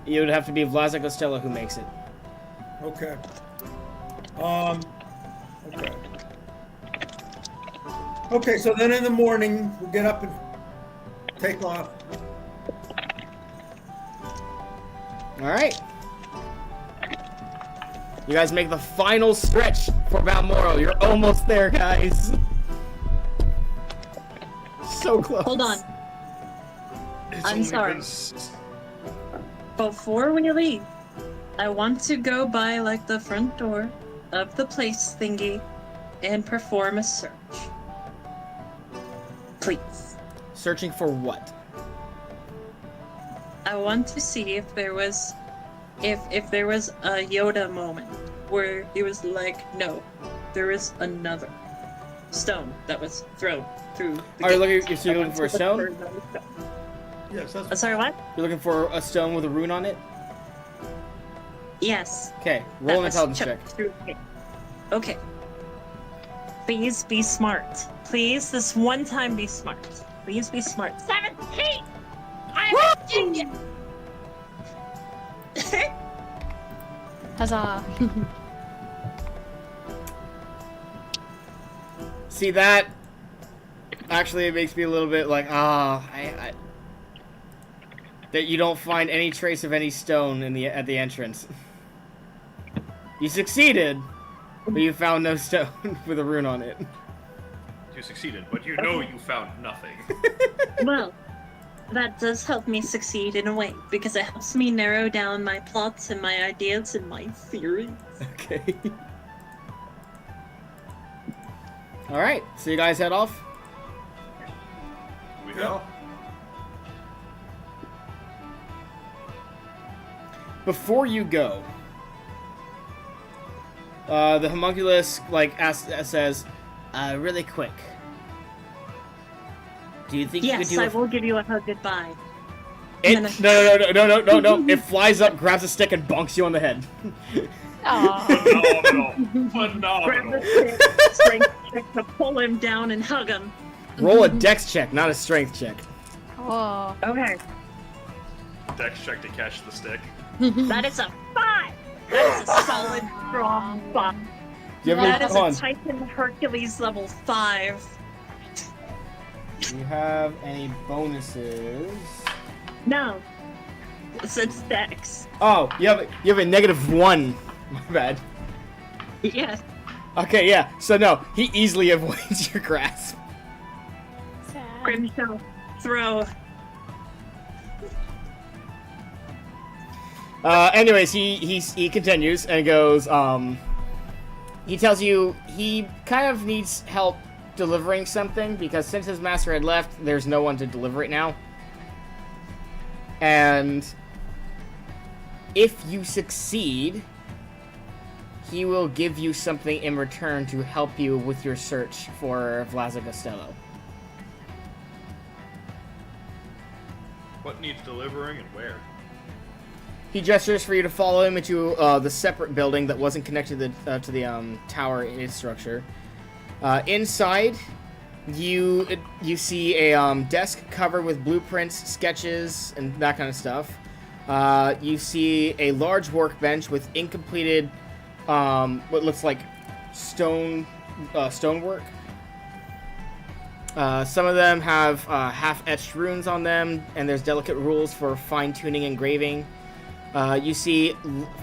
Speaker 5: It would have to be Vlaza Costello who makes it.
Speaker 7: Okay. Okay. Okay, so then in the morning, we'll get up and take off.
Speaker 5: Alright. You guys make the final stretch for Balmoral. You're almost there, guys. So close.
Speaker 4: Hold on.
Speaker 9: It's
Speaker 4: I'm
Speaker 9: only
Speaker 4: sorry.
Speaker 9: been
Speaker 4: Before we leave, I want to go by like the front door of the place thingy and perform a search. Please.
Speaker 5: Searching for what?
Speaker 4: I want to see if there was if there was a Yoda moment where he was like, no, there is another stone that was thrown through the
Speaker 5: Are you
Speaker 4: gate.
Speaker 5: looking, so you're
Speaker 4: I
Speaker 5: looking
Speaker 4: want
Speaker 5: for a
Speaker 4: to look
Speaker 5: stone?
Speaker 4: for another stone.
Speaker 7: Yes, that's
Speaker 4: Sorry, what?
Speaker 5: You're looking for a stone with a rune on it?
Speaker 4: Yes.
Speaker 5: Okay, roll an
Speaker 4: That was
Speaker 5: intelligence check.
Speaker 4: chucked through the gate. Okay. Please be smart. Please, this one time be smart. Please be smart. 17! I'm a genius!
Speaker 3: Huzzah.
Speaker 5: See that? Actually, it makes me a little bit like, I that you don't find any trace of any stone in at the entrance. You succeeded, but you found no stone with a rune on it.
Speaker 9: You succeeded, but you know you found nothing.
Speaker 4: Well, that does help me succeed in a way, because it helps me narrow down my plots and my ideas and my theories.
Speaker 5: Okay. Alright, so you guys head off?
Speaker 9: We go.
Speaker 5: Before you go, the homunculus, like, says, really quick. Do you think you
Speaker 4: Yes,
Speaker 5: could do
Speaker 4: I will give you a hug goodbye.
Speaker 5: No. It flies up, grabs a stick, and bonks you on the head.
Speaker 3: Aw.
Speaker 9: Phenomenal.
Speaker 4: Grab
Speaker 9: Phenomenal.
Speaker 4: the stick, strength check to pull him down and hug him.
Speaker 5: Roll a dex check, not a strength check.
Speaker 3: Oh.
Speaker 4: Okay,
Speaker 9: Dex check to catch the stick.
Speaker 4: that is a 5! That is a solid, strong 5.
Speaker 5: Do you have
Speaker 4: That
Speaker 5: any,
Speaker 4: is
Speaker 5: hold on.
Speaker 4: a Titan Hercules level 5.
Speaker 5: Do you have any bonuses?
Speaker 4: No. It's Dex.
Speaker 5: Oh, you have a -1. My bad.
Speaker 4: Yes.
Speaker 5: Okay, yeah. So no, he easily avoids your grasp.
Speaker 3: Sad.
Speaker 4: Grimshell. Throw.
Speaker 5: Anyways, he continues and goes, he tells you he kind of needs help delivering something because since his master had left, there's no one to deliver it now. And if you succeed, he will give you something in return to help you with your search for Vlaza Costello.
Speaker 9: What needs delivering and where?
Speaker 5: He gestures for you to follow him into the separate building that wasn't connected to the tower in its structure. Inside, you see a desk covered with blueprints, sketches, and that kind of stuff. You see a large workbench with incompleted, what looks like stonework. Some of them have half-etched runes on them, and there's delicate rules for fine-tuning engraving. You see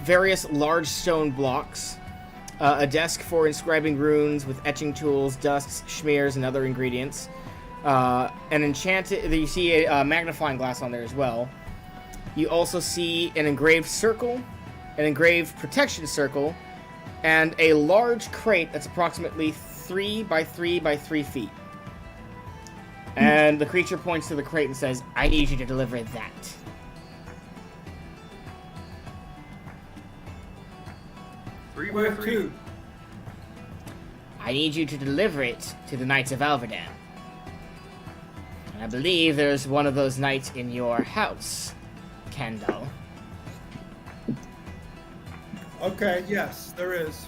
Speaker 5: various large stone blocks, a desk for inscribing runes with etching tools, dusts, schmears, and other ingredients. You see a magnifying glass on there as well. You also see an engraved circle, an engraved protection circle, and a large crate that's approximately 3 by 3 by 3 feet. And the creature points to the crate and says, "I need you to deliver that."
Speaker 9: Three
Speaker 7: Where
Speaker 9: by three.
Speaker 7: to?
Speaker 5: I need you to deliver it to the Knights of Alverdam. And I believe there's one of those knights in your house, Kendall.
Speaker 7: Okay, yes, there is.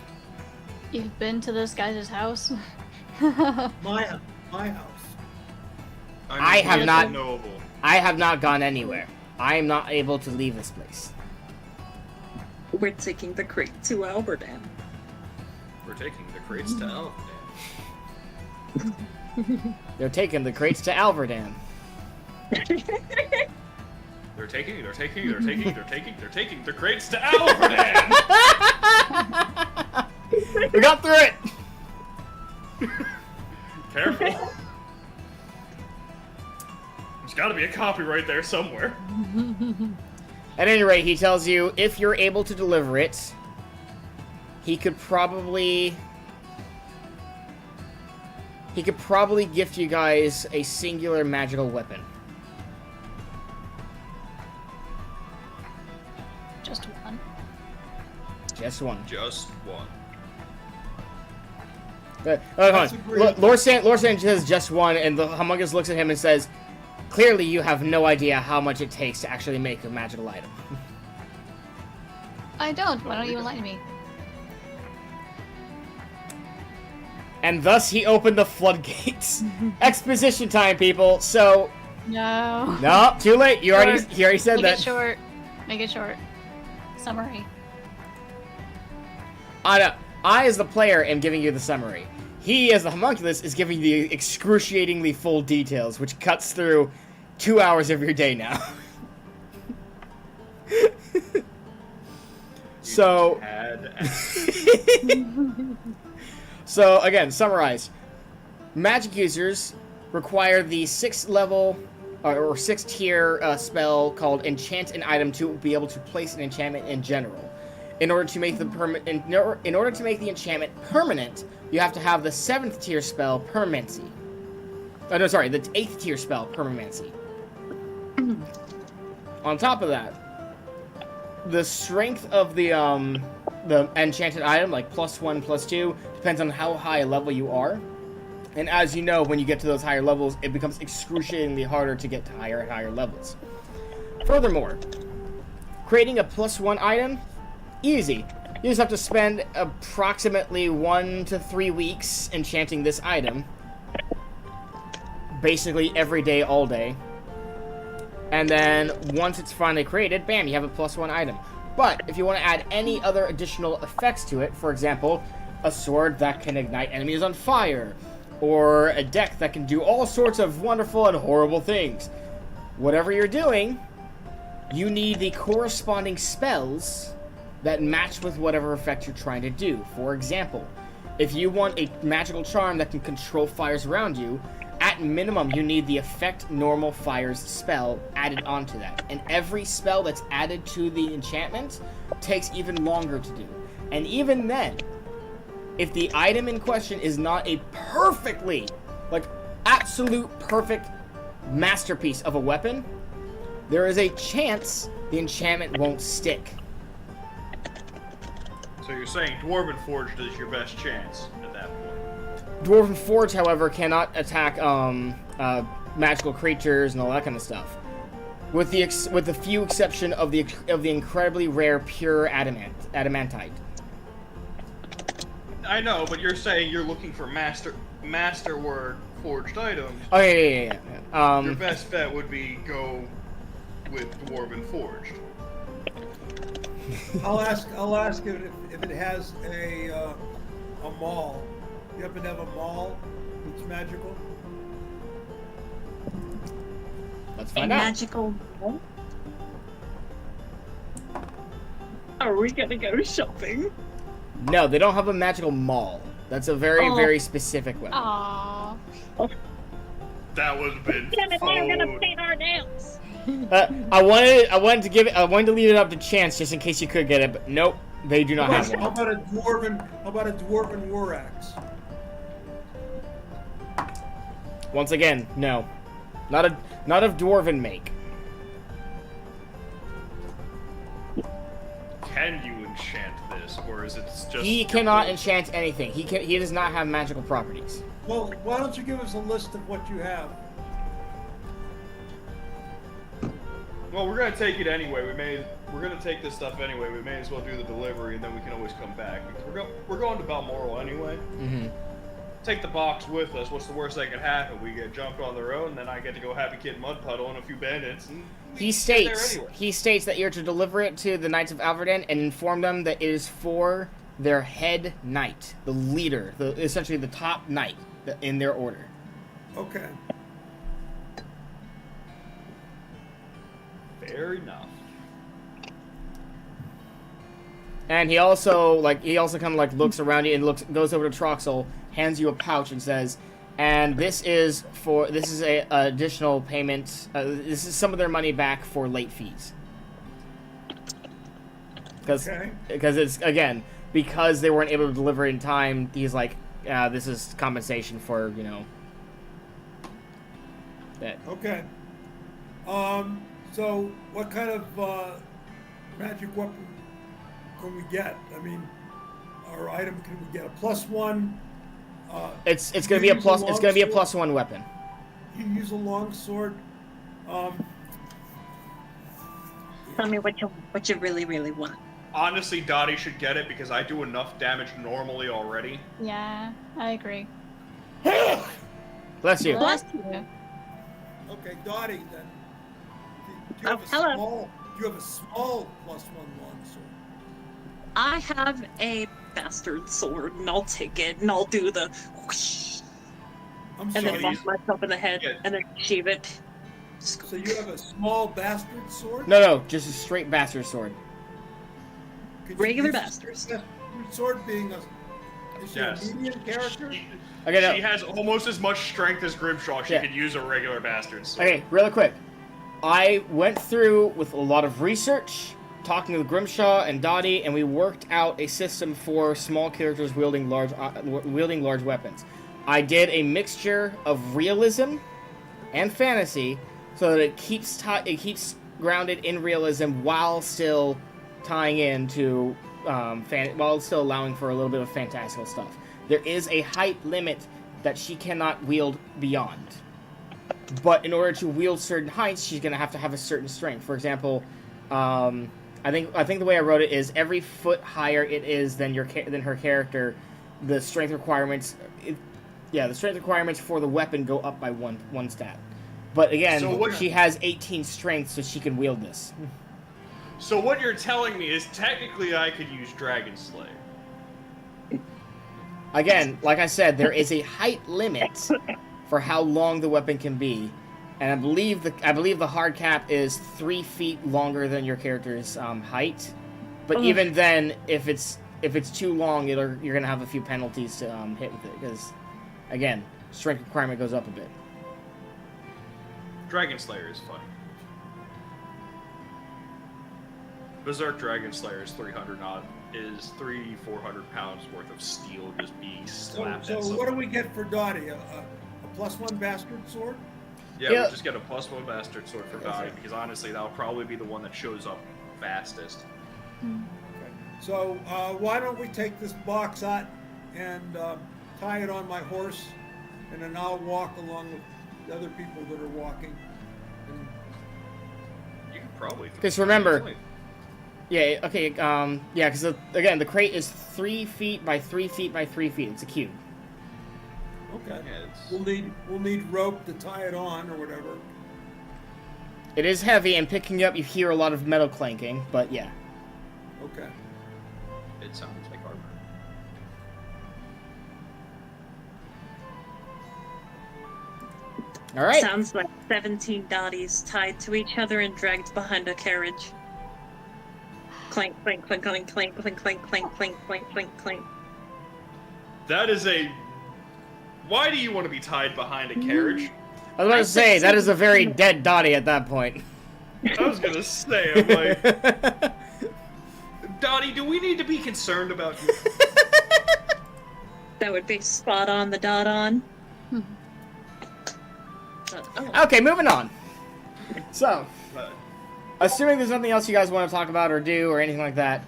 Speaker 3: You've been to this guy's house?
Speaker 7: My house.
Speaker 5: I have not-
Speaker 9: Noble.
Speaker 5: I have not gone anywhere. I am not able to leave this place.
Speaker 4: We're taking the crate to Alberdam.
Speaker 6: We're taking the crates to Alvin.
Speaker 5: They're taking the crates to Alverdam.
Speaker 9: They're taking the crates to Alvin.
Speaker 5: We got through it!
Speaker 9: Careful. There's got to be a copy right there somewhere.
Speaker 5: At any rate, he tells you if you're able to deliver it, he could probably gift you guys a singular magical weapon.
Speaker 3: Just one.
Speaker 5: Just one.
Speaker 9: Just one.
Speaker 5: Hold
Speaker 7: That's
Speaker 5: on.
Speaker 7: agreed.
Speaker 5: Lorsan says just one, and the homunculus looks at him and says, "Clearly, you have no idea how much it takes to actually make a magical item."
Speaker 3: I don't. Why don't you enlighten me?
Speaker 5: And thus, he opened the floodgates. Exposition time, people. So,
Speaker 3: No.
Speaker 5: no, too late. He already said
Speaker 3: Make
Speaker 5: that.
Speaker 3: it short. Make it short. Summary.
Speaker 5: I, as the player, am giving you the summary. He, as the homunculus, is giving the excruciatingly full details, which cuts through 2 hours of your day now. So, so again, summarize. Magic users require the 6th level or 6th tier spell called Enchant an Item to be able to place an enchantment in general. In order to make the in order to make the enchantment permanent, you have to have the 7th tier spell Permanency. Oh, no, sorry, the 8th tier spell Permanency. On top of that, the strength of the enchanted item, like +1, +2, depends on how high a level you are. And as you know, when you get to those higher levels, it becomes excruciatingly harder to get to higher and higher levels. Furthermore, creating a +1 item, easy. You just have to spend approximately 1 to 3 weeks enchanting this item. Basically every day, all day. And then, once it's finally created, bam, you have a +1 item. But, if you want to add any other additional effects to it, for example, a sword that can ignite enemies on fire, or a deck that can do all sorts of wonderful and horrible things. Whatever you're doing, you need the corresponding spells that match with whatever effect you're trying to do. For example, if you want a magical charm that can control fires around you, at minimum, you need the Effect Normal Fires spell added onto that. And every spell that's added to the enchantment takes even longer to do. And even then, if the item in question is not a perfectly, like, absolute perfect masterpiece of a weapon, there is a chance the enchantment won't stick.
Speaker 9: So you're saying Dwarven Forged is your best chance at that point?
Speaker 5: Dwarven Forge, however, cannot attack magical creatures and all that kind of stuff, with the few exception of the incredibly rare pure adamantite.
Speaker 9: I know, but you're saying you're looking for masterwork forged items.
Speaker 5: Oh yeah.
Speaker 9: Your best bet would be go with Dwarven Forged.
Speaker 7: I'll ask if it has a maul. You happen to have a maul that's magical?
Speaker 5: Let's
Speaker 4: A
Speaker 5: find out.
Speaker 4: magical. Are we gonna go shopping?
Speaker 5: No, they don't have a magical maul. That's a very,
Speaker 4: Oh.
Speaker 5: very specific weapon.
Speaker 3: Aww.
Speaker 9: That would have been
Speaker 4: Damn it, we're gonna
Speaker 9: food.
Speaker 4: paint our nails.
Speaker 5: I wanted to leave it up to chance just in case you could get it, but nope, they do not have
Speaker 7: How
Speaker 5: one.
Speaker 7: about a dwarven war axe?
Speaker 5: Once again, no, not of dwarven make.
Speaker 9: Can you enchant this, or is it just...
Speaker 5: He cannot enchant anything. He does not have magical properties.
Speaker 7: Well, why don't you give us a list of what you have?
Speaker 9: Well, we're gonna take it anyway. We're gonna take this stuff anyway. We may as well do the delivery, and then we can always come back. Because we're going to Balmoral anyway.
Speaker 5: Mm-hmm.
Speaker 9: Take the box with us. What's the worst that could happen? We get jumped on the road, and then I get to go Happy Kid Mud Puddle and a few bandits. And
Speaker 5: He states that you're to deliver it to the Knights of Alverden and inform them that it is for their head knight, the leader, essentially the top knight in their order.
Speaker 7: Okay.
Speaker 9: Fair enough.
Speaker 5: And he also kind of like looks around you and goes over to Troxal, hands you a pouch and says, "And this is a additional payment. This is some of their money back for late fees." Because it's again because they weren't able to deliver it in time. He's like, "This is compensation for that."
Speaker 7: Okay. So what kind of magic weapon can we get? I mean, or item can we get? A +1?
Speaker 5: It's gonna be a plus. It's gonna be a +1 weapon.
Speaker 7: You use a long sword.
Speaker 4: Tell me what you really, really want.
Speaker 9: Honestly, Dottie should get it because I do enough damage normally already.
Speaker 3: Yeah, I agree.
Speaker 5: Bless you.
Speaker 3: Bless you.
Speaker 7: Okay, Dottie, then. Do you have
Speaker 4: hello.
Speaker 7: Do you have a small +1 longsword?
Speaker 4: I have a bastard sword, and I'll take it, and I'll do the whoosh,
Speaker 7: I'm
Speaker 4: and
Speaker 7: sorry.
Speaker 4: then bonk myself in the head,
Speaker 9: Yeah.
Speaker 4: and then sheave it.
Speaker 7: So you have a small bastard sword?
Speaker 5: No, just a straight bastard sword.
Speaker 7: Could you
Speaker 4: Regular
Speaker 7: use a
Speaker 4: bastards.
Speaker 7: bastard sword being a... Is she
Speaker 9: Yes.
Speaker 7: a medium character?
Speaker 5: Okay, no.
Speaker 9: She has almost as much strength as Grimshaw. She
Speaker 5: Yeah.
Speaker 9: could use a regular bastard sword.
Speaker 5: Okay, really quick. I went through with a lot of research, talking with Grimshaw and Dottie, and we worked out a system for small characters wielding large weapons. I did a mixture of realism and fantasy, so that it keeps grounded in realism while still tying into while still allowing for a little bit of fantastical stuff. There is a height limit that she cannot wield beyond. But in order to wield certain heights, she's gonna have to have a certain strength. For example, I think the way I wrote it is every foot higher it is than her character, the strength requirements, the strength requirements for the weapon go up by one stat. But again, she has 18 strength, so she can wield this.
Speaker 9: So what you're telling me is technically I could use Dragon Slayer.
Speaker 5: Again, like I said, there is a height limit for how long the weapon can be, and I believe the hard cap is 3 feet longer than your character's height. But even then, if it's too long, you're gonna have a few penalties to hit with it because, again, strength requirement goes up a bit.
Speaker 9: Dragon Slayer is funny. Berserk Dragon Slayer is 300-400 pounds worth of steel just being slapped
Speaker 7: So
Speaker 9: at
Speaker 7: what do
Speaker 9: someone.
Speaker 7: we get for Dottie? A +1 bastard sword?
Speaker 9: Yeah,
Speaker 5: Yeah.
Speaker 9: we'll just get a +1 bastard sword for Dottie because honestly, that'll probably be the one that shows up fastest.
Speaker 7: Okay. So why don't we take this box out and tie it on my horse, and then I'll walk along with the other people that are walking. And
Speaker 9: You can probably.
Speaker 5: Because remember, because again, the crate is 3 feet by 3 feet by 3 feet. It's a cube.
Speaker 7: okay.
Speaker 9: Yeah, it's-
Speaker 7: We'll need rope to tie it on or whatever.
Speaker 5: It is heavy, and picking up, you hear a lot of metal clanking. But yeah.
Speaker 7: Okay.
Speaker 9: It sounds like armor.
Speaker 5: All right.
Speaker 4: Sounds like 17 Dotties tied to each other and dragged behind a carriage. Clank, clank, clank, clank, clank, clank, clank, clank, clank, clank, clank, clank.
Speaker 9: That is a. Why do you want to be tied behind a carriage?
Speaker 5: I was about to say that is a very dead Dottie at that point.
Speaker 9: I was gonna say, I'm like, Dottie, do we need to be concerned about you?
Speaker 4: That would be spot on the dot on.
Speaker 5: Okay, moving on. So,
Speaker 9: But
Speaker 5: assuming there's nothing else you guys want to talk about or do or anything like that,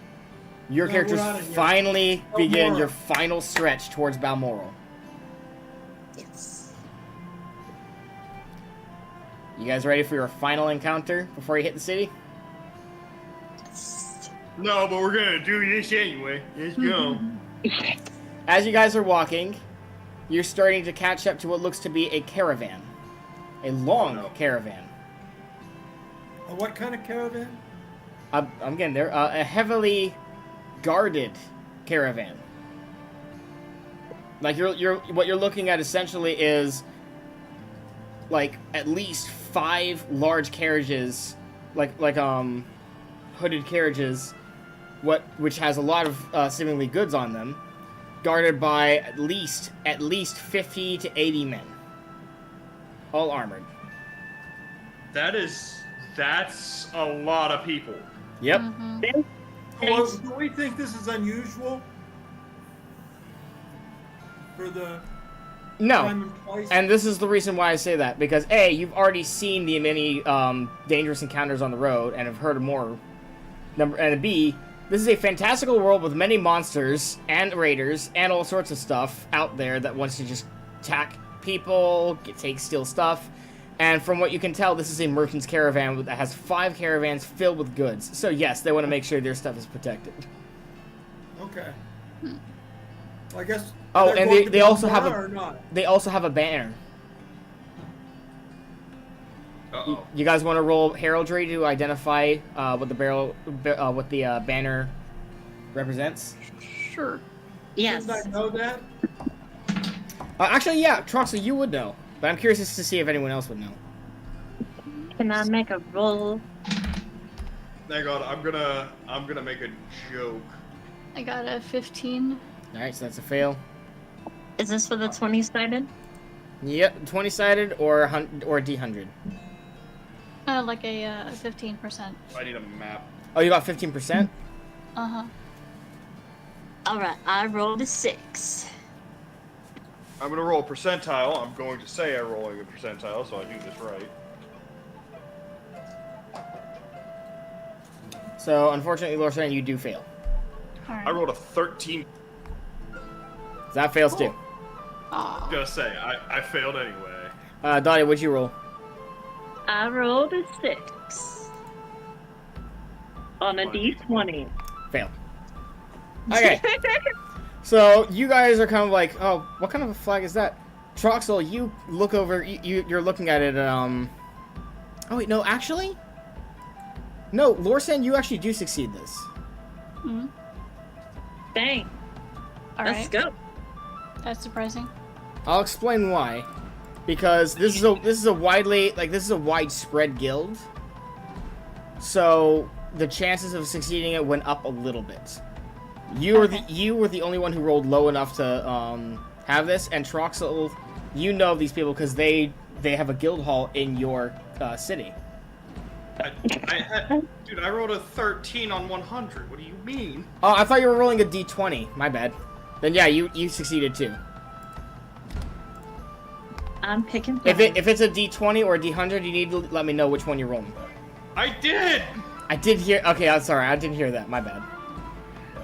Speaker 5: your
Speaker 7: No,
Speaker 5: characters
Speaker 7: we're outta here.
Speaker 5: finally begin
Speaker 7: Balmoral.
Speaker 5: your final stretch towards Balmoral.
Speaker 4: Yes.
Speaker 5: You guys ready for your final encounter before you hit the city?
Speaker 9: No, but we're gonna do this anyway. Let's go.
Speaker 5: As you guys are walking, you're starting to catch up to what looks to be a caravan. A long caravan.
Speaker 7: What kind of caravan?
Speaker 5: I'm getting there. A heavily guarded caravan. Like what you're looking at essentially is like at least 5 large carriages, like hooded carriages, which has a lot of seemingly goods on them, guarded by at least 50 to 80 men, all armored.
Speaker 9: That's a lot of people.
Speaker 5: Yep.
Speaker 7: Well, do we think this is unusual for the time
Speaker 5: No.
Speaker 7: and place?
Speaker 5: And this is the reason why I say that, because A, you've already seen the many dangerous encounters on the road and have heard of more. And B, this is a fantastical world with many monsters and raiders and all sorts of stuff out there that wants to just attack people, steal stuff. And from what you can tell, this is a merchant's caravan that has 5 caravans filled with goods. So yes, they want to make sure their stuff is protected.
Speaker 7: Okay. Well, I guess.
Speaker 5: Oh,
Speaker 7: they're
Speaker 5: and
Speaker 7: going to
Speaker 5: they
Speaker 7: be
Speaker 5: also have
Speaker 7: or not?
Speaker 5: they also have a banner.
Speaker 9: Uh-oh.
Speaker 5: You guys want to roll heraldry to identify what the banner represents?
Speaker 3: Sure.
Speaker 4: Yes.
Speaker 7: Didn't I know that?
Speaker 5: Actually, yeah, Troxal, you would know, but I'm curious as to see if anyone else would know.
Speaker 4: Can I make a roll?
Speaker 9: Hang on, I'm gonna make a joke.
Speaker 3: I got a 15.
Speaker 5: All right, so that's a fail.
Speaker 4: Is this for the 20-sided?
Speaker 5: Yep, 20-sided or a D100.
Speaker 3: Like a 15%.
Speaker 9: I need a map.
Speaker 5: Oh, you got 15%?
Speaker 3: Uh-huh.
Speaker 4: Alright, I rolled a 6.
Speaker 9: I'm gonna roll a percentile. I'm going to say I'm rolling a percentile, so I do this right.
Speaker 5: So, unfortunately, Lorsan, you do fail.
Speaker 3: Alright.
Speaker 9: I rolled a 13.
Speaker 5: So that fails too.
Speaker 3: Aw.
Speaker 9: I'm gonna say I failed anyway.
Speaker 5: Dottie, what'd you roll?
Speaker 4: I rolled a 6. On a D20.
Speaker 5: Fail. Okay. So you guys are kind of like, oh, what kind of a flag is that? Troxal, you look over. You're looking at it. Oh wait, no, actually, no, Lorsan, you actually do succeed this.
Speaker 3: Mm-hmm.
Speaker 4: Dang. Let's
Speaker 3: Alright.
Speaker 4: go.
Speaker 3: That's surprising.
Speaker 5: I'll explain why. Because this is a widespread guild. So the chances of succeeding it went up a little bit. You were the only one who rolled low enough to have this, and Troxal, you know these people because they have a guild hall in your city.
Speaker 9: Dude, I rolled a 13 on 100. What do you mean?
Speaker 5: Oh, I thought you were rolling a D20. My bad. Then yeah, you succeeded too.
Speaker 4: I'm picking
Speaker 5: If it's a D20 or a D100, you need to let me know which one you're rolling.
Speaker 9: I did.
Speaker 5: I did hear. Okay, I'm sorry. I didn't hear that. My bad.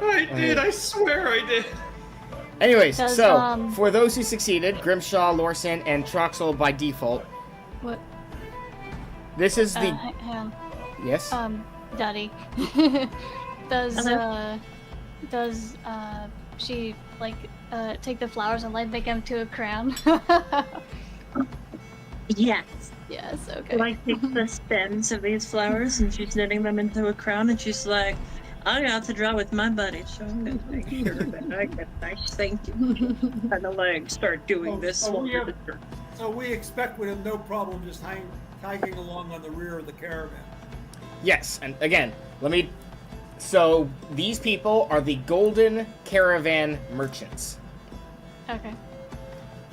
Speaker 9: I did. I swear I did.
Speaker 5: Anyways,
Speaker 3: Does,
Speaker 5: so for those who succeeded, Grimshaw, Lorsan, and Troxal by default.
Speaker 3: What?
Speaker 5: This is the
Speaker 3: Hang on.
Speaker 5: yes.
Speaker 3: Daddy. Does she like take the flowers and like make them to a crown?
Speaker 4: Yes.
Speaker 3: Yes. Okay.
Speaker 4: Like takes the stems of these flowers and she's knitting them into a crown and she's like, I got to draw with my buddy, so I'm gonna make sure that I get nice thank you. And the legs start doing this.
Speaker 7: So we expect we'd have no problem just tagging along on the rear of the caravan.
Speaker 5: Yes, and again, so these people are the Golden Caravan Merchants.
Speaker 3: Okay.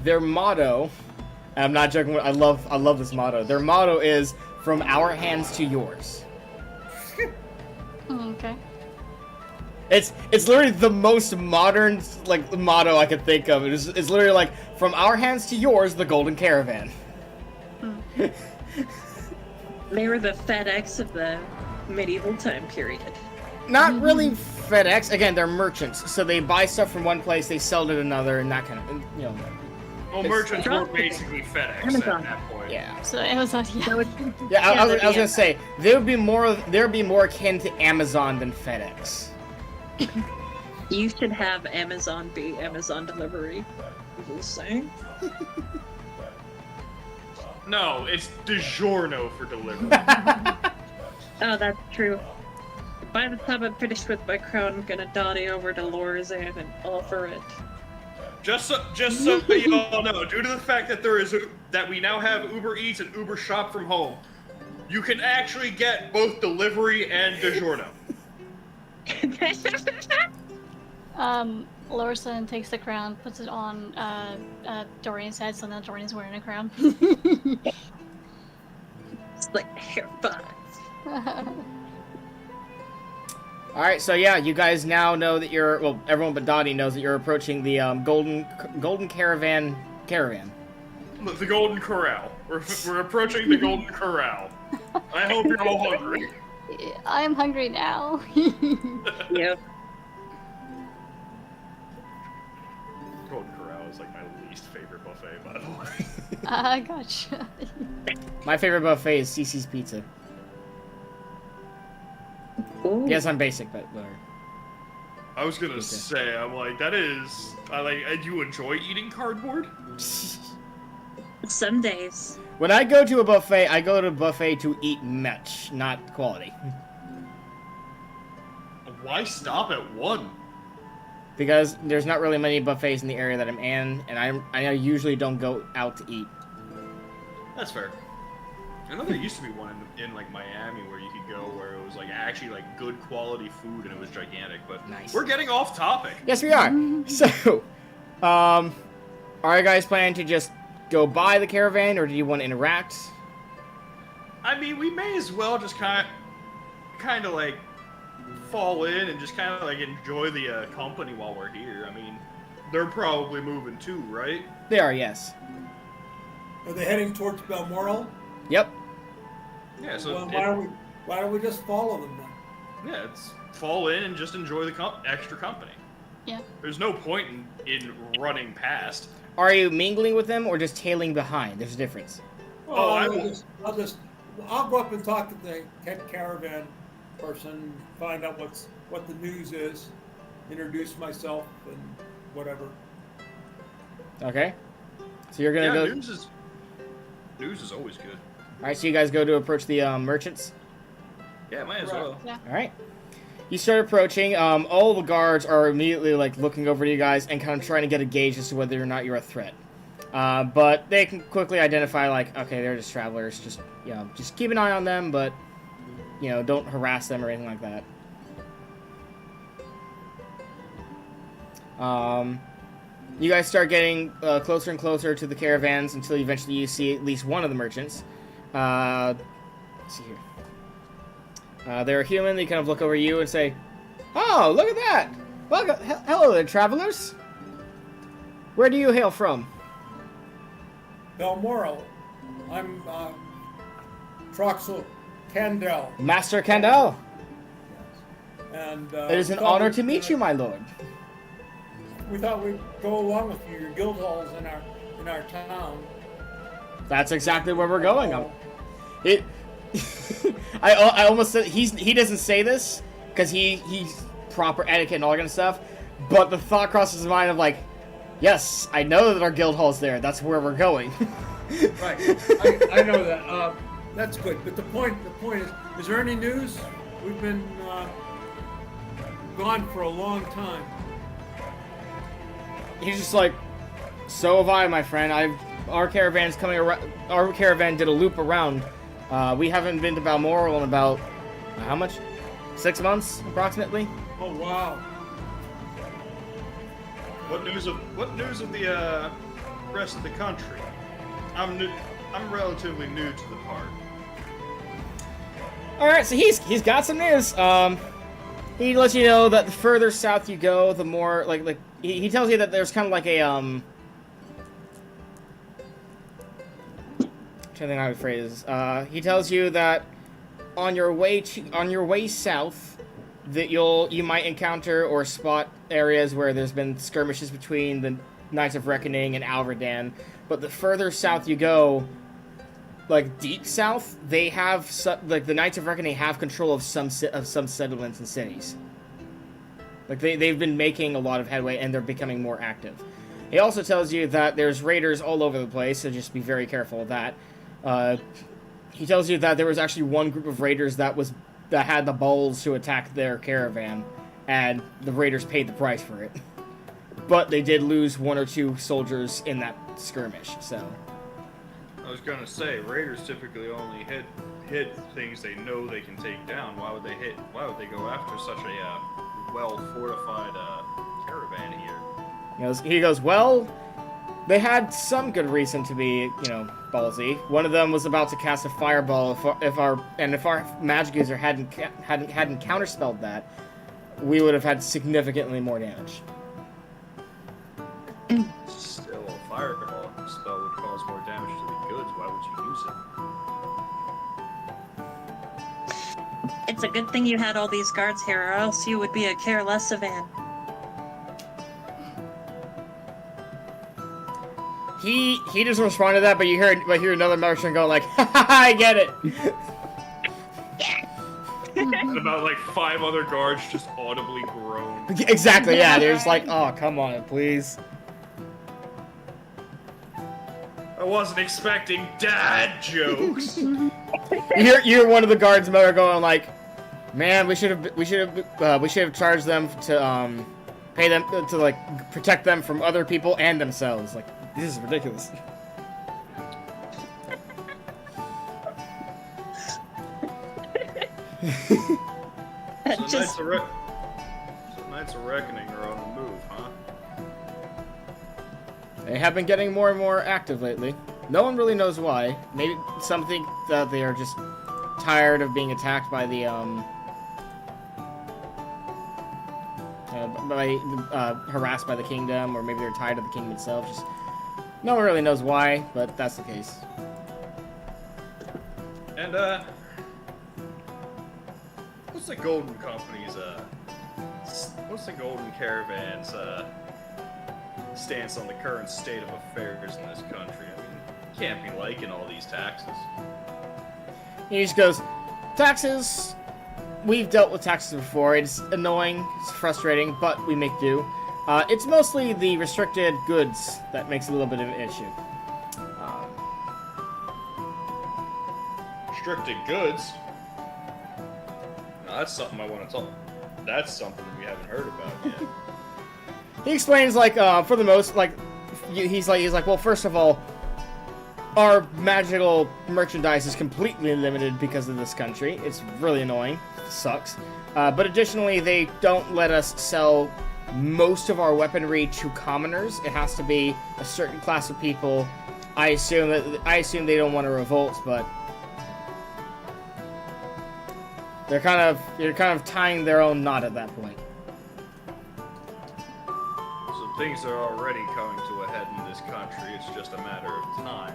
Speaker 5: Their motto, and I'm not joking. I love this motto. Their motto is "From our hands to yours."
Speaker 3: Okay.
Speaker 5: It's literally the most modern motto I could think of. It's literally like "From our hands to yours, the Golden Caravan."
Speaker 4: They were the FedEx of the medieval time period.
Speaker 5: Not really FedEx. Again, they're merchants, so they buy stuff from one place, they sell it at another, and that kind of,
Speaker 9: Well, merchants were basically FedEx
Speaker 4: Amazon.
Speaker 9: at that point.
Speaker 5: Yeah.
Speaker 3: So Amazon, yeah.
Speaker 4: That would,
Speaker 5: Yeah, I was
Speaker 4: that'd be
Speaker 5: gonna say there would be more akin to Amazon than FedEx.
Speaker 4: You should have Amazon be Amazon delivery. Just saying.
Speaker 9: No, it's DiGiorno for delivery.
Speaker 4: Oh, that's true. By the time I'm finished with my crown, I'm gonna dotty over to Lorzan and offer it.
Speaker 9: just so you all know, due to the fact that we now have Uber Eats and Uber Shop from home, you can actually get both delivery and DiGiorno.
Speaker 3: Lorison takes the crown, puts it on Dorian's head, so now Dorian's wearing a crown.
Speaker 4: It's like hair buns.
Speaker 5: All right, so yeah, you guys now know that everyone but Dottie knows that you're approaching the golden caravan.
Speaker 9: The Golden Corral. We're approaching the Golden Corral. I hope you're all hungry.
Speaker 3: I am hungry now.
Speaker 4: Yep.
Speaker 9: Golden Corral is like my least favorite buffet, by the way.
Speaker 3: Gotcha.
Speaker 5: My favorite buffet is Cece's Pizza.
Speaker 4: Ooh.
Speaker 5: Yes, I'm basic, but whatever.
Speaker 9: I was gonna say, I'm like, do you enjoy eating cardboard?
Speaker 4: Some days.
Speaker 5: When I go to a buffet, I go to a buffet to eat much, not quality.
Speaker 9: Why stop at one?
Speaker 5: Because there's not really many buffets in the area that I'm in, and I usually don't go out to eat.
Speaker 9: That's fair. I know there used to be one in like Miami where you could go where it was like actually like good quality food and it was gigantic, but
Speaker 5: Nice.
Speaker 9: we're getting off topic.
Speaker 5: Yes, we are. So, are you guys planning to just go by the caravan, or do you want to interact?
Speaker 9: I mean, we may as well just kind of like fall in and just kind of like enjoy the company while we're here. I mean, they're probably moving too, right?
Speaker 5: They are, yes.
Speaker 7: Are they heading towards Balmoral?
Speaker 5: Yep.
Speaker 9: Yeah. So
Speaker 7: Well, why don't we just follow them then?
Speaker 9: yeah, it's fall in and just enjoy the extra company.
Speaker 3: Yeah.
Speaker 9: There's no point in running past.
Speaker 5: Are you mingling with them or just tailing behind? There's a difference.
Speaker 9: Oh, I
Speaker 7: I'll
Speaker 9: will.
Speaker 7: I'll go up and talk to the head caravan person, find out what the news is, introduce myself and whatever.
Speaker 5: Okay. So you're gonna
Speaker 9: Yeah,
Speaker 5: go.
Speaker 9: news is always good.
Speaker 5: All right. So you guys go to approach the merchants.
Speaker 9: Yeah, might as
Speaker 7: Right.
Speaker 9: well.
Speaker 3: Yeah.
Speaker 5: All right. You start approaching. All the guards are immediately like looking over to you guys and kind of trying to get a gauge as to whether or not you're a threat. But they can quickly identify like, okay, they're just travelers. Just keep an eye on them, but don't harass them or anything like that. You guys start getting closer and closer to the caravans until eventually you see at least one of the merchants. Let's see here. They're human. They kind of look over you and say, "Oh, look at that! Welcome, hello there, travelers. Where do you hail from?"
Speaker 7: Balmoral. I'm Troxal Candel.
Speaker 5: Master Candel.
Speaker 7: And
Speaker 5: It is an honor to meet you, my lord.
Speaker 7: We thought we'd go along with you. Your guild halls in our town.
Speaker 5: That's exactly where we're going. I almost said he doesn't say this because he's proper etiquette and all that kind of stuff, but the thought crosses his mind of like, yes, I know that our guild hall's there. That's where we're going.
Speaker 7: Right. I know that. That's good. But the point is there any news? We've been gone for a long time.
Speaker 5: He's just like, so have I, my friend. Our caravan's coming around. Our caravan did a loop around. We haven't been to Balmoral in about how much? 6 months, approximately.
Speaker 7: Oh wow.
Speaker 9: What news of the rest of the country? I'm relatively new to the park.
Speaker 5: All right, so he's got some news. He lets you know that the further south you go, the more like he tells you that there's kind of like a I'm trying to think how to phrase. He tells you that on your way south, that you might encounter or spot areas where there's been skirmishes between Knights of Reckoning and Alredan, but the further south you go, like deep south, they have like the Knights of Reckoning have control of some settlements and cities. Like they've been making a lot of headway and they're becoming more active. He also tells you that there's raiders all over the place, so just be very careful of that. He tells you that there was actually one group of raiders that had the balls to attack their caravan, and the raiders paid the price for it. But they did lose 1 or 2 soldiers in that skirmish, so...
Speaker 9: I was gonna say, raiders typically only hit things they know they can take down. Why would they go after such a well-fortified caravan here?
Speaker 5: He goes, well, they had some good reason to be, ballsy. One of them was about to cast a fireball. If our magic user hadn't counterspelled that, we would have had significantly more damage.
Speaker 9: Still, a fireball spell would cause more damage to the goods. Why would you use it?
Speaker 4: It's a good thing you had all these guards here, or else you would be a careless van.
Speaker 5: He just responded to that, but you hear another merchant go like, ha ha ha, I get it.
Speaker 9: And about like 5 other guards just audibly groan.
Speaker 5: Exactly, yeah. They're just like, oh, come on, please.
Speaker 9: I wasn't expecting dad jokes.
Speaker 5: You hear one of the guards going like, man, we should have charged them to pay them to like protect them from other people and themselves. Like, this is ridiculous.
Speaker 9: So Knights of Reckoning are on the move, huh?
Speaker 5: They have been getting more and more active lately. No one really knows why. Maybe something that they are just tired of being attacked by the harassed by the kingdom, or maybe they're tired of the kingdom itself. Just no one really knows why, but that's the case.
Speaker 9: And what's the Golden Company's what's the Golden Caravan's stance on the current state of affairs in this country? I mean, can't be liking all these taxes.
Speaker 5: He just goes, taxes. We've dealt with taxes before. It's annoying, it's frustrating, but we make do. It's mostly the restricted goods that makes a little bit of an issue.
Speaker 9: Restricted goods? No, that's something I want to talk. That's something that we haven't heard about yet.
Speaker 5: He explains, like, for the most, like, he's like, well, first of all, our magical merchandise is completely limited because of this country. It's really annoying. It sucks. But additionally, they don't let us sell most of our weaponry to commoners. It has to be a certain class of people. I assume they don't want to revolt, but they're kind of tying their own knot at that point.
Speaker 9: So things are already coming to a head in this country. It's just a matter of time.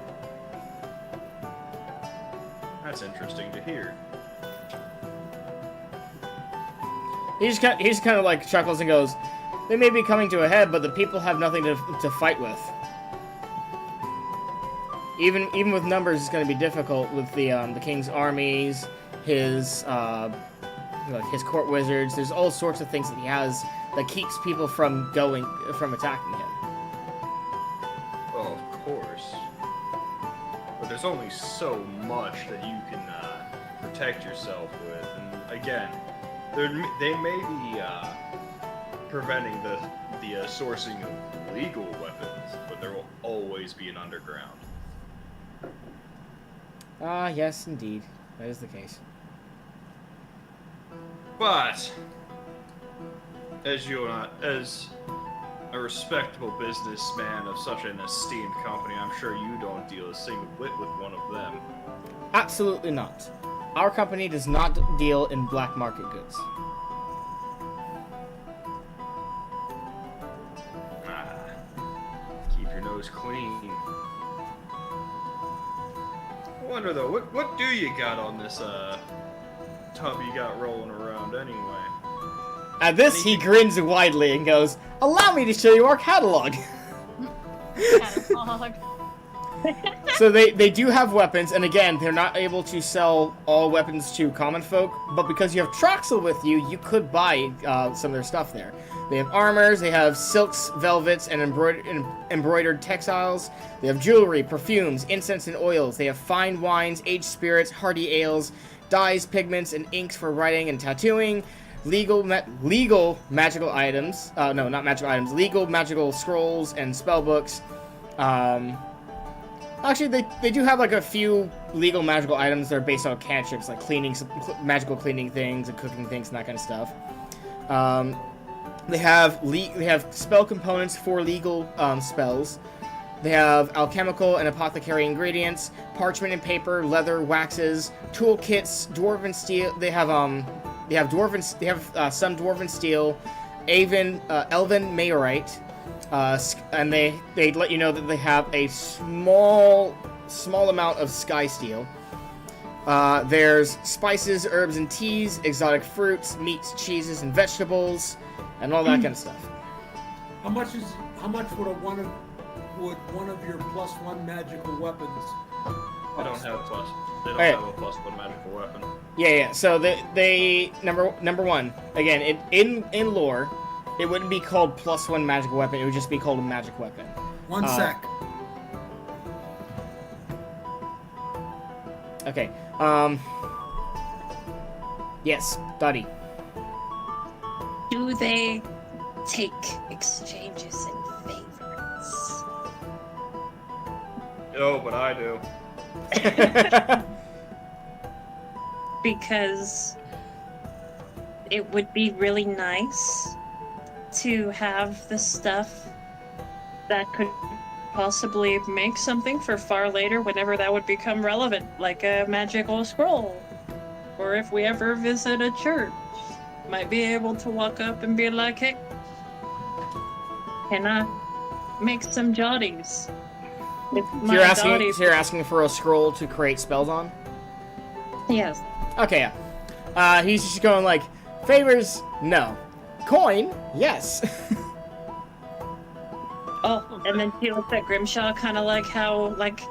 Speaker 9: That's interesting to hear.
Speaker 5: He's kind of like chuckles and goes, they may be coming to a head, but the people have nothing to fight with. Even with numbers, it's going to be difficult with the king's armies, his court wizards. There's all sorts of things that he has that keeps people from attacking him.
Speaker 9: Well, of course. But there's only so much that you can protect yourself with, and again, they may be preventing the sourcing of legal weapons, but there will always be an underground.
Speaker 5: Yes, indeed, that is the case.
Speaker 9: But as a respectable businessman of such an esteemed company, I'm sure you don't deal a single whit with one of them.
Speaker 5: Absolutely not. Our company does not deal in black market goods.
Speaker 9: Keep your nose clean. I wonder though, what do you got on this tub you got rolling around anyway?
Speaker 5: At this, he grins widely and goes, "Allow me to show you our catalog."
Speaker 3: Catalog.
Speaker 5: So they do have weapons, and again, they're not able to sell all weapons to common folk, but because you have Troxal with you, you could buy some of their stuff there. They have armors, they have silks, velvets, and embroidered textiles. They have jewelry, perfumes, incense, and oils. They have fine wines, aged spirits, hearty ales, dyes, pigments, and inks for writing and tattooing. Legal magical items. No, not magical items. Legal magical scrolls and spell books. Actually, they do have like a few legal magical items that are based on cantrips, like magical cleaning things and cooking things and that kind of stuff. They have spell components for legal spells. They have alchemical and apothecary ingredients, parchment and paper, leather, waxes, toolkits, dwarven steel. They have some dwarven steel, elven mayorite. And they let you know that they have a small amount of sky steel. There's spices, herbs, and teas, exotic fruits, meats, cheeses, and vegetables, and all that kind of stuff.
Speaker 7: How much would one of your +1 magical weapons
Speaker 6: They don't have a +1 magical weapon.
Speaker 5: Yeah. So they number one again in lore. It wouldn't be called +1 magical weapon. It would just be called a magic weapon.
Speaker 7: One sec.
Speaker 5: Okay. Yes, Dottie.
Speaker 4: Do they take exchanges and favorites?
Speaker 6: No, but I do.
Speaker 4: Because it would be really nice to have the stuff that could possibly make something for far later whenever that would become relevant, like a magical scroll. Or if we ever visit a church, might be able to walk up and be like, hey, can I make some jotties?
Speaker 5: So you're asking for a scroll to create spells on?
Speaker 4: Yes.
Speaker 5: Okay, yeah. He's just going like, favors, no. Coin, yes.
Speaker 4: Oh, and then he looks at Grimshaw kind of like how, like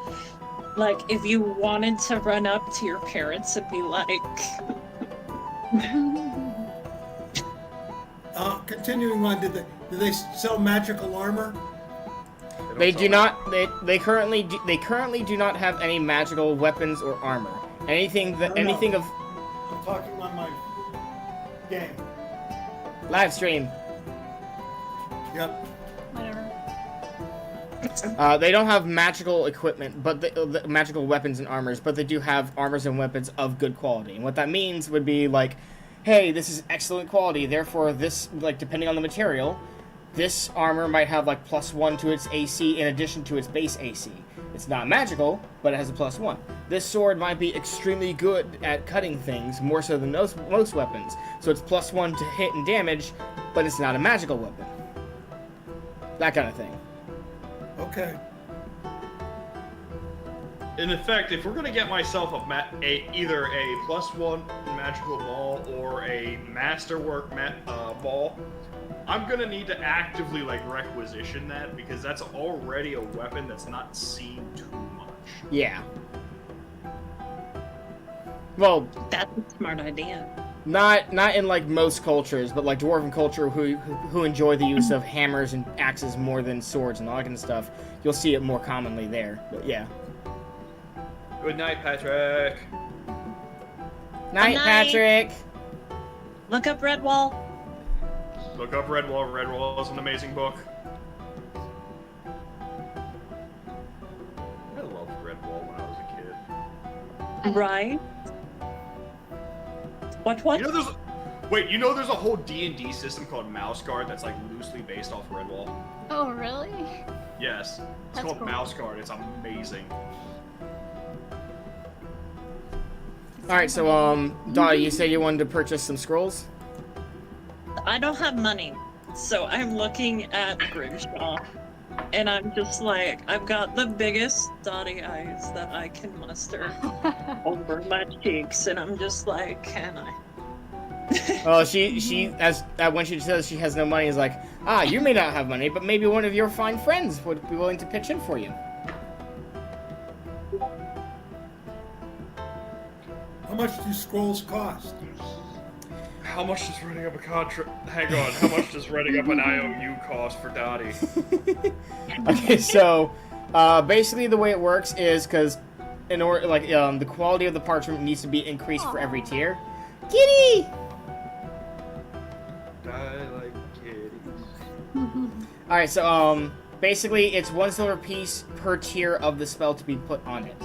Speaker 4: if you wanted to run up to your parents and be like...
Speaker 7: Continuing on, do they sell magical armor?
Speaker 5: They do not. They currently do not have any magical weapons or armor. Anything of.
Speaker 7: I'm talking on my game.
Speaker 5: Live stream.
Speaker 7: Yep.
Speaker 3: Whatever.
Speaker 5: They don't have magical equipment, but the magical weapons and armors, but they do have armors and weapons of good quality. And what that means would be like, hey, this is excellent quality. Therefore, this, like, depending on the material, this armor might have like +1 to its AC in addition to its base AC. It's not magical, but it has a +1. This sword might be extremely good at cutting things, more so than most weapons. So it's +1 to hit and damage, but it's not a magical weapon. That kind of thing.
Speaker 7: Okay.
Speaker 6: In effect, if we're gonna get myself either a +1 magical ball or a masterwork ball, I'm gonna need to actively requisition that, because that's already a weapon that's not seen too much.
Speaker 5: Yeah. Well,
Speaker 4: That's a smart idea.
Speaker 5: not in most cultures, but dwarven culture who enjoy the use of hammers and axes more than swords and all that kind of stuff, you'll see it more commonly there. But yeah.
Speaker 6: Good night, Patrick.
Speaker 5: Night, Patrick.
Speaker 4: Look up Redwall.
Speaker 6: Look up Redwall. Redwall is an amazing book. I loved Redwall when I was a kid.
Speaker 4: Right? What?
Speaker 6: There's a whole D&D system called Mouse Guard that's loosely based off Redwall.
Speaker 3: Oh, really?
Speaker 6: Yes. It's
Speaker 3: That's
Speaker 6: called
Speaker 3: cool.
Speaker 6: Mouse Guard. It's amazing.
Speaker 5: Alright, so, Dottie, you said you wanted to purchase some scrolls?
Speaker 4: I don't have money, so I'm looking at Grimshaw, and I'm just like, I've got the biggest dotty eyes that I can muster over my cheeks, and I'm just like, can I?
Speaker 5: Well, she when she says she has no money, is like, Ah, you may not have money, but maybe one of your fine friends would be willing to pitch in for you.
Speaker 7: How much do scrolls cost?
Speaker 9: How much does writing up a contract? Hang on. How much does writing up an IOU cost for Dottie?
Speaker 5: Okay, so basically the way it works is because in order, like, the quality of the parchment needs to be increased for every tier. Kitty.
Speaker 9: I like kitties.
Speaker 5: All right, so basically it's 1 silver piece per tier of the spell to be put on it.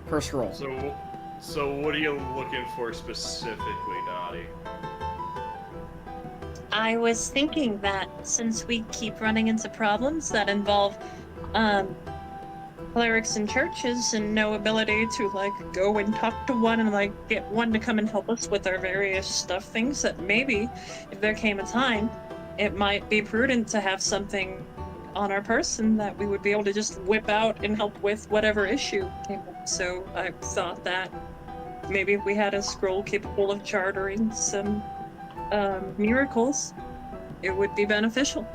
Speaker 5: Per scroll.
Speaker 9: So what are you looking for specifically, Dottie?
Speaker 4: I was thinking that since we keep running into problems that involve clerics in churches and no ability to like go and talk to one and like get one to come and help us with our various stuff things, that maybe if there came a time it might be prudent to have something on our person that we would be able to just whip out and help with whatever issue came up. So I thought that maybe if we had a scroll capable of chartering some miracles, it would be beneficial.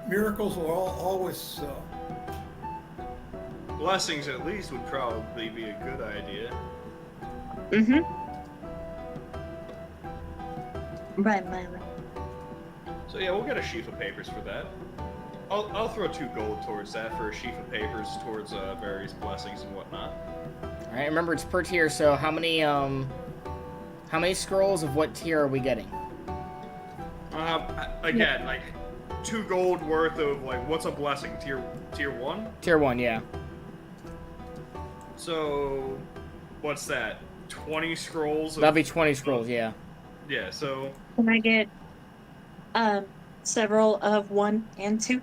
Speaker 7: Miracles will always.
Speaker 9: Blessings, at least, would probably be a good idea.
Speaker 4: Mm-hmm. Right.
Speaker 9: So yeah, we'll get a sheaf of papers for that. I'll throw 2 gold towards that for a sheaf of papers towards various blessings and whatnot.
Speaker 5: All right, remember it's per tier. So how many scrolls of what tier are we getting?
Speaker 9: Again, like 2 gold worth of like what's a blessing? Tier 1?
Speaker 5: Tier 1, yeah.
Speaker 9: So what's that? 20 scrolls?
Speaker 5: That'll be 20 scrolls, yeah.
Speaker 9: Yeah. So
Speaker 4: Can I get several of 1 and 2?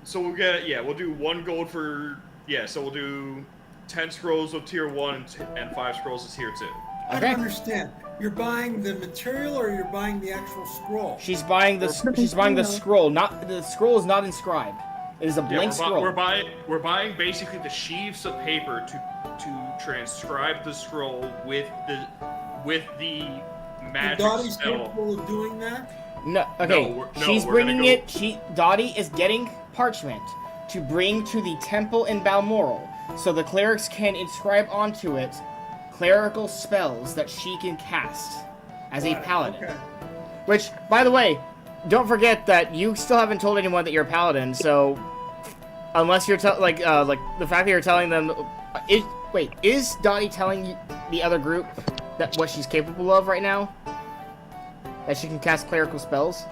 Speaker 9: So we'll do 1 gold for So we'll do 10 scrolls of tier 1 and 5 scrolls of tier 2.
Speaker 7: I don't understand. You're buying the material or you're buying the actual scroll?
Speaker 5: She's buying the scroll. Not the scroll is not inscribed. It is a blank scroll.
Speaker 9: We're buying basically the sheaves of paper to transcribe the scroll with the magic
Speaker 7: Dottie's
Speaker 9: spell.
Speaker 7: capable of doing that?
Speaker 5: No, okay. She's bringing it. Dottie is getting parchment to bring to the temple in Balmoral, so the clerics can inscribe onto it clerical spells that she can cast as a paladin.
Speaker 7: Okay.
Speaker 5: Which, by the way, don't forget that you still haven't told anyone that you're a paladin. So, unless you're like the fact that you're telling them, is Dottie telling the other group that what she's capable of right now? That she can cast clerical spells?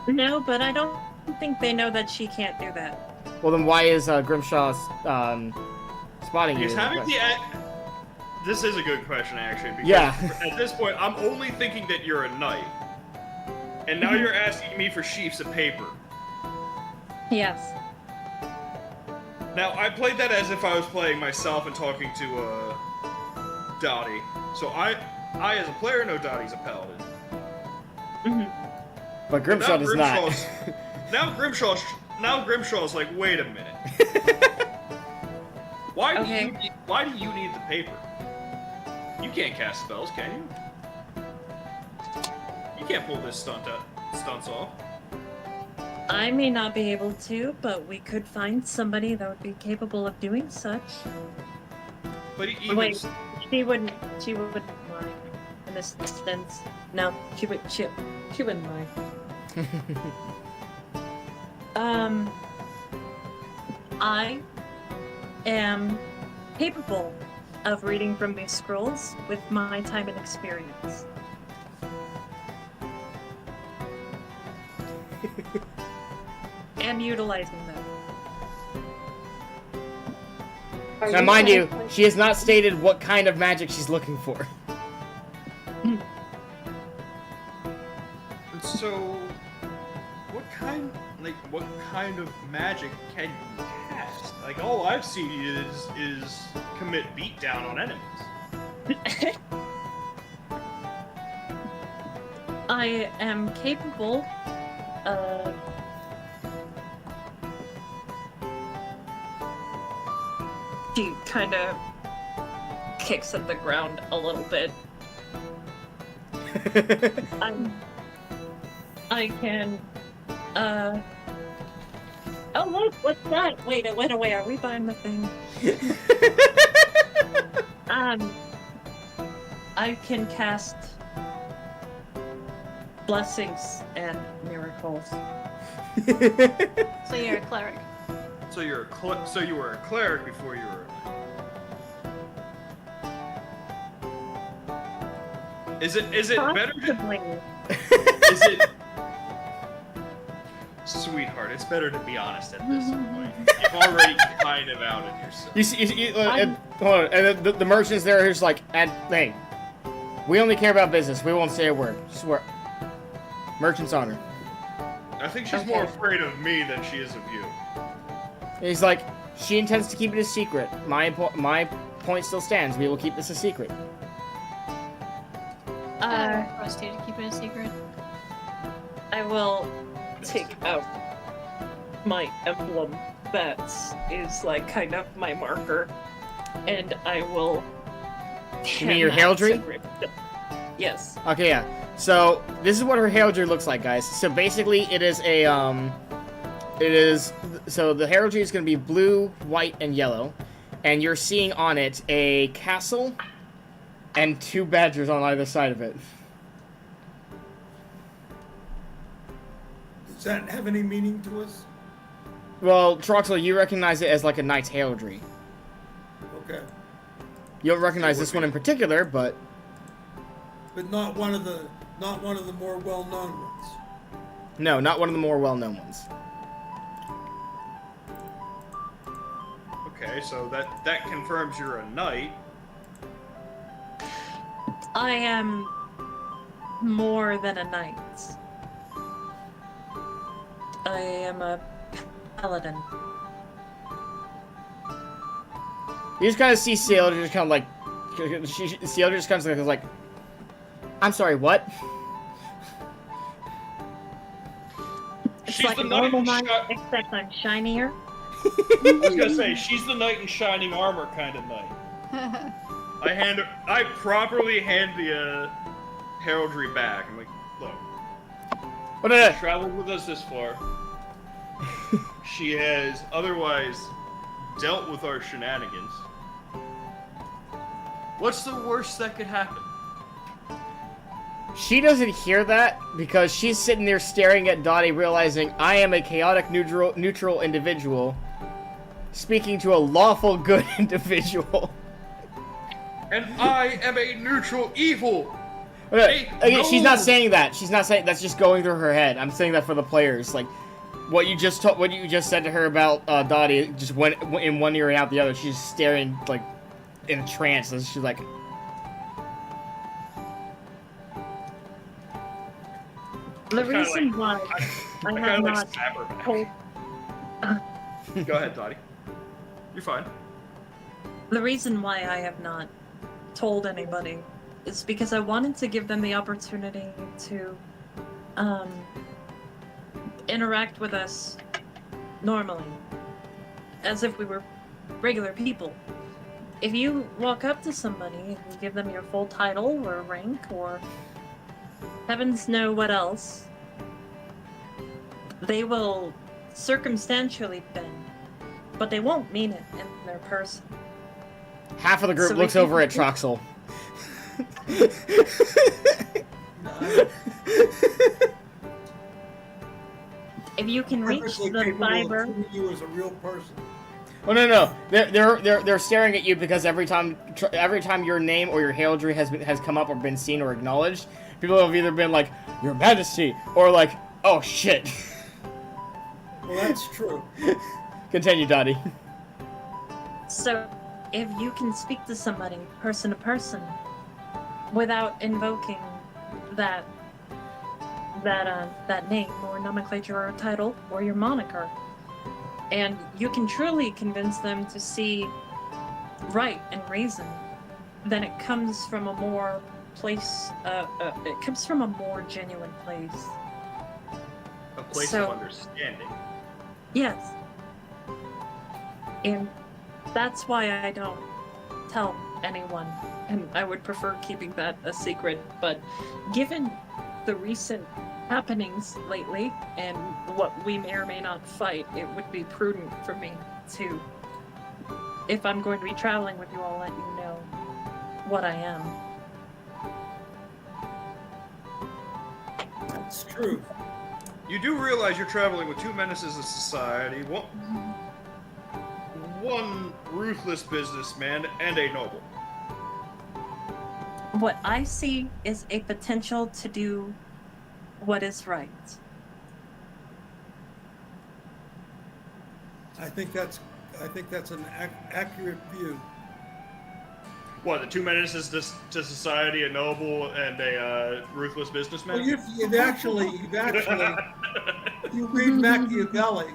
Speaker 4: No, but I don't think they know that she can't do that.
Speaker 5: Well, then why is Grimshaw spotting you?
Speaker 9: He's having This is a good question, actually. Because at this point, I'm only thinking that you're a knight, and now you're asking me for sheafs of paper.
Speaker 4: Yes.
Speaker 9: Now, I played that as if I was playing myself and talking to Dottie. So I as a player know Dottie's a paladin.
Speaker 5: But Grimshaw does not.
Speaker 9: Now Grimshaw's like, wait a minute. Why do you need the paper? You can't cast spells, can you? You can't pull this stunts off.
Speaker 4: I may not be able to, but we could find somebody that would be capable of doing such.
Speaker 9: But even
Speaker 4: Wait, she wouldn't mind in this instance. No, she wouldn't mind. I am capable of reading from these scrolls with my time and experience. And utilizing them.
Speaker 5: Now, mind you, she has not stated what kind of magic she's looking for.
Speaker 9: So, what kind of magic can you cast? Like, all I've seen is commit beatdown on enemies.
Speaker 4: I am capable of she kind of kicks at the ground a little bit. I can. Oh look, what's that? Wait, it went away. Are we buying the thing? I can cast blessings and miracles.
Speaker 3: So you're a cleric.
Speaker 9: So you were a cleric before you were a knight. Is it better to,
Speaker 4: Possibly.
Speaker 9: is it sweetheart, it's better to be honest at this point. You've already kind of outed yourself.
Speaker 5: You see, hold on, and the merchants there are just like, hey, we only care about business. We won't say a word. Swear. Merchant's honor.
Speaker 9: I think she's more afraid of me than she is of you.
Speaker 5: He's like, she intends to keep it a secret. My point still stands. We will keep this a secret.
Speaker 3: I trust you to keep it a secret.
Speaker 4: I will take out my emblem that is like kind of my marker, and I will.
Speaker 5: You mean your heraldry?
Speaker 4: Yes.
Speaker 5: Okay, yeah. So this is what her heraldry looks like, guys. So basically, it is a so the heraldry is going to be blue, white, and yellow, and you're seeing on it a castle and 2 badgers on either side of it.
Speaker 7: Does that have any meaning to us?
Speaker 5: Well, Troxal, you recognize it as like a knight's heraldry.
Speaker 7: Okay.
Speaker 5: You don't recognize this one in particular, but
Speaker 7: But not one of the more well-known ones.
Speaker 5: no, not one of the more well-known ones.
Speaker 9: Okay, so that confirms you're a knight.
Speaker 4: I am more than a knight. I am a paladin.
Speaker 5: You just kind of see Sailor just kind of like, Sailor just kind of like, I'm sorry, what?
Speaker 4: It's
Speaker 9: She's
Speaker 4: like
Speaker 9: the
Speaker 4: a
Speaker 9: knight
Speaker 4: normal
Speaker 9: in
Speaker 4: knight,
Speaker 9: shi-
Speaker 4: except I'm shinier.
Speaker 9: I was gonna say, she's the knight in shining armor kind of knight. I properly hand the heraldry back. I'm like, look,
Speaker 5: What did
Speaker 9: she traveled with us this far. She has otherwise dealt with our shenanigans. What's the worst that could happen?
Speaker 5: She doesn't hear that because she's sitting there staring at Dottie, realizing I am a chaotic neutral individual speaking to a lawful good individual.
Speaker 9: And I am a neutral evil.
Speaker 5: Okay,
Speaker 9: no.
Speaker 5: she's not saying that. She's not saying that's just going through her head. I'm saying that for the players. Like what you just said to her about Dottie just went in one ear and out the other. She's staring like in a trance. And she's like,
Speaker 4: The
Speaker 9: kinda
Speaker 4: reason why I
Speaker 9: I
Speaker 4: have
Speaker 9: kind of like
Speaker 4: not
Speaker 9: stab her back.
Speaker 4: told
Speaker 9: Go ahead, Dottie. You're fine.
Speaker 4: the reason why I have not told anybody is because I wanted to give them the opportunity to interact with us normally, as if we were regular people. If you walk up to somebody and you give them your full title or rank or heavens know what else, they will circumstantially bend, but they won't mean it in their person.
Speaker 5: half of the group
Speaker 4: So
Speaker 5: looks
Speaker 4: if you-
Speaker 5: over at Troxal.
Speaker 4: If you can reach
Speaker 7: Perfectly
Speaker 4: the
Speaker 7: capable of
Speaker 4: fiber,
Speaker 7: treating you as a real person.
Speaker 5: Oh no! They're staring at you because every time your name or your heraldry has come up or been seen or acknowledged, people have either been like, Your Majesty, or like, oh shit.
Speaker 7: Well, that's true.
Speaker 5: Continue, Dottie.
Speaker 4: so if you can speak to somebody person to person without invoking that name or nomenclature or title or your moniker, and you can truly convince them to see right and reason, then it comes from a more it comes from a more genuine place.
Speaker 9: A place
Speaker 4: So-
Speaker 9: of understanding.
Speaker 4: Yes. And that's why I don't tell anyone, and I would prefer keeping that a secret. But given the recent happenings lately and what we may or may not fight, it would be prudent for me to, if I'm going to be traveling with you, I'll let you know what I am.
Speaker 7: That's true.
Speaker 6: You do realize you're traveling with two menaces of society, one ruthless businessman and a noble.
Speaker 4: What I see is a potential to do what is right.
Speaker 7: I think that's an accurate view.
Speaker 6: What, the two menaces to society, a noble and a ruthless businessman?
Speaker 7: Well, you've actually, you read Machiavelli.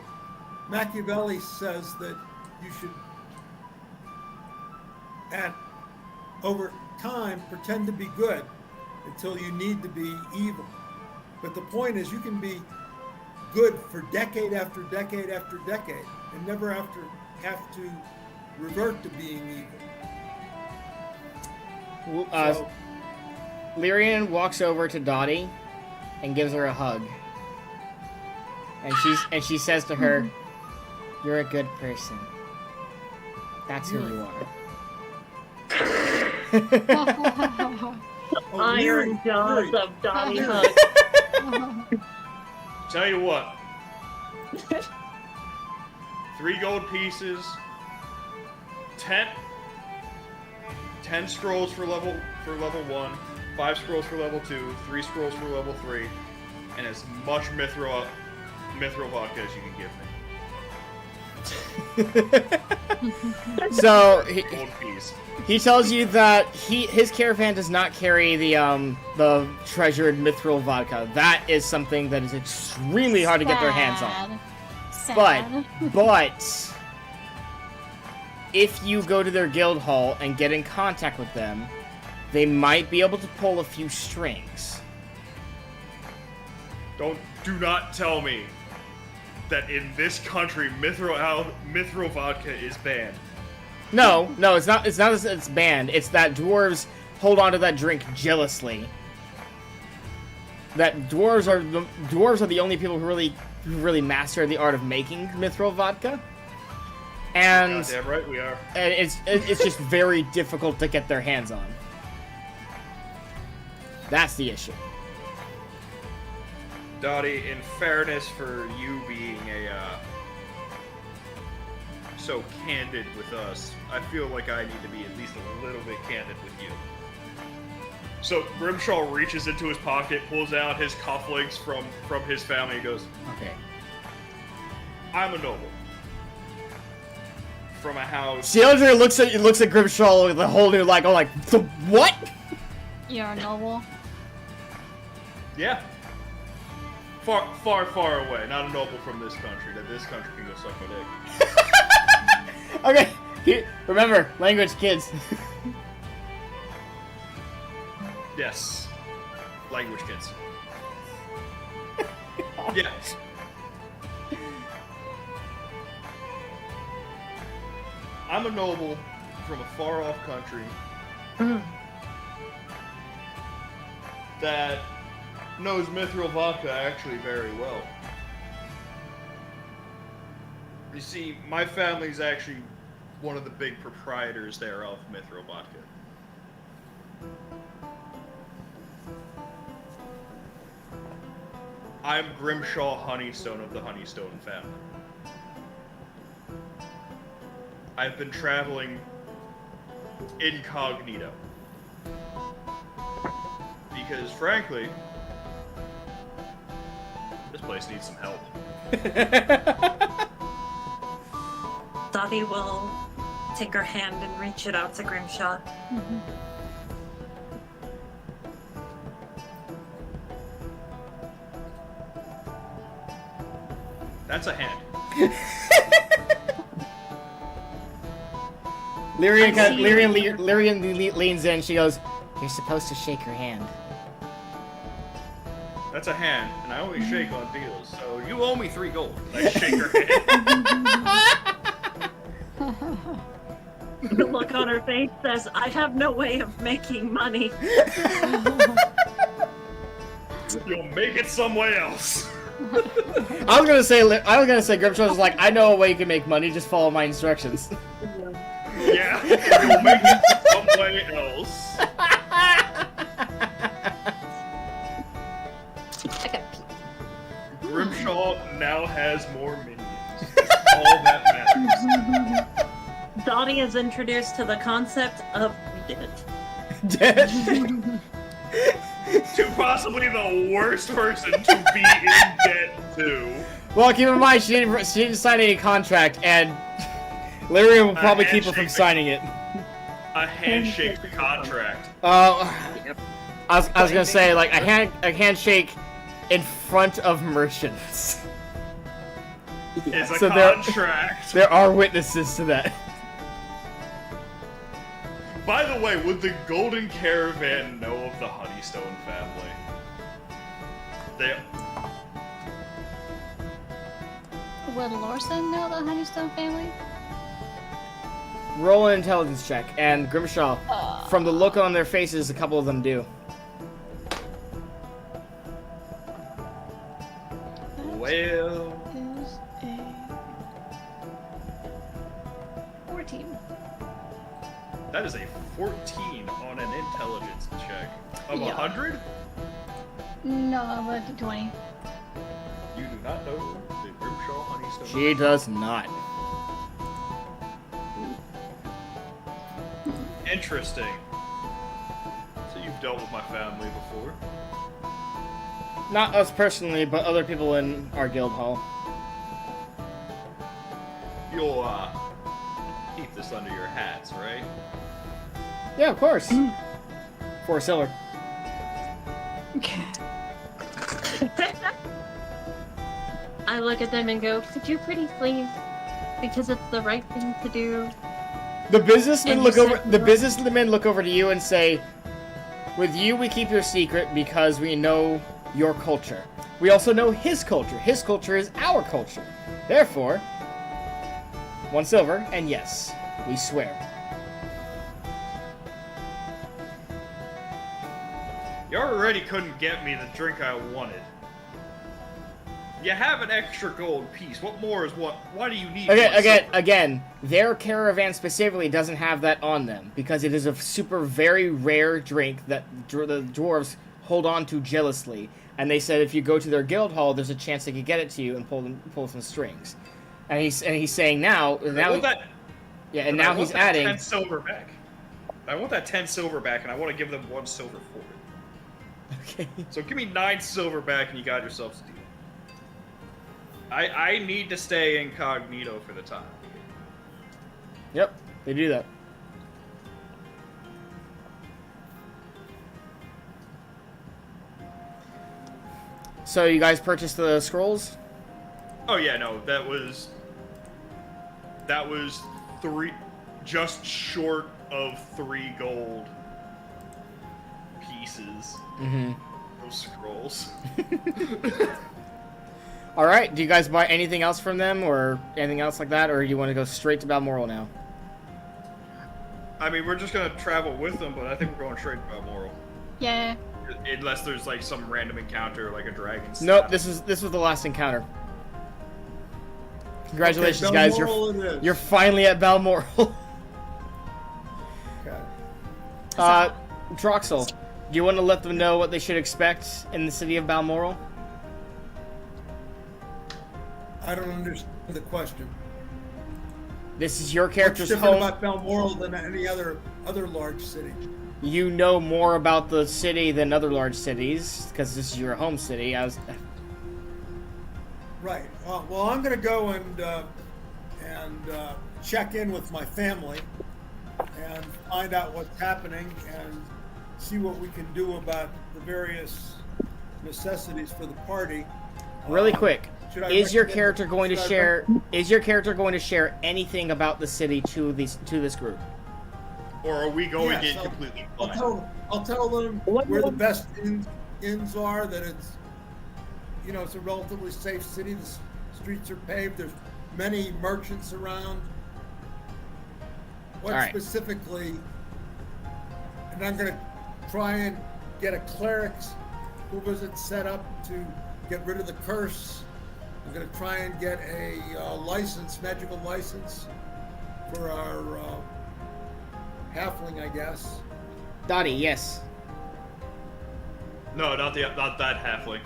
Speaker 7: Machiavelli says that you should, over time, pretend to be good until you need to be evil. But the point is, you can be good for decade after decade after decade and never have to revert to being evil. So,
Speaker 5: Lyrian walks over to Dottie and gives her a hug. And she says to her, "You're a good person. That's who you are."
Speaker 4: Iron jaws of Dottie hug.
Speaker 6: Tell you what. 3 gold pieces, 10 scrolls for level 1, 5 scrolls for level 2, 3 scrolls for level 3, and as much mithril vodka as you can give me.
Speaker 5: So
Speaker 6: Gold piece.
Speaker 5: he tells you that his caravan does not carry the treasured mithril vodka. That is something that is extremely hard to get their hands on.
Speaker 3: Sad.
Speaker 5: But if you go to their guild hall and get in contact with them, they might be able to pull a few strings.
Speaker 6: Do not tell me that in this country mithril vodka is banned.
Speaker 5: No, it's not. It's not that it's banned. It's that dwarves hold on to that drink jealously. That dwarves are the only people who really master the art of making mithril vodka. And
Speaker 6: Goddamn right we are.
Speaker 5: And it's just very difficult to get their hands on. That's the issue.
Speaker 6: Dottie, in fairness for you being so candid with us, I feel like I need to be at least a little bit candid with you. So Grimshaw reaches into his pocket, pulls out his cufflinks from his family, and goes,
Speaker 5: Okay.
Speaker 6: I'm a noble. From a house.
Speaker 5: Sealdra looks at Grimshaw with a whole new what?
Speaker 3: You're a noble.
Speaker 6: Yeah. Far, far, far away. Not a noble from this country. That this country can go suck my dick.
Speaker 5: Okay. Remember, language, kids.
Speaker 6: Yes. Language kids. Yes. I'm a noble from a far-off country that knows mithril vodka actually very well. You see, my family's actually one of the big proprietors there of mithril vodka. I'm Grimshaw Honeystone of the Honeystone family. I've been traveling incognito. Because, frankly, this place needs some help.
Speaker 4: Dottie will take her hand and reach it out to Grimshaw.
Speaker 6: That's a hand.
Speaker 5: Lyrian leans in. She goes, "You're supposed to shake her hand."
Speaker 6: That's a hand, and I only shake on deals, so you owe me 3 gold. I shake her hand.
Speaker 4: The look on her face says, I have no way of making money.
Speaker 9: You'll make it somewhere else.
Speaker 5: I was gonna say Grimshaw's like, I know a way you can make money, just follow my instructions.
Speaker 9: Yeah, you'll make it somewhere else.
Speaker 3: Okay.
Speaker 9: Grimshaw now has more minions. That's all that matters.
Speaker 4: Donnie is introduced to the concept of debt.
Speaker 5: Dead.
Speaker 9: To possibly the worst person to be in debt to.
Speaker 5: Well, keep in mind, she didn't sign any contract, and Larry will probably keep her from signing it.
Speaker 9: A handshake contract.
Speaker 5: I was gonna say, like, a handshake in front of merchants.
Speaker 9: It's a
Speaker 5: So
Speaker 9: contract.
Speaker 5: There are witnesses to that.
Speaker 9: By the way, would the Golden Caravan know of the Honeystone family? They...
Speaker 3: Would Lorson know the Honeystone family?
Speaker 5: Roll an intelligence check, and Grimshaw, from the look on their faces, a couple of them do.
Speaker 9: Well...
Speaker 3: Is a 14.
Speaker 9: That is a 14 on an intelligence check. Of
Speaker 3: Yeah.
Speaker 9: 100?
Speaker 3: No, I'm a 20.
Speaker 9: You do not know the Grimshaw Honeystone.
Speaker 5: She does not.
Speaker 9: Interesting. So you've dealt with my family before.
Speaker 5: Not us personally, but other people in our guild hall.
Speaker 9: You'll, keep this under your hats, right?
Speaker 5: Yeah, of course. 4 silver.
Speaker 4: I look at them and go, could you pretty please? Because it's the right thing to do.
Speaker 5: The businessmen
Speaker 4: And
Speaker 5: look
Speaker 4: you
Speaker 5: over.
Speaker 4: said-
Speaker 5: The businessmen look over to you and say, "With you, we keep your secret because we know your culture. We also know his culture. His culture is our culture. Therefore, 1 silver, and yes, we swear."
Speaker 9: You already couldn't get me the drink I wanted. You have an extra gold piece. What more is what? Why do you need more silver?
Speaker 5: Again, their caravan specifically doesn't have that on them because it is a super very rare drink that the dwarves hold on to jealously. And they said if you go to their guild hall, there's a chance they could get it to you and pull some strings. And he's saying now
Speaker 9: I want that,
Speaker 5: yeah, and
Speaker 9: I
Speaker 5: now
Speaker 9: want
Speaker 5: he's
Speaker 9: that
Speaker 5: adding
Speaker 9: 10 silver back. I want that 10 silver back, and I want to give them 1 silver for it.
Speaker 5: Okay.
Speaker 9: So give me 9 silver back, and you got yourselves a deal. I need to stay incognito for the time.
Speaker 5: Yep, they do that. So you guys purchased the scrolls?
Speaker 9: Oh yeah, no, that was 3, just short of 3 gold pieces.
Speaker 5: Mm-hmm.
Speaker 9: Those scrolls.
Speaker 5: All right. Do you guys buy anything else from them, or anything else like that, or do you want to go straight to Balmoral now?
Speaker 9: I mean, we're just gonna travel with them, but I think we're going straight to Balmoral.
Speaker 3: Yeah.
Speaker 9: Unless there's like some random encounter, like a dragon.
Speaker 5: Nope.
Speaker 9: staff.
Speaker 5: This was the last encounter. Congratulations,
Speaker 7: Okay,
Speaker 5: guys.
Speaker 7: Balmoral it is.
Speaker 5: You're finally at Balmoral.
Speaker 7: Okay.
Speaker 5: Troxal, do you want to let them know what they should expect in the city of Balmoral?
Speaker 7: I don't understand the question.
Speaker 5: This is your
Speaker 7: What's
Speaker 5: character's
Speaker 7: different
Speaker 5: home.
Speaker 7: about Balmoral than any other large city?
Speaker 5: You know more about the city than other large cities because this is your home city.
Speaker 7: Right. Well, I'm going to go and check in with my family and find out what's happening and see what we can do about the various necessities for the party.
Speaker 5: Really quick,
Speaker 7: should I
Speaker 5: is your
Speaker 7: recommend-
Speaker 5: character going to
Speaker 7: should I
Speaker 5: share? Is your character going to share anything about the city to this group?
Speaker 9: Or are we going
Speaker 7: Yes,
Speaker 9: in
Speaker 7: I'll-
Speaker 9: completely
Speaker 7: I'll
Speaker 9: blind?
Speaker 7: tell them where the best inns are. That it's it's a relatively safe city. The streets are paved. There's many merchants around. what
Speaker 5: All right.
Speaker 7: specifically, and I'm going to try and get a cleric's who was it set up to get rid of the curse. I'm going to try and get a license, magical license, for our halfling, I guess.
Speaker 5: Dottie, yes.
Speaker 9: No, not that halfling.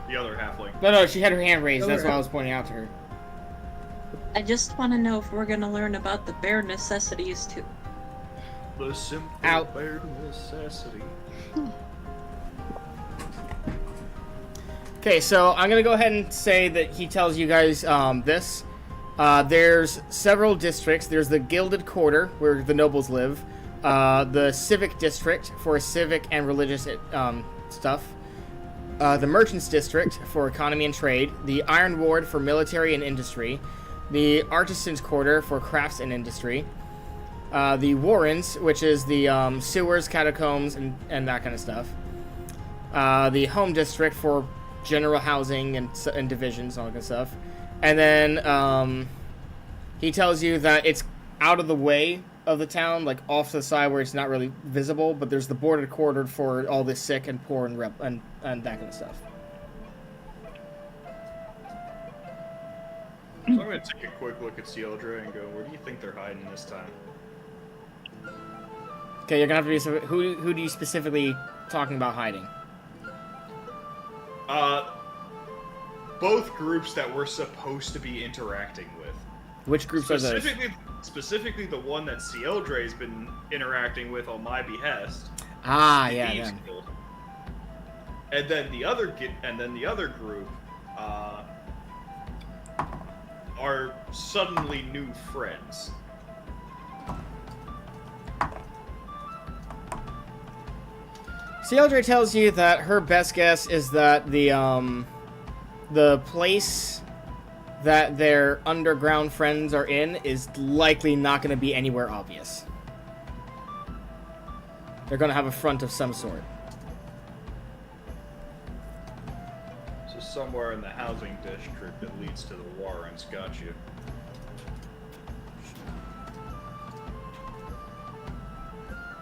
Speaker 9: The other halfling.
Speaker 5: No, she had her hand raised.
Speaker 7: The
Speaker 5: That's
Speaker 7: other
Speaker 5: what I was pointing out to her.
Speaker 4: I just want to know if we're gonna learn about the bare necessities too.
Speaker 9: The simple
Speaker 5: Out.
Speaker 9: bare necessity.
Speaker 5: Okay, so I'm gonna go ahead and say that he tells you guys this. There's several districts. There's the Gilded Quarter, where the nobles live. The Civic District for civic and religious stuff. The Merchants District for economy and trade. The Iron Ward for military and industry. The Artisans Quarter for crafts and industry. The Warrens, which is the sewers, catacombs, and that kind of stuff. The Home District for general housing and divisions, all that good stuff. And then he tells you that it's out of the way of the town, like off to the side where it's not really visible, but there's the bordered quarter for all the sick and poor and that kind of stuff.
Speaker 9: So I'm gonna take a quick look at Cieldre and go, where do you think they're hiding this time?
Speaker 5: Okay, you're gonna have to be who do you specifically talking about hiding?
Speaker 9: Both groups that we're supposed to be interacting with.
Speaker 5: Which groups are those?
Speaker 9: Specifically the one that Cieldre's been interacting with on my behest.
Speaker 5: Ah,
Speaker 9: the
Speaker 5: yeah,
Speaker 9: Thieves
Speaker 5: them.
Speaker 9: Guild. And then the other group are suddenly new friends.
Speaker 5: Cieldre tells you that her best guess is that the place that their underground friends are in is likely not going to be anywhere obvious. They're going to have a front of some sort.
Speaker 9: So somewhere in the housing district that leads to the Warrens, got you.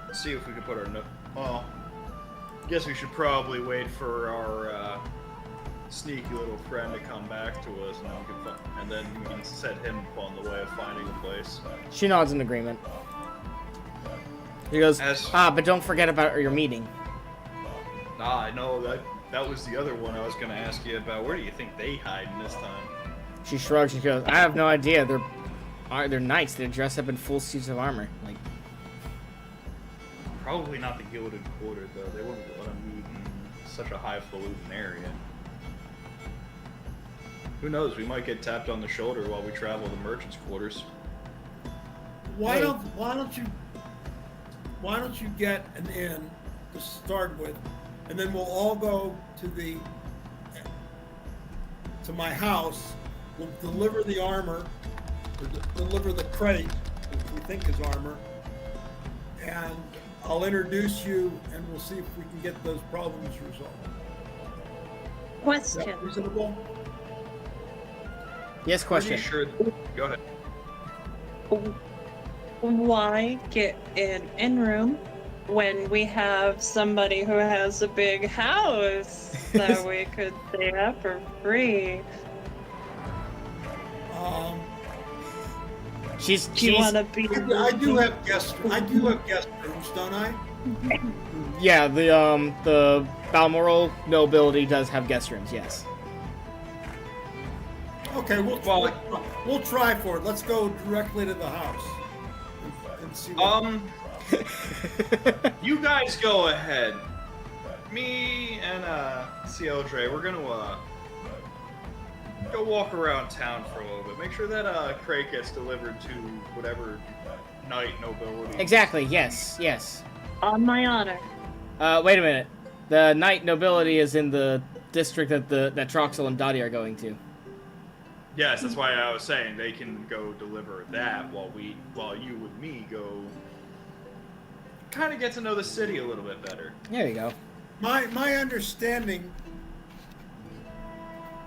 Speaker 9: Let's see if we can put our well, guess we should probably wait for our sneaky little friend to come back to us, and then we can set him upon the way of finding a place.
Speaker 5: She nods in agreement. He goes, but don't forget about your meeting.
Speaker 9: I know that was the other one I was going to ask you about. Where do you think they hide this time?
Speaker 5: She shrugs and goes, I have no idea. They're knights. They dress up in full suits of armor. Like,
Speaker 9: probably not the Gilded Quarter, though. They wouldn't let them meet in such a highfalutin area. Who knows? We might get tapped on the shoulder while we travel the merchants' quarters.
Speaker 7: Why don't you get an inn to start with, and then we'll all go to my house. We'll deliver the armor, or deliver the crate, which we think is armor, and I'll introduce you, and we'll see if we can get those problems resolved. Is
Speaker 4: Question.
Speaker 7: that reasonable?
Speaker 5: yes, question.
Speaker 9: Pretty sure. Go ahead.
Speaker 4: Why get an in-room when we have somebody who has a big house that we could stay at for free? Do you want to be?
Speaker 7: I do have guest rooms, don't I?
Speaker 5: Yeah, the Balmoral nobility does have guest rooms. Yes.
Speaker 7: Okay, we'll try for it. Let's go directly to the house and see.
Speaker 9: You guys go ahead. Me and Cieldre, we're gonna go walk around town for a little bit. Make sure that crate gets delivered to whatever knight nobility.
Speaker 5: Exactly. Yes.
Speaker 4: On my honor.
Speaker 5: Wait a minute. The knight nobility is in the district that Troxal and Dottie are going to.
Speaker 9: Yes, that's why I was saying they can go deliver that while you and me go kind of get to know the city a little bit better.
Speaker 5: There you go.
Speaker 7: My understanding,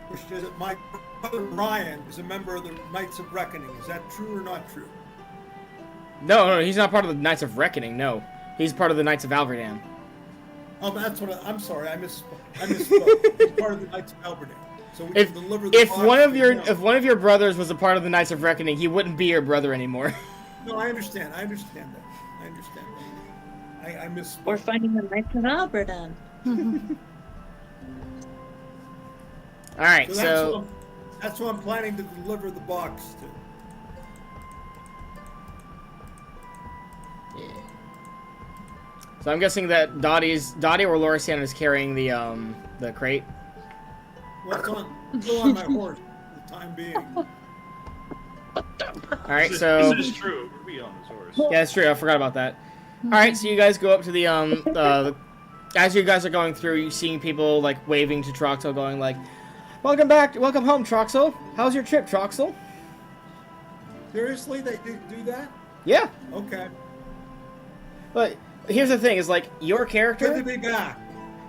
Speaker 7: which is that my brother Ryan is a member of the Knights of Reckoning. Is that true or not true?
Speaker 5: No, he's not part of the Knights of Reckoning. No, he's part of the Knights of Alverdam.
Speaker 7: Oh, that's what I'm sorry. I misspoke. He's part of the Knights of Alberdale. So we
Speaker 5: If
Speaker 7: can deliver the box
Speaker 5: one of
Speaker 7: to
Speaker 5: your
Speaker 7: him.
Speaker 5: if one of your brothers was a part of the Knights of Reckoning, he wouldn't be your brother anymore.
Speaker 7: No, I understand. I understand that. I misspoke.
Speaker 4: We're finding the Knights of Alberdon.
Speaker 5: All right,
Speaker 7: So that's who I'm planning to deliver the box to.
Speaker 5: So I'm guessing that Dottie or Lorisian is carrying the crate.
Speaker 7: Well, it's still on my horse for the time being.
Speaker 5: All right, so
Speaker 9: This is true. We'll be on this horse.
Speaker 5: yeah, that's true. I forgot about that. All right, so you guys go up to the as you guys are going through, you're seeing people like waving to Troxal, going like, "Welcome back, welcome home, Troxal. How's your trip, Troxal?"
Speaker 7: Seriously, they do that?
Speaker 5: Yeah,
Speaker 7: Okay.
Speaker 5: but here's the thing: is like your
Speaker 7: Good to
Speaker 5: character.
Speaker 7: be back.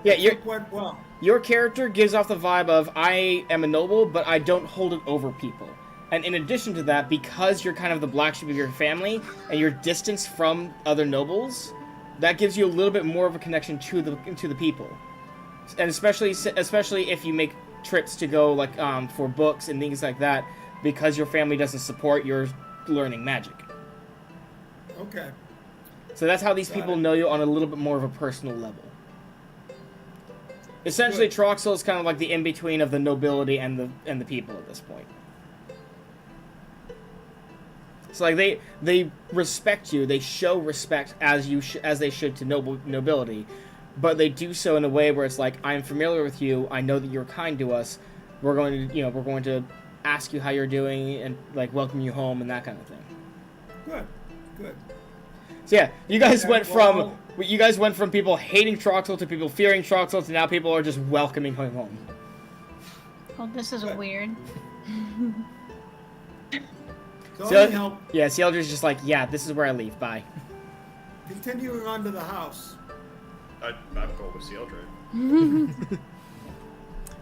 Speaker 5: Yeah,
Speaker 7: It went well.
Speaker 5: your character gives off the vibe of I am a noble, but I don't hold it over people. And in addition to that, because you're kind of the black sheep of your family and you're distanced from other nobles, that gives you a little bit more of a connection to the people. And especially if you make trips to go like for books and things like that, because your family doesn't support your learning magic.
Speaker 7: Okay.
Speaker 5: So that's how these people know you on a little bit more of a personal level. Essentially,
Speaker 7: Good.
Speaker 5: Troxal is kind of like the in-between of the nobility and the people at this point. So like they respect you, they show respect as they should to nobility, but they do so in a way where it's like, I'm familiar with you, I know that you're kind to us, we're going to ask you how you're doing and like welcome you home and that kind of thing.
Speaker 7: Good.
Speaker 5: So yeah, you guys
Speaker 7: Okay,
Speaker 5: went from people hating Troxal to people fearing Troxal to now people are just welcoming him home.
Speaker 3: Well, this is weird.
Speaker 7: So
Speaker 5: So-
Speaker 7: anyhow,
Speaker 5: Yeah, Sealdrid's just like, yeah, this is where I leave. Bye.
Speaker 7: continuing on to the house.
Speaker 9: I'm cool with Seal Trade.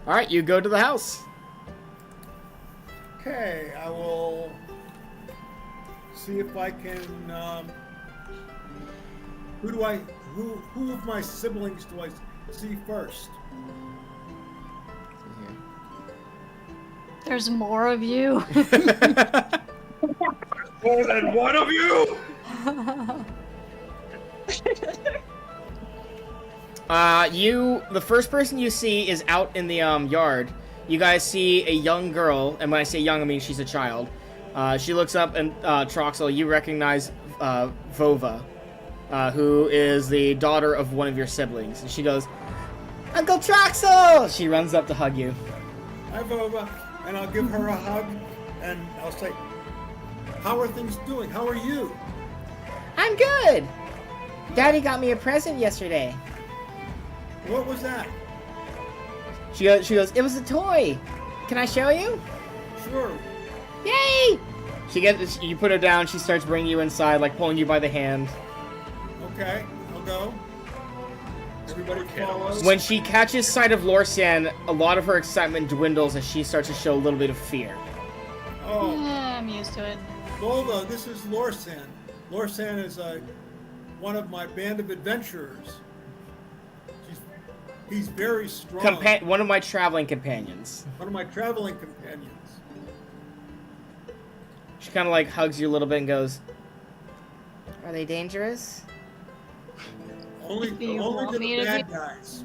Speaker 5: All right, you go to the house.
Speaker 7: Okay, I will see if I can. Who of my siblings do I see first?
Speaker 3: There's more of you.
Speaker 9: More than one of you!
Speaker 5: The first person you see is out in the yard. You guys see a young girl, and when I say young, I mean she's a child. She looks up, and Troxal, you recognize Vova, who is the daughter of one of your siblings, and she goes, "Uncle Troxal!" She runs up to hug you.
Speaker 7: Hi, Vova, and I'll give her a hug, and I'll say, "How are things doing? How are you?"
Speaker 5: I'm good. Daddy got me a present yesterday.
Speaker 7: What was that?
Speaker 5: She goes, it was a toy. Can I show you?
Speaker 7: Sure.
Speaker 5: Yay! You put her down, she starts bringing you inside, like pulling you by the hand.
Speaker 7: Okay, I'll go. Everybody follows.
Speaker 5: When she catches sight of Lorsan, a lot of her excitement dwindles as she starts to show a little bit of fear.
Speaker 7: Oh,
Speaker 3: Yeah, I'm used to it.
Speaker 7: Volva, this is Lorsan. Lorsan is one of my band of adventurers. He's very strong.
Speaker 5: One of my traveling companions.
Speaker 7: One of my traveling companions.
Speaker 5: She kind of like hugs you a little bit and goes, "Are they dangerous?"
Speaker 7: Only
Speaker 3: Do you
Speaker 7: only
Speaker 3: want
Speaker 7: to
Speaker 3: me
Speaker 7: the
Speaker 3: to
Speaker 7: bad
Speaker 3: be-
Speaker 7: guys.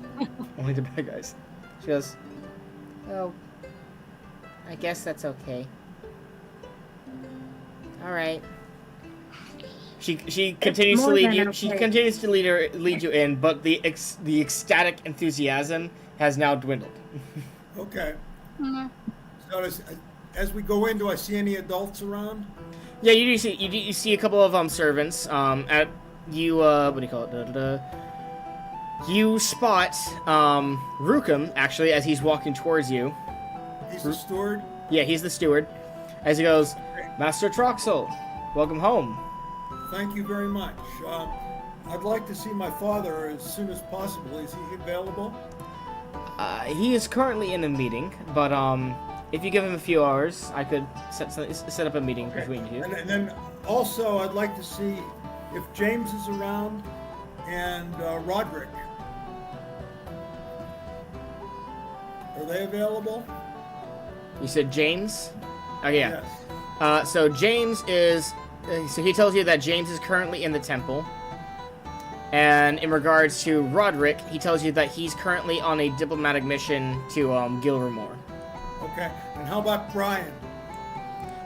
Speaker 5: Only the bad guys. She goes, "Oh, I guess that's okay. All right." She continues to
Speaker 4: more
Speaker 5: lead
Speaker 4: than
Speaker 5: you. She
Speaker 4: okay.
Speaker 5: continues to lead you in, but the ecstatic enthusiasm has now dwindled.
Speaker 7: Okay.
Speaker 3: Mhm.
Speaker 7: So as we go in, do I see any adults around?
Speaker 5: Yeah, you see a couple of servants. At you what do you call it? You spot Rukum actually as he's walking towards you.
Speaker 7: He's the steward.
Speaker 5: Yeah, he's the steward. As he goes, "Master Troxal, welcome home."
Speaker 7: Thank you very much. I'd like to see my father as soon as possible. Is he available?
Speaker 5: He is currently in a meeting, but If you give him a few hours, I could set up a meeting between you.
Speaker 7: And then also, I'd like to see if James is around and Roderick. Are they available?
Speaker 5: You said James? Oh, yeah.
Speaker 7: Yes.
Speaker 5: So James is... So he tells you that James is currently in the temple. And in regards to Roderick, he tells you that he's currently on a diplomatic mission to Gilremore.
Speaker 7: Okay. And how about Brian?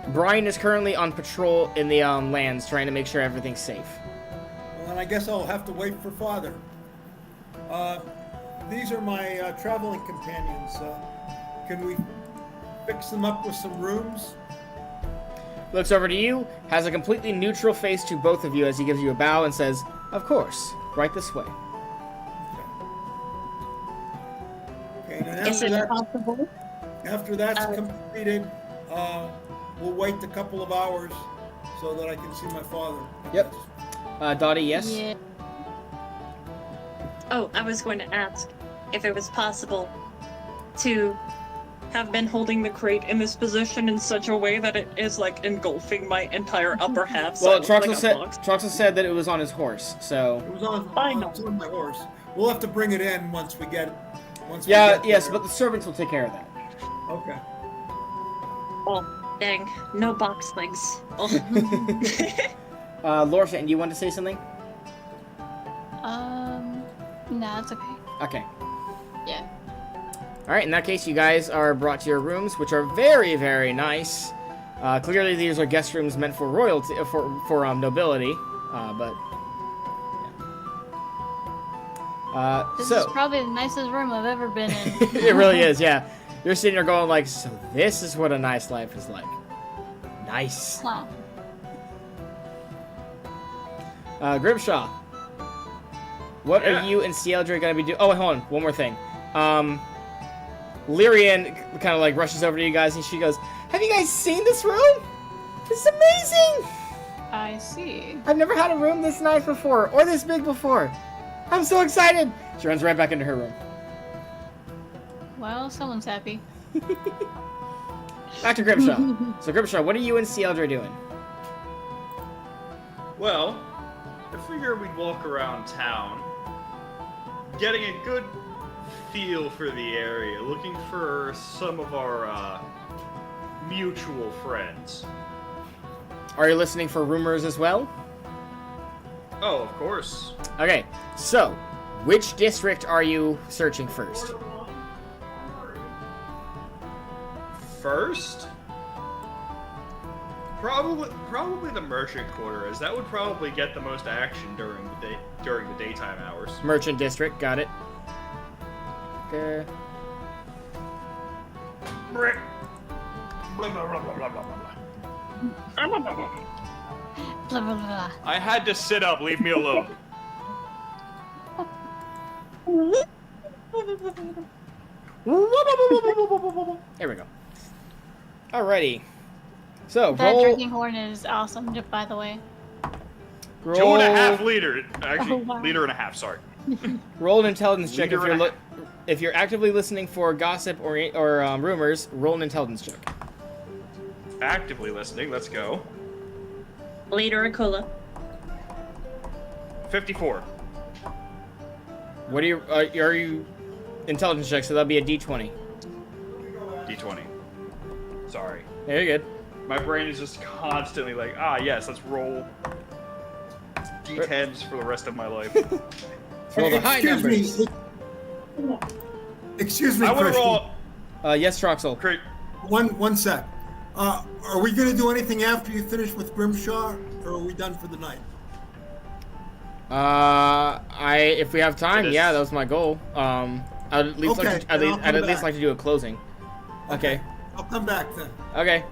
Speaker 5: Brian is currently on patrol in the lands, trying to make sure everything's safe.
Speaker 7: Well, then I guess I'll have to wait for Father. These are my traveling companions. Can we fix them up with some rooms?
Speaker 5: Looks over to you, has a completely neutral face to both of you as he gives you a bow and says, "Of course, right this way."
Speaker 7: Okay. And
Speaker 4: Is it possible?
Speaker 7: after that's completed, we'll wait a couple of hours so that I can see my father.
Speaker 5: Yep. Dottie, yes?
Speaker 3: Yeah.
Speaker 4: Oh, I was going to ask if it was possible to have been holding the crate in this position in such a way that it is like engulfing my entire upper half. So
Speaker 5: Well,
Speaker 4: I look like
Speaker 5: Troxal said that it was on his horse, so...
Speaker 7: It was on,
Speaker 4: I know.
Speaker 7: it's on my horse. We'll have to bring it in once we get it.
Speaker 5: Yes, but the servants will take care of that.
Speaker 7: Okay.
Speaker 4: Oh, dang. No box legs. Oh.
Speaker 5: Lorsan, do you want to say something?
Speaker 3: Nah, it's okay.
Speaker 5: Okay.
Speaker 3: Yeah.
Speaker 5: Alright, in that case, you guys are brought to your rooms, which are very, very nice. Clearly, these are guest rooms meant for royalty, for nobility, but... Yeah.
Speaker 3: This
Speaker 5: So...
Speaker 3: is probably the nicest room I've ever been in.
Speaker 5: It really is, yeah. You're sitting there going like, so this is what a nice life is like. Nice.
Speaker 3: Wow.
Speaker 5: Grimshaw, what are you and Cieldra gonna be doing? Oh, wait, hold on, one more thing. Lyrian kind of like rushes over to you guys and she goes, "Have you guys seen this room? It's amazing!
Speaker 3: I see.
Speaker 5: I've never had a room this nice before, or this big before. I'm so excited!" She runs right back into her room.
Speaker 3: Well, someone's happy.
Speaker 5: Back to Grimshaw. So Grimshaw, what are you and Cieldra doing?
Speaker 9: Well, I figure we'd walk around town, getting a good feel for the area, looking for some of our mutual friends.
Speaker 5: Are you listening for rumors as well?
Speaker 9: Oh, of course.
Speaker 5: Okay, so which district are you searching first?
Speaker 9: First? Probably the merchant quarter, as that would probably get the most action during the daytime hours.
Speaker 5: Merchant district, got it. Okay.
Speaker 9: Blah, blah, blah, blah, blah, blah, blah.
Speaker 3: Blah, blah, blah.
Speaker 9: I had to sit up, leave me alone.
Speaker 5: There we go. Alrighty. So,
Speaker 3: That
Speaker 5: roll...
Speaker 3: drinking horn is awesome, by the way.
Speaker 5: roll
Speaker 9: 2.5 liter. Actually,
Speaker 3: Oh, wow.
Speaker 9: liter and a half, sorry.
Speaker 5: roll an intelligence check
Speaker 9: Leader and a half.
Speaker 5: if you're actively listening for gossip or rumors. Roll an intelligence check.
Speaker 9: Actively listening, let's go.
Speaker 4: Later, Akula.
Speaker 9: 54.
Speaker 5: What are you intelligence check? So that'll be a D20.
Speaker 9: D20. Sorry.
Speaker 5: Yeah, you're good.
Speaker 9: My brain is just constantly like, yes, let's roll D10s for the rest of my life.
Speaker 5: Roll the high numbers.
Speaker 7: Excuse me,
Speaker 9: I want to
Speaker 7: Christian.
Speaker 9: roll.
Speaker 5: Yes, Troxal.
Speaker 9: Great.
Speaker 7: One sec. Are we going to do anything after you finish with Grimshaw, or are we done for the night?
Speaker 5: If we have time,
Speaker 9: It is-
Speaker 5: yeah, that was my goal. I'd at least
Speaker 7: Okay,
Speaker 5: like to,
Speaker 7: then I'll
Speaker 5: I'd
Speaker 7: come
Speaker 5: at least
Speaker 7: back.
Speaker 5: like to do a closing. Okay.
Speaker 7: I'll come back then.
Speaker 5: Okay.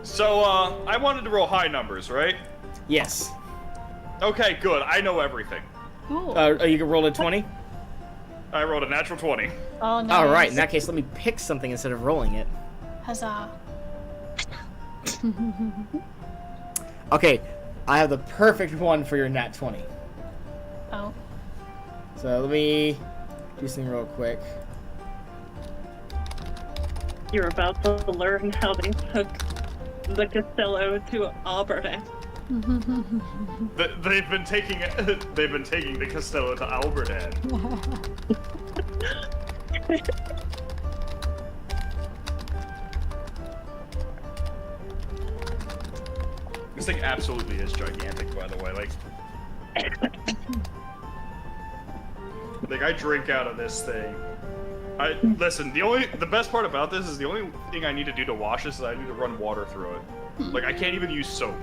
Speaker 9: So, I wanted to roll high numbers, right?
Speaker 5: Yes.
Speaker 9: Okay, good. I know everything.
Speaker 3: Cool.
Speaker 5: You can roll a 20.
Speaker 9: I rolled a natural 20.
Speaker 3: Oh, nice.
Speaker 5: All right. In that case, let me pick something instead of rolling it.
Speaker 3: Huzzah.
Speaker 5: Okay. I have the perfect one for your nat 20.
Speaker 3: Oh.
Speaker 5: So let me do something real quick.
Speaker 4: You're about to learn how they took the Costello to Alberta.
Speaker 9: They've been taking the Costello to Albert. This thing absolutely is gigantic, by the way. Like I drink out of this thing. Listen. The best part about this is the only thing I need to do to wash this is I need to run water through it. Like I can't even use soap.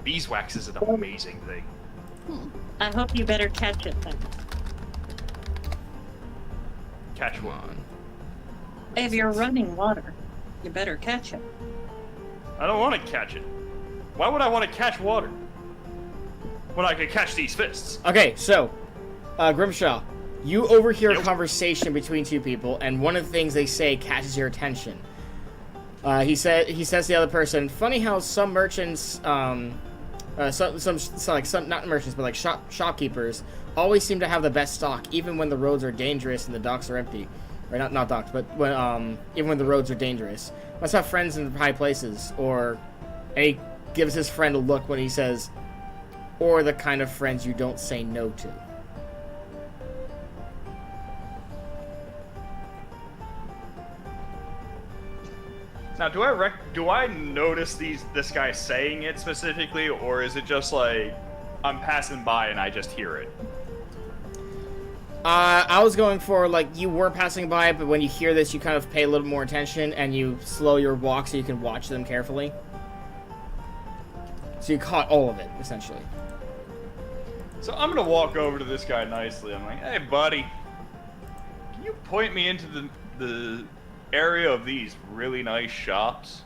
Speaker 9: Beeswax is an amazing thing.
Speaker 4: I hope you better catch it then.
Speaker 9: Catch one.
Speaker 4: If you're running water, you better catch it.
Speaker 9: I don't want to catch it. Why would I want to catch water when I could catch these fists?
Speaker 5: Okay, so, Grimshaw, you overhear a conversation between two people, and one of the things they say catches your attention. He says to the other person, "Funny how some merchants, some not merchants, but like shopkeepers, always seem to have the best stock, even when the roads are dangerous and the docks are empty, or not docks, but when even when the roads are dangerous. Must have friends in high places." And he gives his friend a look when he says, "Or the kind of friends you don't say no to."
Speaker 9: Now, do I notice this guy saying it specifically, or is it just like I'm passing by and I just hear it?
Speaker 5: I was going for, like, you were passing by, but when you hear this, you kind of pay a little more attention, and you slow your walk so you can watch them carefully. So you caught all of it, essentially.
Speaker 9: So I'm gonna walk over to this guy nicely. I'm like, "Hey, buddy, can you point me into the area of these really nice shops?"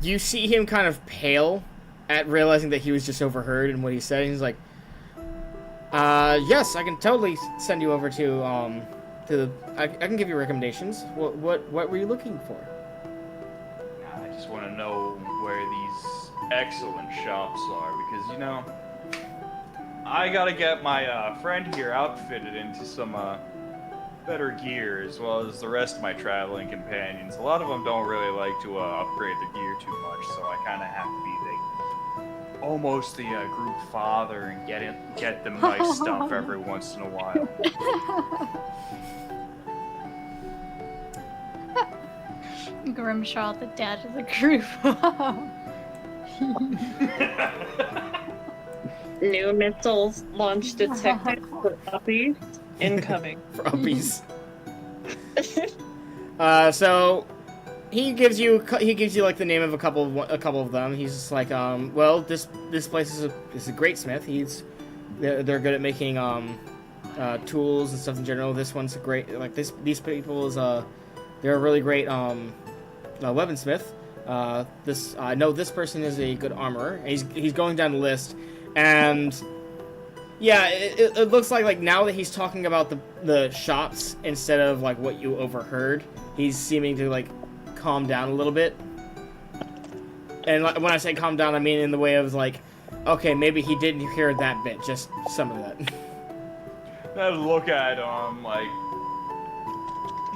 Speaker 5: You see him kind of pale at realizing that he was just overheard and what he said. He's like, yes, I can totally send you over to I can give you recommendations. What were you looking for?
Speaker 9: I just want to know where these excellent shops are, because, you know, I gotta get my friend here outfitted into some better gear, as well as the rest of my traveling companions. A lot of them don't really like to upgrade the gear too much, so I kind of have to be almost the group father and get them nice stuff every once in a while.
Speaker 3: Grimshaw, the dad of the group.
Speaker 4: New missiles launched detected for uppies incoming.
Speaker 5: For uppies. So he gives you like the name of a couple of them. He's just like, well, this place is a great smith. They're good at making tools and stuff in general. This one's a great, like, these people is they're a really great weaponsmith. I know this person is a good armorer. He's going down the list, and yeah, it looks like now that he's talking about the shops instead of like what you overheard, he's seeming to like calm down a little bit. And when I say calm down, I mean in the way of like, okay, maybe he didn't hear that bit, just some of that.
Speaker 9: I look at him like,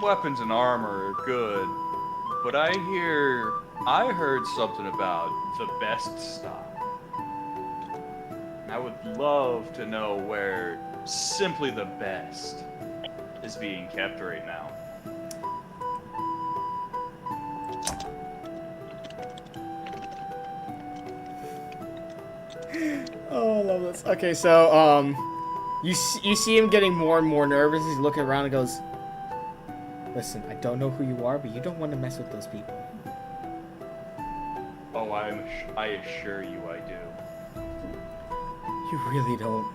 Speaker 9: weapons and armor are good, but I heard something about the best stock. I would love to know where simply the best is being kept right now.
Speaker 5: Oh, I love this. Okay, so you see him getting more and more nervous. He's looking around and goes, "Listen, I don't know who you are, but you don't want to mess with those people."
Speaker 9: Oh, I assure you I do.
Speaker 5: You really don't.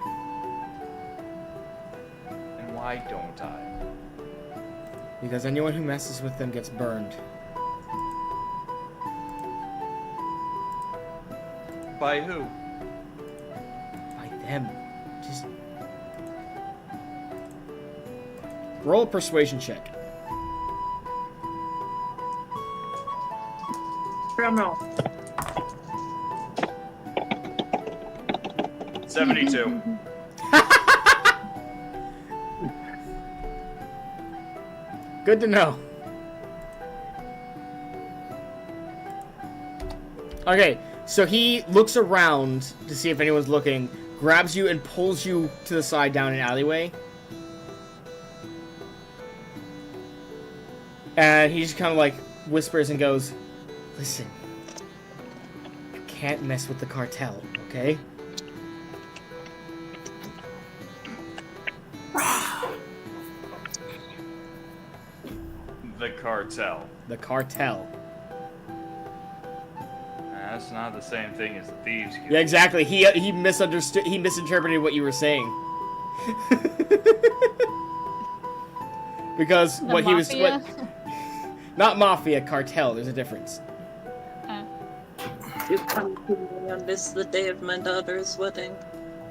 Speaker 9: And why don't I?
Speaker 5: Because anyone who messes with them gets burned.
Speaker 9: By who?
Speaker 5: By them. Just roll a persuasion check.
Speaker 4: Drum roll.
Speaker 9: 72.
Speaker 5: Good to know. Okay, so he looks around to see if anyone's looking, grabs you and pulls you to the side down an alleyway. And he just kind of like whispers and goes, "Listen, you can't mess with the cartel, okay?"
Speaker 9: The cartel.
Speaker 5: The cartel.
Speaker 9: That's not the same thing as the Thieves Guild.
Speaker 5: Yeah, exactly. He misunderstood. He misinterpreted what you were saying. Because
Speaker 3: The
Speaker 5: what
Speaker 3: mafia?
Speaker 5: he was, not mafia, cartel. There's a difference.
Speaker 4: You come to me on this, the day of my daughter's wedding.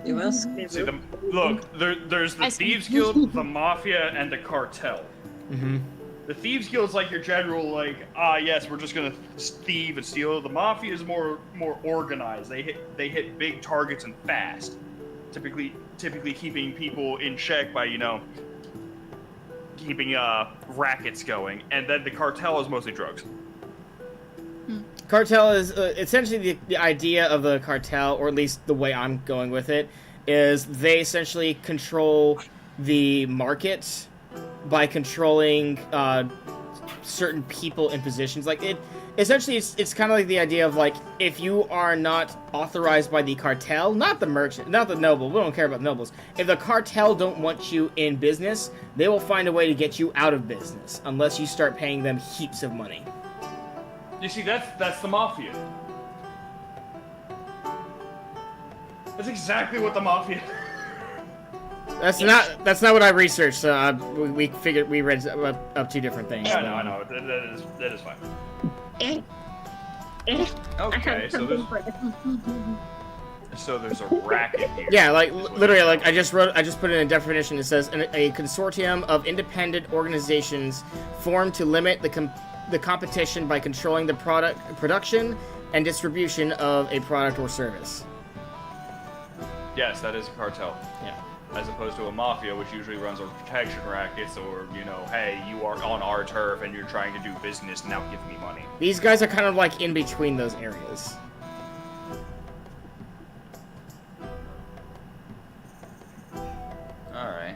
Speaker 4: You ask me.
Speaker 9: See, there's the
Speaker 3: I see.
Speaker 9: Thieves Guild, the Mafia, and the Cartel.
Speaker 5: Mm-hmm.
Speaker 9: The Thieves Guild's like your general, like, yes, we're just gonna thieve and steal. The Mafia is more organized. They hit big targets and fast. Typically keeping people in check by, keeping rackets going. And then the Cartel is mostly drugs.
Speaker 5: Cartel is essentially the idea of the cartel, or at least the way I'm going with it, is they essentially control the market by controlling certain people in positions. Like essentially it's kind of like the idea of like, if you are not authorized by the cartel, not the merchant, not the noble, we don't care about the nobles. If the cartel don't want you in business, they will find a way to get you out of business unless you start paying them heaps of money.
Speaker 9: You see, that's the Mafia. That's exactly what the Mafia.
Speaker 5: That's not what I researched. So we figured we read up two different things.
Speaker 9: Yeah, I know. That is fine. Okay, so there's a racket here.
Speaker 5: Yeah, like literally, like I just put in a definition. It says a consortium of independent organizations formed to limit the competition by controlling the production and distribution of a product or service.
Speaker 9: Yes, that is a cartel.
Speaker 5: Yeah.
Speaker 9: As opposed to a mafia, which usually runs on protection rackets, or, hey, you are on our turf and you're trying to do business, now give me money.
Speaker 5: These guys are kind of like in between those areas.
Speaker 9: Alright.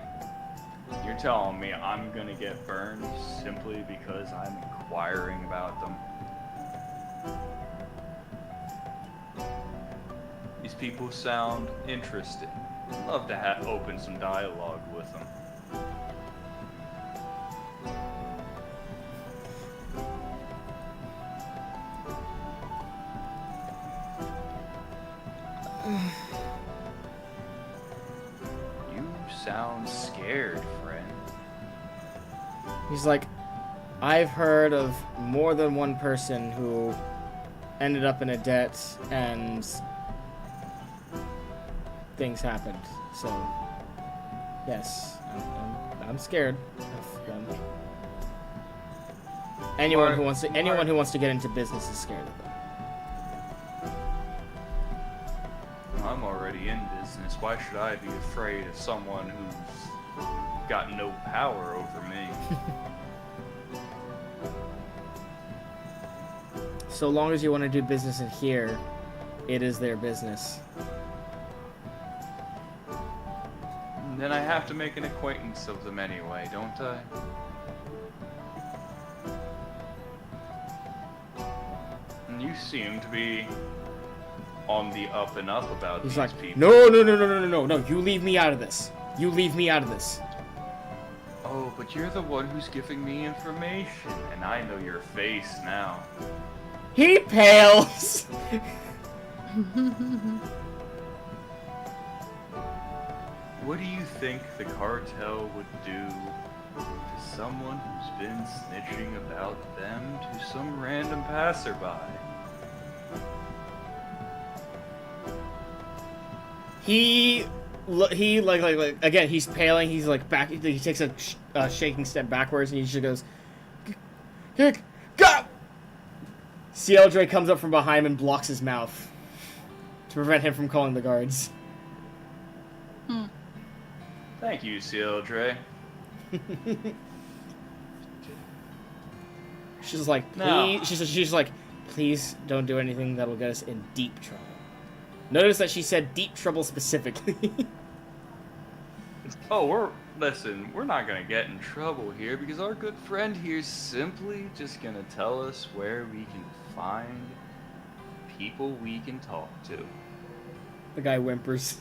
Speaker 9: You're telling me I'm gonna get burned simply because I'm inquiring about them? These people sound interesting. I'd love to open some dialogue with them. You sound scared, friend.
Speaker 5: He's like, I've heard of more than one person who ended up in a debt and things happened. So, yes, I'm scared of them. Anyone who wants to get into business is scared of them.
Speaker 9: I'm already in business. Why should I be afraid of someone who's got no power over me?
Speaker 5: So long as you want to do business in here, it is their business.
Speaker 9: Then I have to make an acquaintance of them anyway, don't I? And you seem to be on the up and up about
Speaker 5: He's
Speaker 9: these
Speaker 5: like,
Speaker 9: people.
Speaker 5: no, you leave me out of this. You leave me out of this.
Speaker 9: Oh, but you're the one who's giving me information, and I know your face now.
Speaker 5: He pales.
Speaker 9: What do you think the cartel would do to someone who's been snitching about them to some random passerby?
Speaker 5: He like again. He's paling. He's like back. He takes a shaking step backwards, and he just goes, "Go!" Cieldre comes up from behind him and blocks his mouth to prevent him from calling the guards.
Speaker 9: Thank you, Cieldre.
Speaker 5: She's like,
Speaker 11: No.
Speaker 5: please. She's like, please don't do anything that'll get us in deep trouble. Notice that she said deep trouble specifically.
Speaker 11: Oh, we're not gonna get in trouble here because our good friend here's simply just gonna tell us where we can find people we can talk to.
Speaker 5: The guy whimpers.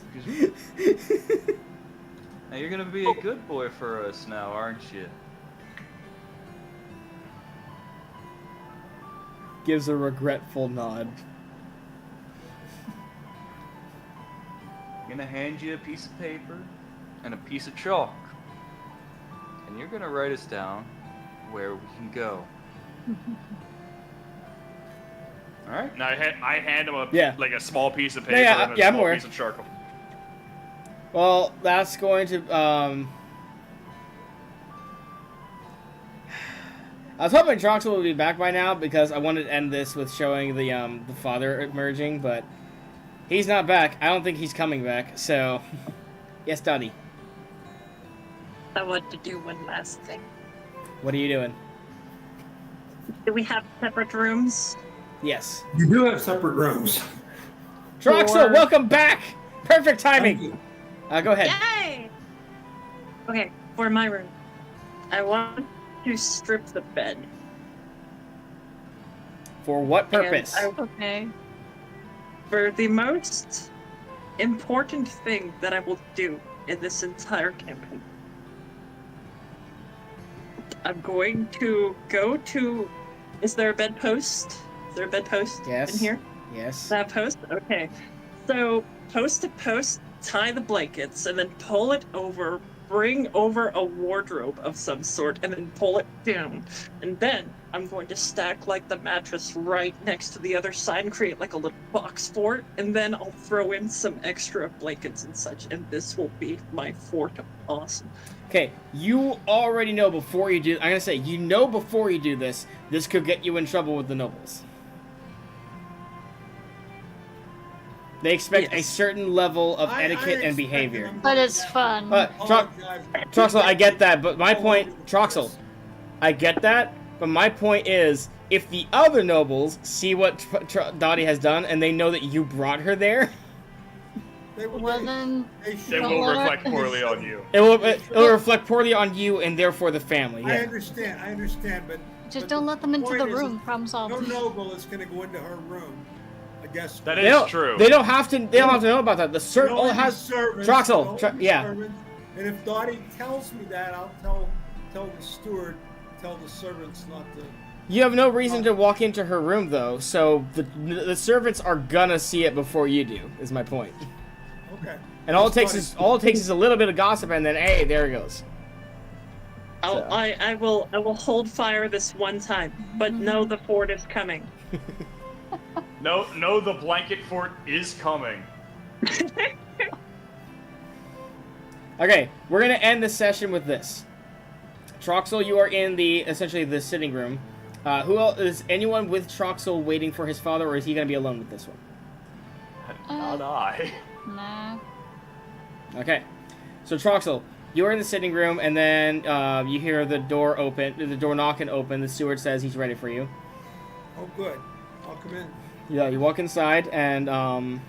Speaker 11: Now you're gonna be a good boy for us now, aren't you?
Speaker 5: Gives a regretful nod.
Speaker 11: I'm gonna hand you a piece of paper and a piece of chalk. And you're gonna write us down where we can go. Alright?
Speaker 9: And I hand him
Speaker 5: Yeah.
Speaker 9: a small piece of paper
Speaker 5: Yeah,
Speaker 9: and a
Speaker 5: yeah, I'm
Speaker 9: small
Speaker 5: aware.
Speaker 9: piece of charcoal.
Speaker 5: Well, that's going to, I was hoping Troxal would be back by now because I wanted to end this with showing the father emerging, but he's not back. I don't think he's coming back, so... Yes, Dottie.
Speaker 4: I want to do one last thing.
Speaker 5: What are you doing?
Speaker 4: Do we have separate rooms?
Speaker 5: Yes.
Speaker 7: You do have separate rooms.
Speaker 5: Troxal,
Speaker 4: Or-
Speaker 5: welcome back! Perfect
Speaker 7: Thank
Speaker 5: timing!
Speaker 7: you.
Speaker 5: Go ahead.
Speaker 4: Yay! Okay, for my room, I want to strip the bed.
Speaker 5: For what
Speaker 4: And
Speaker 5: purpose?
Speaker 3: Okay.
Speaker 4: For the most important thing that I will do in this entire campaign. I'm going to go to... Is there a bedpost? Is there a bedpost
Speaker 5: Yes.
Speaker 4: in here?
Speaker 5: Yes.
Speaker 4: That post? Okay. So, post to post, tie the blankets, and then pull it over, bring over a wardrobe of some sort, and then pull it down. And then, I'm going to stack, like, the mattress right next to the other side and create, like, a little box fort, and then I'll throw in some extra blankets and such, and this will be my fort of awesome.
Speaker 5: Okay, you already know before you do... I'm gonna say, you know before you do this, this could get you in trouble with the nobles. They expect a
Speaker 4: Yes.
Speaker 5: certain level of
Speaker 7: I
Speaker 5: etiquette and
Speaker 7: expect
Speaker 5: behavior.
Speaker 7: them
Speaker 3: But it's fun.
Speaker 5: Troxel, I get that, but my point... Troxel, I get that, but my point is, if the other nobles see what Dottie has done, and they know that you brought her there,
Speaker 3: Well then,
Speaker 9: They will
Speaker 3: Well,
Speaker 9: reflect poorly on you.
Speaker 5: it'll reflect poorly on you and therefore the family.
Speaker 7: I
Speaker 5: Yeah.
Speaker 7: understand, but
Speaker 3: just
Speaker 7: but
Speaker 3: don't let them into
Speaker 7: point
Speaker 3: the
Speaker 7: is,
Speaker 3: room. Problem
Speaker 7: No
Speaker 3: solved.
Speaker 7: noble is going to go into her room. I guess
Speaker 9: That
Speaker 5: They
Speaker 9: is
Speaker 5: don't,
Speaker 9: true.
Speaker 5: They don't have to. They don't have to know about that. The
Speaker 7: There'll
Speaker 5: all
Speaker 7: only be
Speaker 5: has
Speaker 7: servants,
Speaker 5: Troxel.
Speaker 7: there'll only be
Speaker 5: Yeah.
Speaker 7: servants, and if Dottie tells me that, I'll tell the steward, tell the servants not to.
Speaker 5: You have no reason to walk into her room though, so the servants are gonna see it before you do. Is my point.
Speaker 7: Okay.
Speaker 5: And all it takes is a little bit of gossip, and then hey, there it goes. So.
Speaker 4: I will hold fire this one time, but no, the fort is coming.
Speaker 9: No, the blanket fort is coming.
Speaker 5: Okay, we're gonna end the session with this. Troxel, you are in essentially the sitting room. Who else is anyone with Troxel waiting for his father, or is he gonna be alone with this one?
Speaker 9: Not I.
Speaker 3: Nah.
Speaker 5: Okay, so Troxel, you are in the sitting room, and then you hear the door knock and open. The steward says he's ready for you.
Speaker 7: Oh, good. I'll come in.
Speaker 5: Yeah, you walk inside, and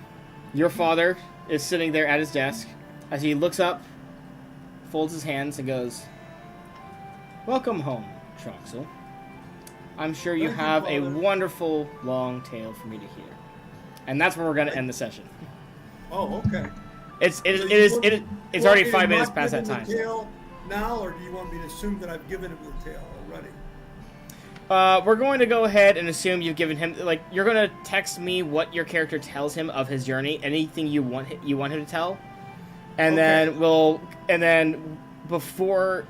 Speaker 5: your father is sitting there at his desk. As he looks up, folds his hands, and goes, "Welcome home, Troxel. I'm sure you
Speaker 7: Thank you,
Speaker 5: have a
Speaker 7: Father.
Speaker 5: wonderful long tale for me to hear." And that's where we're going to end the session.
Speaker 7: Oh, okay.
Speaker 5: It's
Speaker 7: So you want me-
Speaker 5: it's
Speaker 7: want
Speaker 5: already
Speaker 7: me to
Speaker 5: 5 minutes
Speaker 7: not
Speaker 5: past
Speaker 7: give
Speaker 5: that
Speaker 7: him
Speaker 5: time.
Speaker 7: the tale now, or do you want me to assume that I've given him the tale already?
Speaker 5: We're going to go ahead and assume you've given him, like, you're going to text me what your character tells him of his journey, anything you want him to tell, and
Speaker 7: Okay.
Speaker 5: then before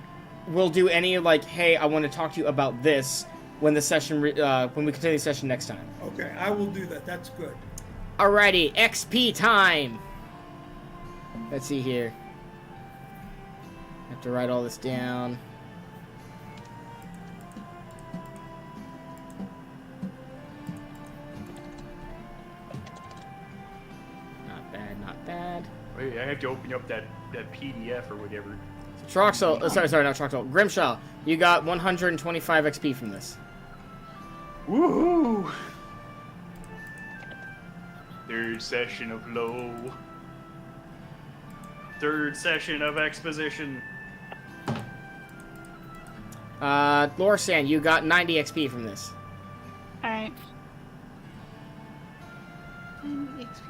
Speaker 5: we'll do any, like, hey, I want to talk to you about this when the session when we continue the session next time.
Speaker 7: Okay, I will do that. That's good.
Speaker 5: Alrighty, XP time. Let's see here. I have to write all this down. Not bad, not bad.
Speaker 9: Wait, I have to open up that PDF or whatever.
Speaker 5: Troxel, sorry, not Troxel. Grimshaw, you got 125 XP from this.
Speaker 11: Woohoo! Third session of low. Third session of exposition.
Speaker 5: Lorsan, you got 90 XP from this.
Speaker 3: Alright.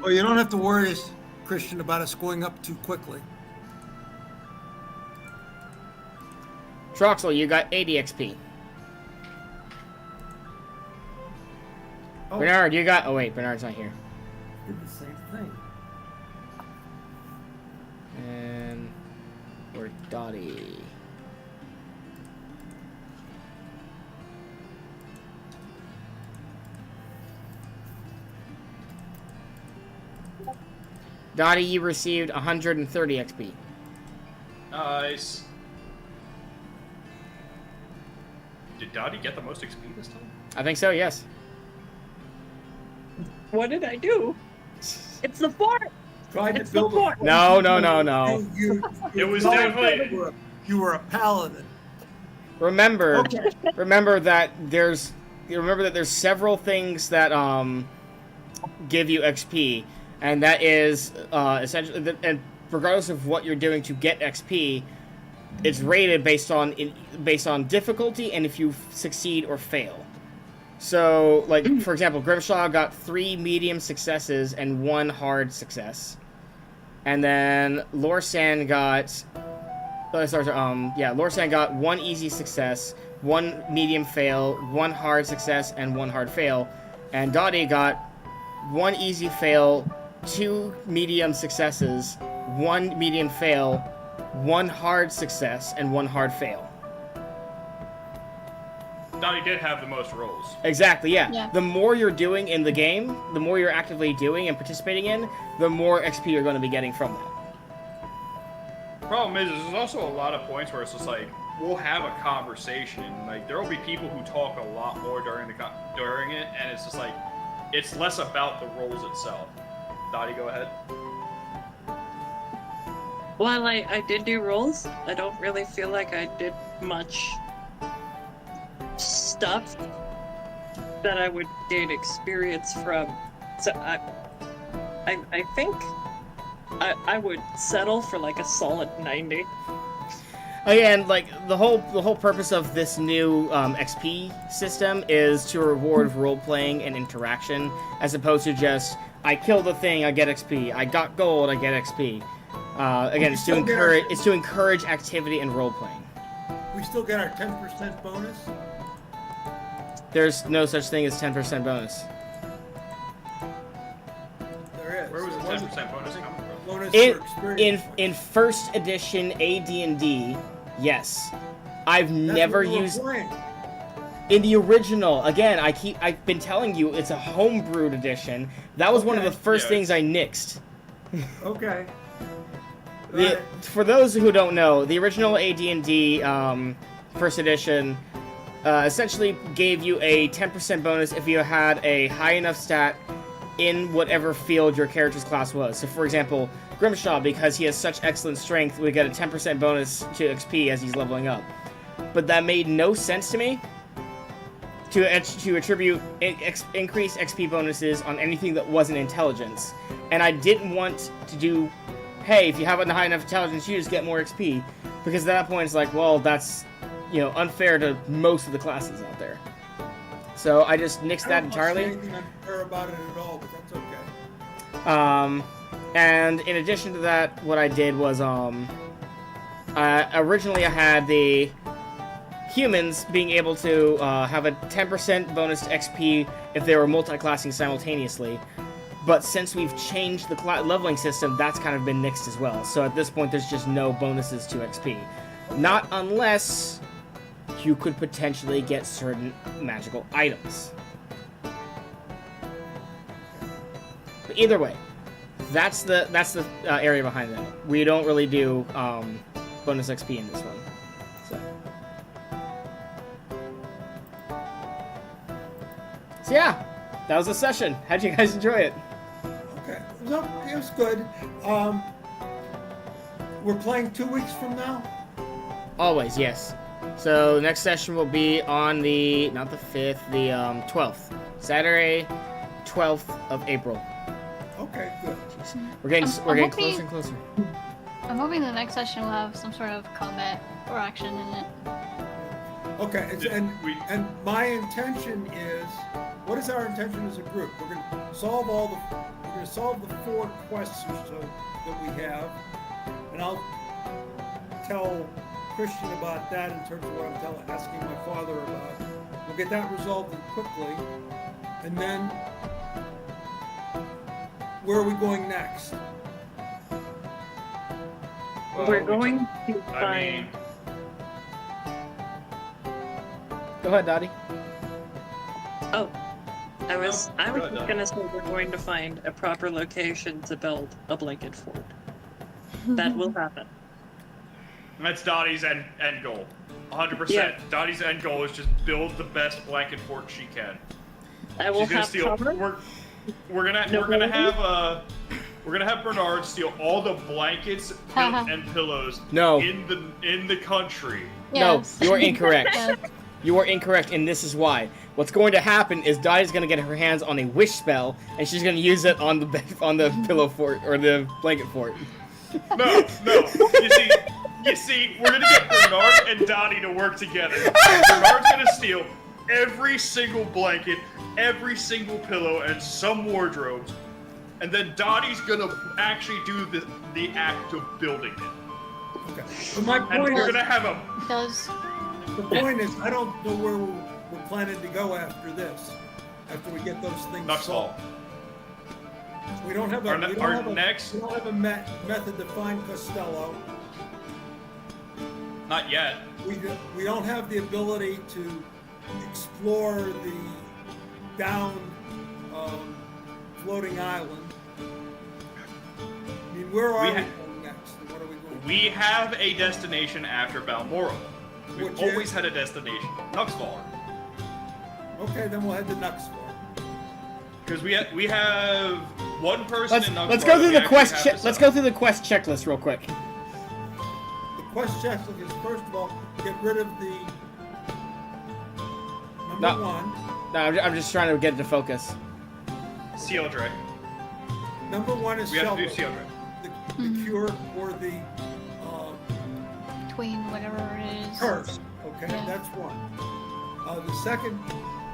Speaker 7: Well, you don't have to worry, Christian, about us going up too quickly.
Speaker 5: Troxal, you got 80 XP.
Speaker 7: Oh.
Speaker 5: Bernard, you got... Oh, wait, Bernard's not here.
Speaker 7: Did the same thing.
Speaker 5: And... Or Dottie. Dottie, you received 130 XP.
Speaker 9: Nice. Did Dottie get the most XP this time?
Speaker 5: I think so, yes.
Speaker 4: What did I do? It's the fort.
Speaker 7: Tried to
Speaker 4: It's the
Speaker 7: build
Speaker 4: fort.
Speaker 5: No.
Speaker 9: It was definitely-
Speaker 7: You were a paladin.
Speaker 5: Remember,
Speaker 7: Okay.
Speaker 5: remember that there's several things that give you XP, and that is essentially, and regardless of what you're doing to get XP, it's rated based on difficulty and if you succeed or fail. So, like for example, Grimshaw got 3 medium successes and 1 hard success, and then Lorsan got. Lorsan got 1 easy success, 1 medium fail, 1 hard success, and 1 hard fail. And Dottie got 1 easy fail, 2 medium successes, 1 medium fail, 1 hard success, and 1 hard fail.
Speaker 9: Dottie did have the most rolls.
Speaker 5: Exactly, yeah.
Speaker 3: Yeah.
Speaker 5: The more you're doing in the game, the more you're actively doing and participating in, the more XP you're going to be getting from that.
Speaker 9: Problem is, there's also a lot of points where it's just like we'll have a conversation, and like there will be people who talk a lot more during it, and it's just like it's less about the roles itself. Dottie, go ahead.
Speaker 4: While I did do rolls, I don't really feel like I did much stuff that I would gain experience from. So I think I would settle for like a solid 90.
Speaker 5: Oh yeah, and like the whole purpose of this new XP system is to reward role playing and interaction, as opposed to just I killed the thing, I get XP. I got gold, I get XP. Again, it's to encourage activity and role playing.
Speaker 7: We still get our 10% bonus.
Speaker 5: There's no such thing as 10% bonus.
Speaker 7: There is.
Speaker 9: Where was the 10% bonus coming from?
Speaker 7: Bonus
Speaker 5: In
Speaker 7: for experience points.
Speaker 5: in first edition AD&D, yes. I've
Speaker 7: That's
Speaker 5: never
Speaker 7: what we were
Speaker 5: used
Speaker 7: playing.
Speaker 5: in the original. Again, I've been telling you it's a homebrewed edition. That was one of the
Speaker 7: Okay.
Speaker 5: first
Speaker 9: Yeah,
Speaker 5: things I nixed.
Speaker 7: Okay.
Speaker 5: For those who don't know, the original AD&D first edition essentially gave you a 10% bonus if you had a high enough stat in whatever field your character's class was. So, for example, Grimshaw, because he has such excellent strength, would get a 10% bonus to XP as he's leveling up. But that made no sense to me to attribute increased XP bonuses on anything that wasn't intelligence. And I didn't want to do, hey, if you have a high enough intelligence, you just get more XP. Because at that point, it's like, well, that's, unfair to most of the classes out there. So I just nixed that entirely.
Speaker 7: I don't see anything unfair about it at all, but that's okay.
Speaker 5: And in addition to that, what I did was, originally I had the humans being able to have a 10% bonus to XP if they were multi-classing simultaneously. But since we've changed the leveling system, that's kind of been nixed as well. So at this point, there's just no bonuses to XP. Not unless you could potentially get certain magical items. But either way, that's the area behind that. We don't really do bonus XP in this one. So yeah, that was the session. How'd you guys enjoy it?
Speaker 7: Okay. No, it was good. We're playing 2 weeks from now.
Speaker 5: Always, yes. So the next session will be on the not the 5th, the 12th, Saturday, 12th of April.
Speaker 7: Okay, good.
Speaker 5: We're getting
Speaker 3: I'm hoping-
Speaker 5: closer and closer.
Speaker 3: I'm hoping the next session will have some sort of combat or action in it.
Speaker 7: Okay,
Speaker 9: Yeah,
Speaker 7: and my intention is, what is our intention as a group? We're going to solve the 4 quests or so that we have, and I'll tell Christian about that in terms of what I'm asking my father about. We'll get that resolved quickly, and then
Speaker 6: where are we going next?
Speaker 4: We're going to
Speaker 9: I
Speaker 4: find.
Speaker 9: mean,
Speaker 5: Go ahead, Dottie.
Speaker 4: Oh, I was
Speaker 9: go ahead,
Speaker 4: just
Speaker 9: Dottie.
Speaker 4: gonna say we're going to find a proper location to build a blanket fort. That will happen.
Speaker 9: that's Dottie's end goal. 100%.
Speaker 4: Yeah.
Speaker 9: Dottie's end goal is just build the best blanket fort she can.
Speaker 4: I will
Speaker 9: She's gonna
Speaker 4: have
Speaker 9: steal.
Speaker 4: cover.
Speaker 9: We're gonna have Bernard steal all the blankets and pillows
Speaker 5: No.
Speaker 9: in the country.
Speaker 3: Yes.
Speaker 5: No, you are incorrect.
Speaker 3: Yes.
Speaker 5: You are incorrect, and this is why. What's going to happen is Dottie's going to get her hands on a wish spell, and she's going to use it on the pillow fort or the blanket fort.
Speaker 9: No. You see, we're gonna get Bernard and Dottie to work together. Bernard's gonna steal every single blanket, every single pillow, and some wardrobes, and then Dottie's gonna actually do the act of building it.
Speaker 7: Okay. But my
Speaker 9: And
Speaker 7: point
Speaker 9: we're
Speaker 7: is,
Speaker 9: gonna have a
Speaker 7: the point is, I don't know where we're planning to go after this. After we get those things
Speaker 9: Nuxall.
Speaker 7: solved. We don't have
Speaker 9: Our next-
Speaker 7: a method to find Costello.
Speaker 9: Not yet.
Speaker 7: We don't have the ability to explore the down floating island. I mean, where are we
Speaker 9: ha-
Speaker 7: going next? And what are we going?
Speaker 9: We have a destination after Balmoral. We've
Speaker 7: Which is?
Speaker 9: always had a destination. Nuxall.
Speaker 7: Okay, then we'll head to Nuxford.
Speaker 9: Because we have one person in Nuxall.
Speaker 5: Let's go through
Speaker 9: that
Speaker 5: the
Speaker 9: we
Speaker 5: quest.
Speaker 9: actually have to
Speaker 5: Let's
Speaker 9: settle.
Speaker 5: go through the quest checklist real quick.
Speaker 7: The quest checklist is, first of all, get rid of the number
Speaker 5: No.
Speaker 7: 1.
Speaker 5: No, I'm just trying to get it to focus.
Speaker 9: Seal Drake.
Speaker 7: Number 1 is
Speaker 9: We have to do
Speaker 7: Shelby.
Speaker 9: Seal Drake.
Speaker 7: The cure for the
Speaker 3: Between whatever it is.
Speaker 7: curse. Okay,
Speaker 3: Yeah.
Speaker 7: that's one.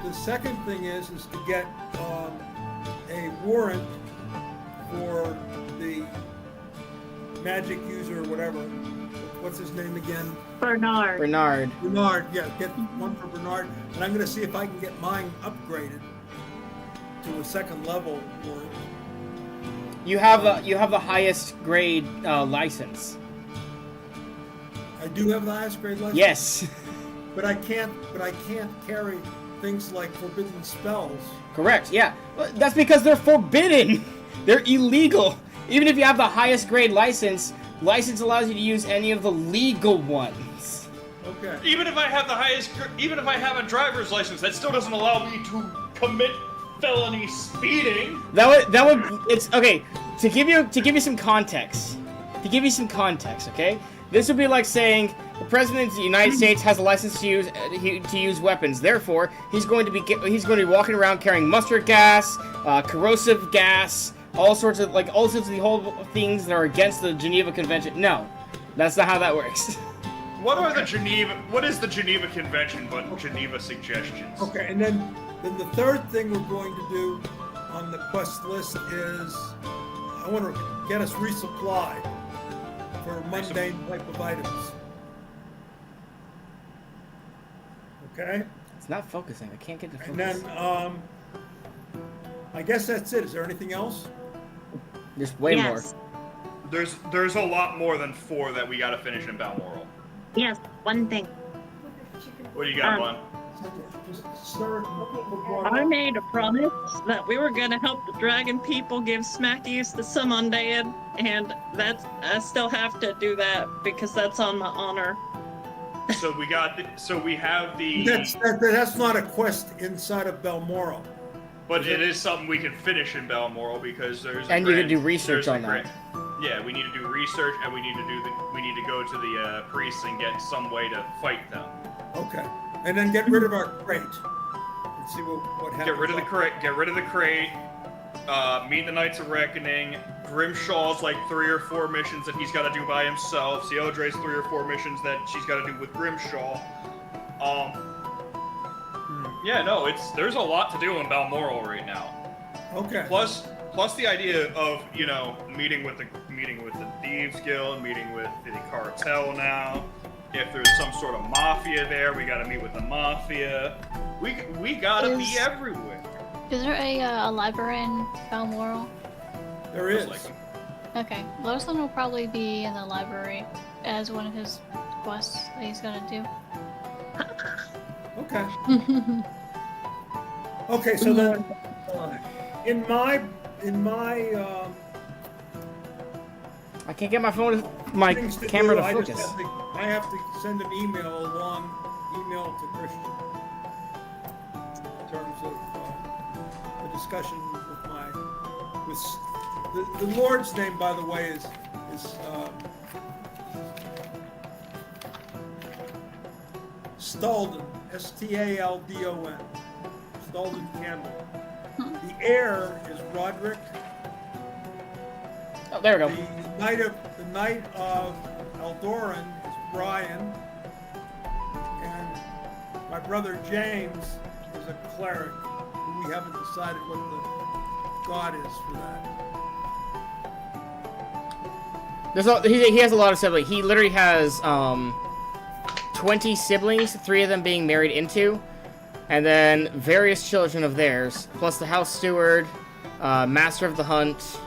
Speaker 7: The second thing is to get a warrant for the magic user or whatever. What's his name again?
Speaker 4: Bernard.
Speaker 5: Bernard.
Speaker 7: Bernard. Yeah, get one for Bernard, and I'm going to see if I can get mine upgraded to a second level warrant.
Speaker 5: You have the highest grade license.
Speaker 7: I do have the highest grade license.
Speaker 5: Yes.
Speaker 7: But I can't carry things like forbidden spells.
Speaker 5: Correct. Yeah. That's because they're forbidden. They're illegal. Even if you have the highest grade license allows you to use any of the legal ones.
Speaker 7: Okay.
Speaker 9: Even if I have even if I have a driver's license, that still doesn't allow me to commit felony speeding.
Speaker 5: That would it's okay. To give you some context. Okay? This would be like saying the president of the United States has a license to use weapons. Therefore, he's going to be walking around carrying mustard gas, corrosive gas, all sorts of the whole things that are against the Geneva Convention. No, that's not how that works.
Speaker 9: What is the Geneva Convention but Geneva suggestions?
Speaker 7: Okay, and then the third thing we're going to do on the quest list is I want to get us resupplied for mundane type of items. Okay?
Speaker 5: It's not focusing. I can't get to focus.
Speaker 7: And then I guess that's it. Is there anything else?
Speaker 5: There's way
Speaker 4: Yes.
Speaker 5: more.
Speaker 9: There's a lot more than 4 that we gotta finish in Balmoral.
Speaker 4: Yes, one thing.
Speaker 9: What do you got,
Speaker 4: Um,
Speaker 9: Bun?
Speaker 7: Just start
Speaker 4: I made a promise that we were gonna help the dragon people give smackies to some undead, and I still have to do that because that's on my honor.
Speaker 9: So we have the.
Speaker 7: That's not a quest inside of Balmoral.
Speaker 9: But it is something we can finish in Balmoral because there's.
Speaker 5: And you can do research on that.
Speaker 9: Yeah, we need to do research, and we need to go to the priests and get some way to fight them.
Speaker 7: Okay. And then get rid of our crate. And see what happens.
Speaker 9: Get rid of the crate. Get rid of the crate. Meet the Knights of Reckoning. Grimshaw's like 3 or 4 missions that he's got to do by himself. Theodre's 3 or 4 missions that she's got to do with Grimshaw. Yeah, no, there's a lot to do in Balmoral right now.
Speaker 7: Okay.
Speaker 9: Plus the idea of meeting with the Thieves Guild, meeting with the cartel now. If there's some sort of mafia there, we got to meet with the mafia. We gotta be everywhere.
Speaker 3: Is there a library in Balmoral?
Speaker 7: There is.
Speaker 3: Okay, Lawson will probably be in the library as one of his quests that he's gonna do.
Speaker 7: Okay. Okay, so then, in my
Speaker 5: I can't get my phone, my
Speaker 7: things to
Speaker 5: camera
Speaker 7: do,
Speaker 5: to focus.
Speaker 7: I have to send an email, a long email to Christian in terms of the discussion with the Lord's name, by the way, is Stalden, Staldon, Stalden Campbell. The heir is Roderick.
Speaker 5: Oh, there we go.
Speaker 7: The knight of Eldoran is Brian, and my brother James is a cleric, who we haven't decided what the god is for that.
Speaker 5: He has a lot of siblings. He literally has 20 siblings, 3 of them being married into, and then various children of theirs, plus the house steward, master of the hunt.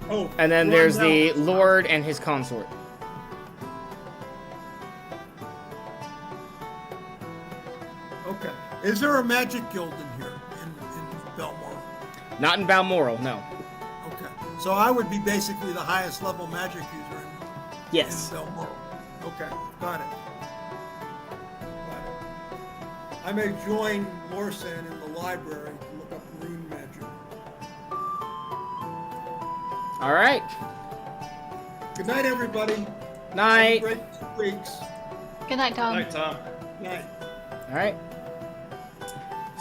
Speaker 7: Oh,
Speaker 5: and then there's the Lord and his consort.
Speaker 7: Okay. Is there a magic guild in here, in Balmoral?
Speaker 5: Not in Balmoral, no.
Speaker 7: Okay. So I would be basically the highest level magic user
Speaker 5: Yes.
Speaker 7: in Balmoral. Okay, got it. I may join Lorsan in the library to look up rune magic.
Speaker 5: All right.
Speaker 7: Good night, everybody.
Speaker 5: Night.
Speaker 7: Great weeks.
Speaker 3: Good night, Tom.
Speaker 9: Night, Tom.
Speaker 7: Night.
Speaker 5: All right.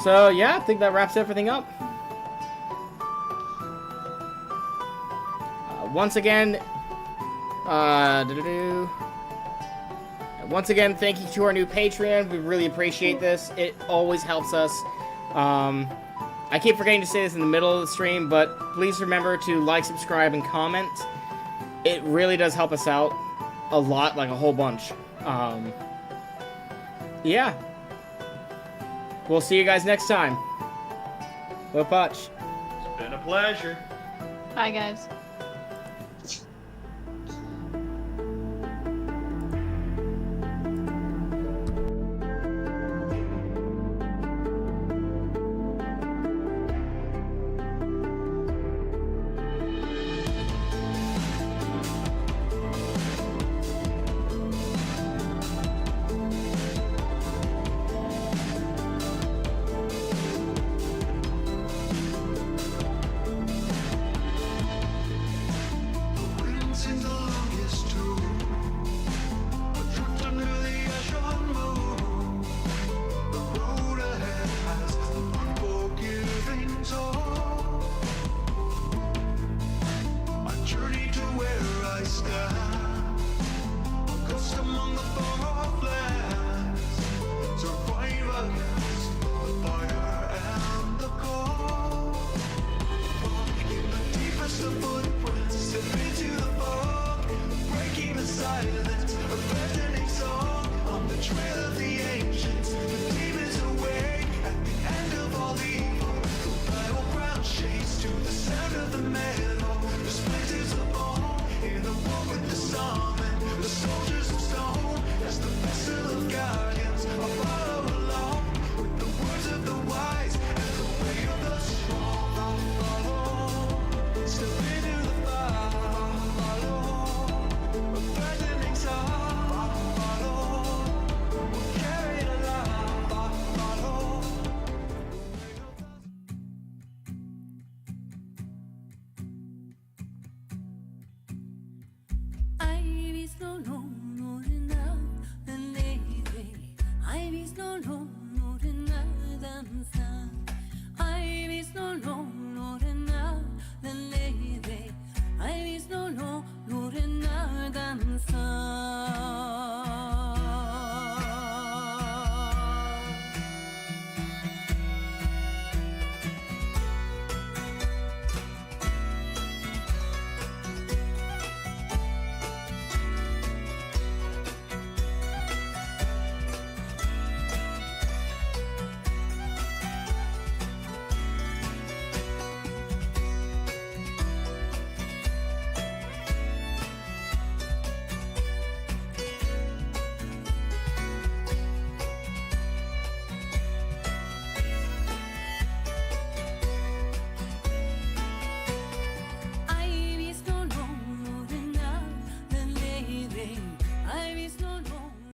Speaker 5: So yeah, I think that wraps everything up. Once again, once again, thank you to our new Patreon. We really appreciate this. It always helps us. I keep forgetting to say this in the middle of the stream, but please remember to like, subscribe, and comment. It really does help us out a lot, like a whole bunch. Yeah. We'll see you guys next time. Wapach.
Speaker 9: It's been a pleasure.
Speaker 3: Bye, guys.
Speaker 10: Ay biz nolun adamsa. Ay biz nolun adamsa. Ay biz nolun adamsa.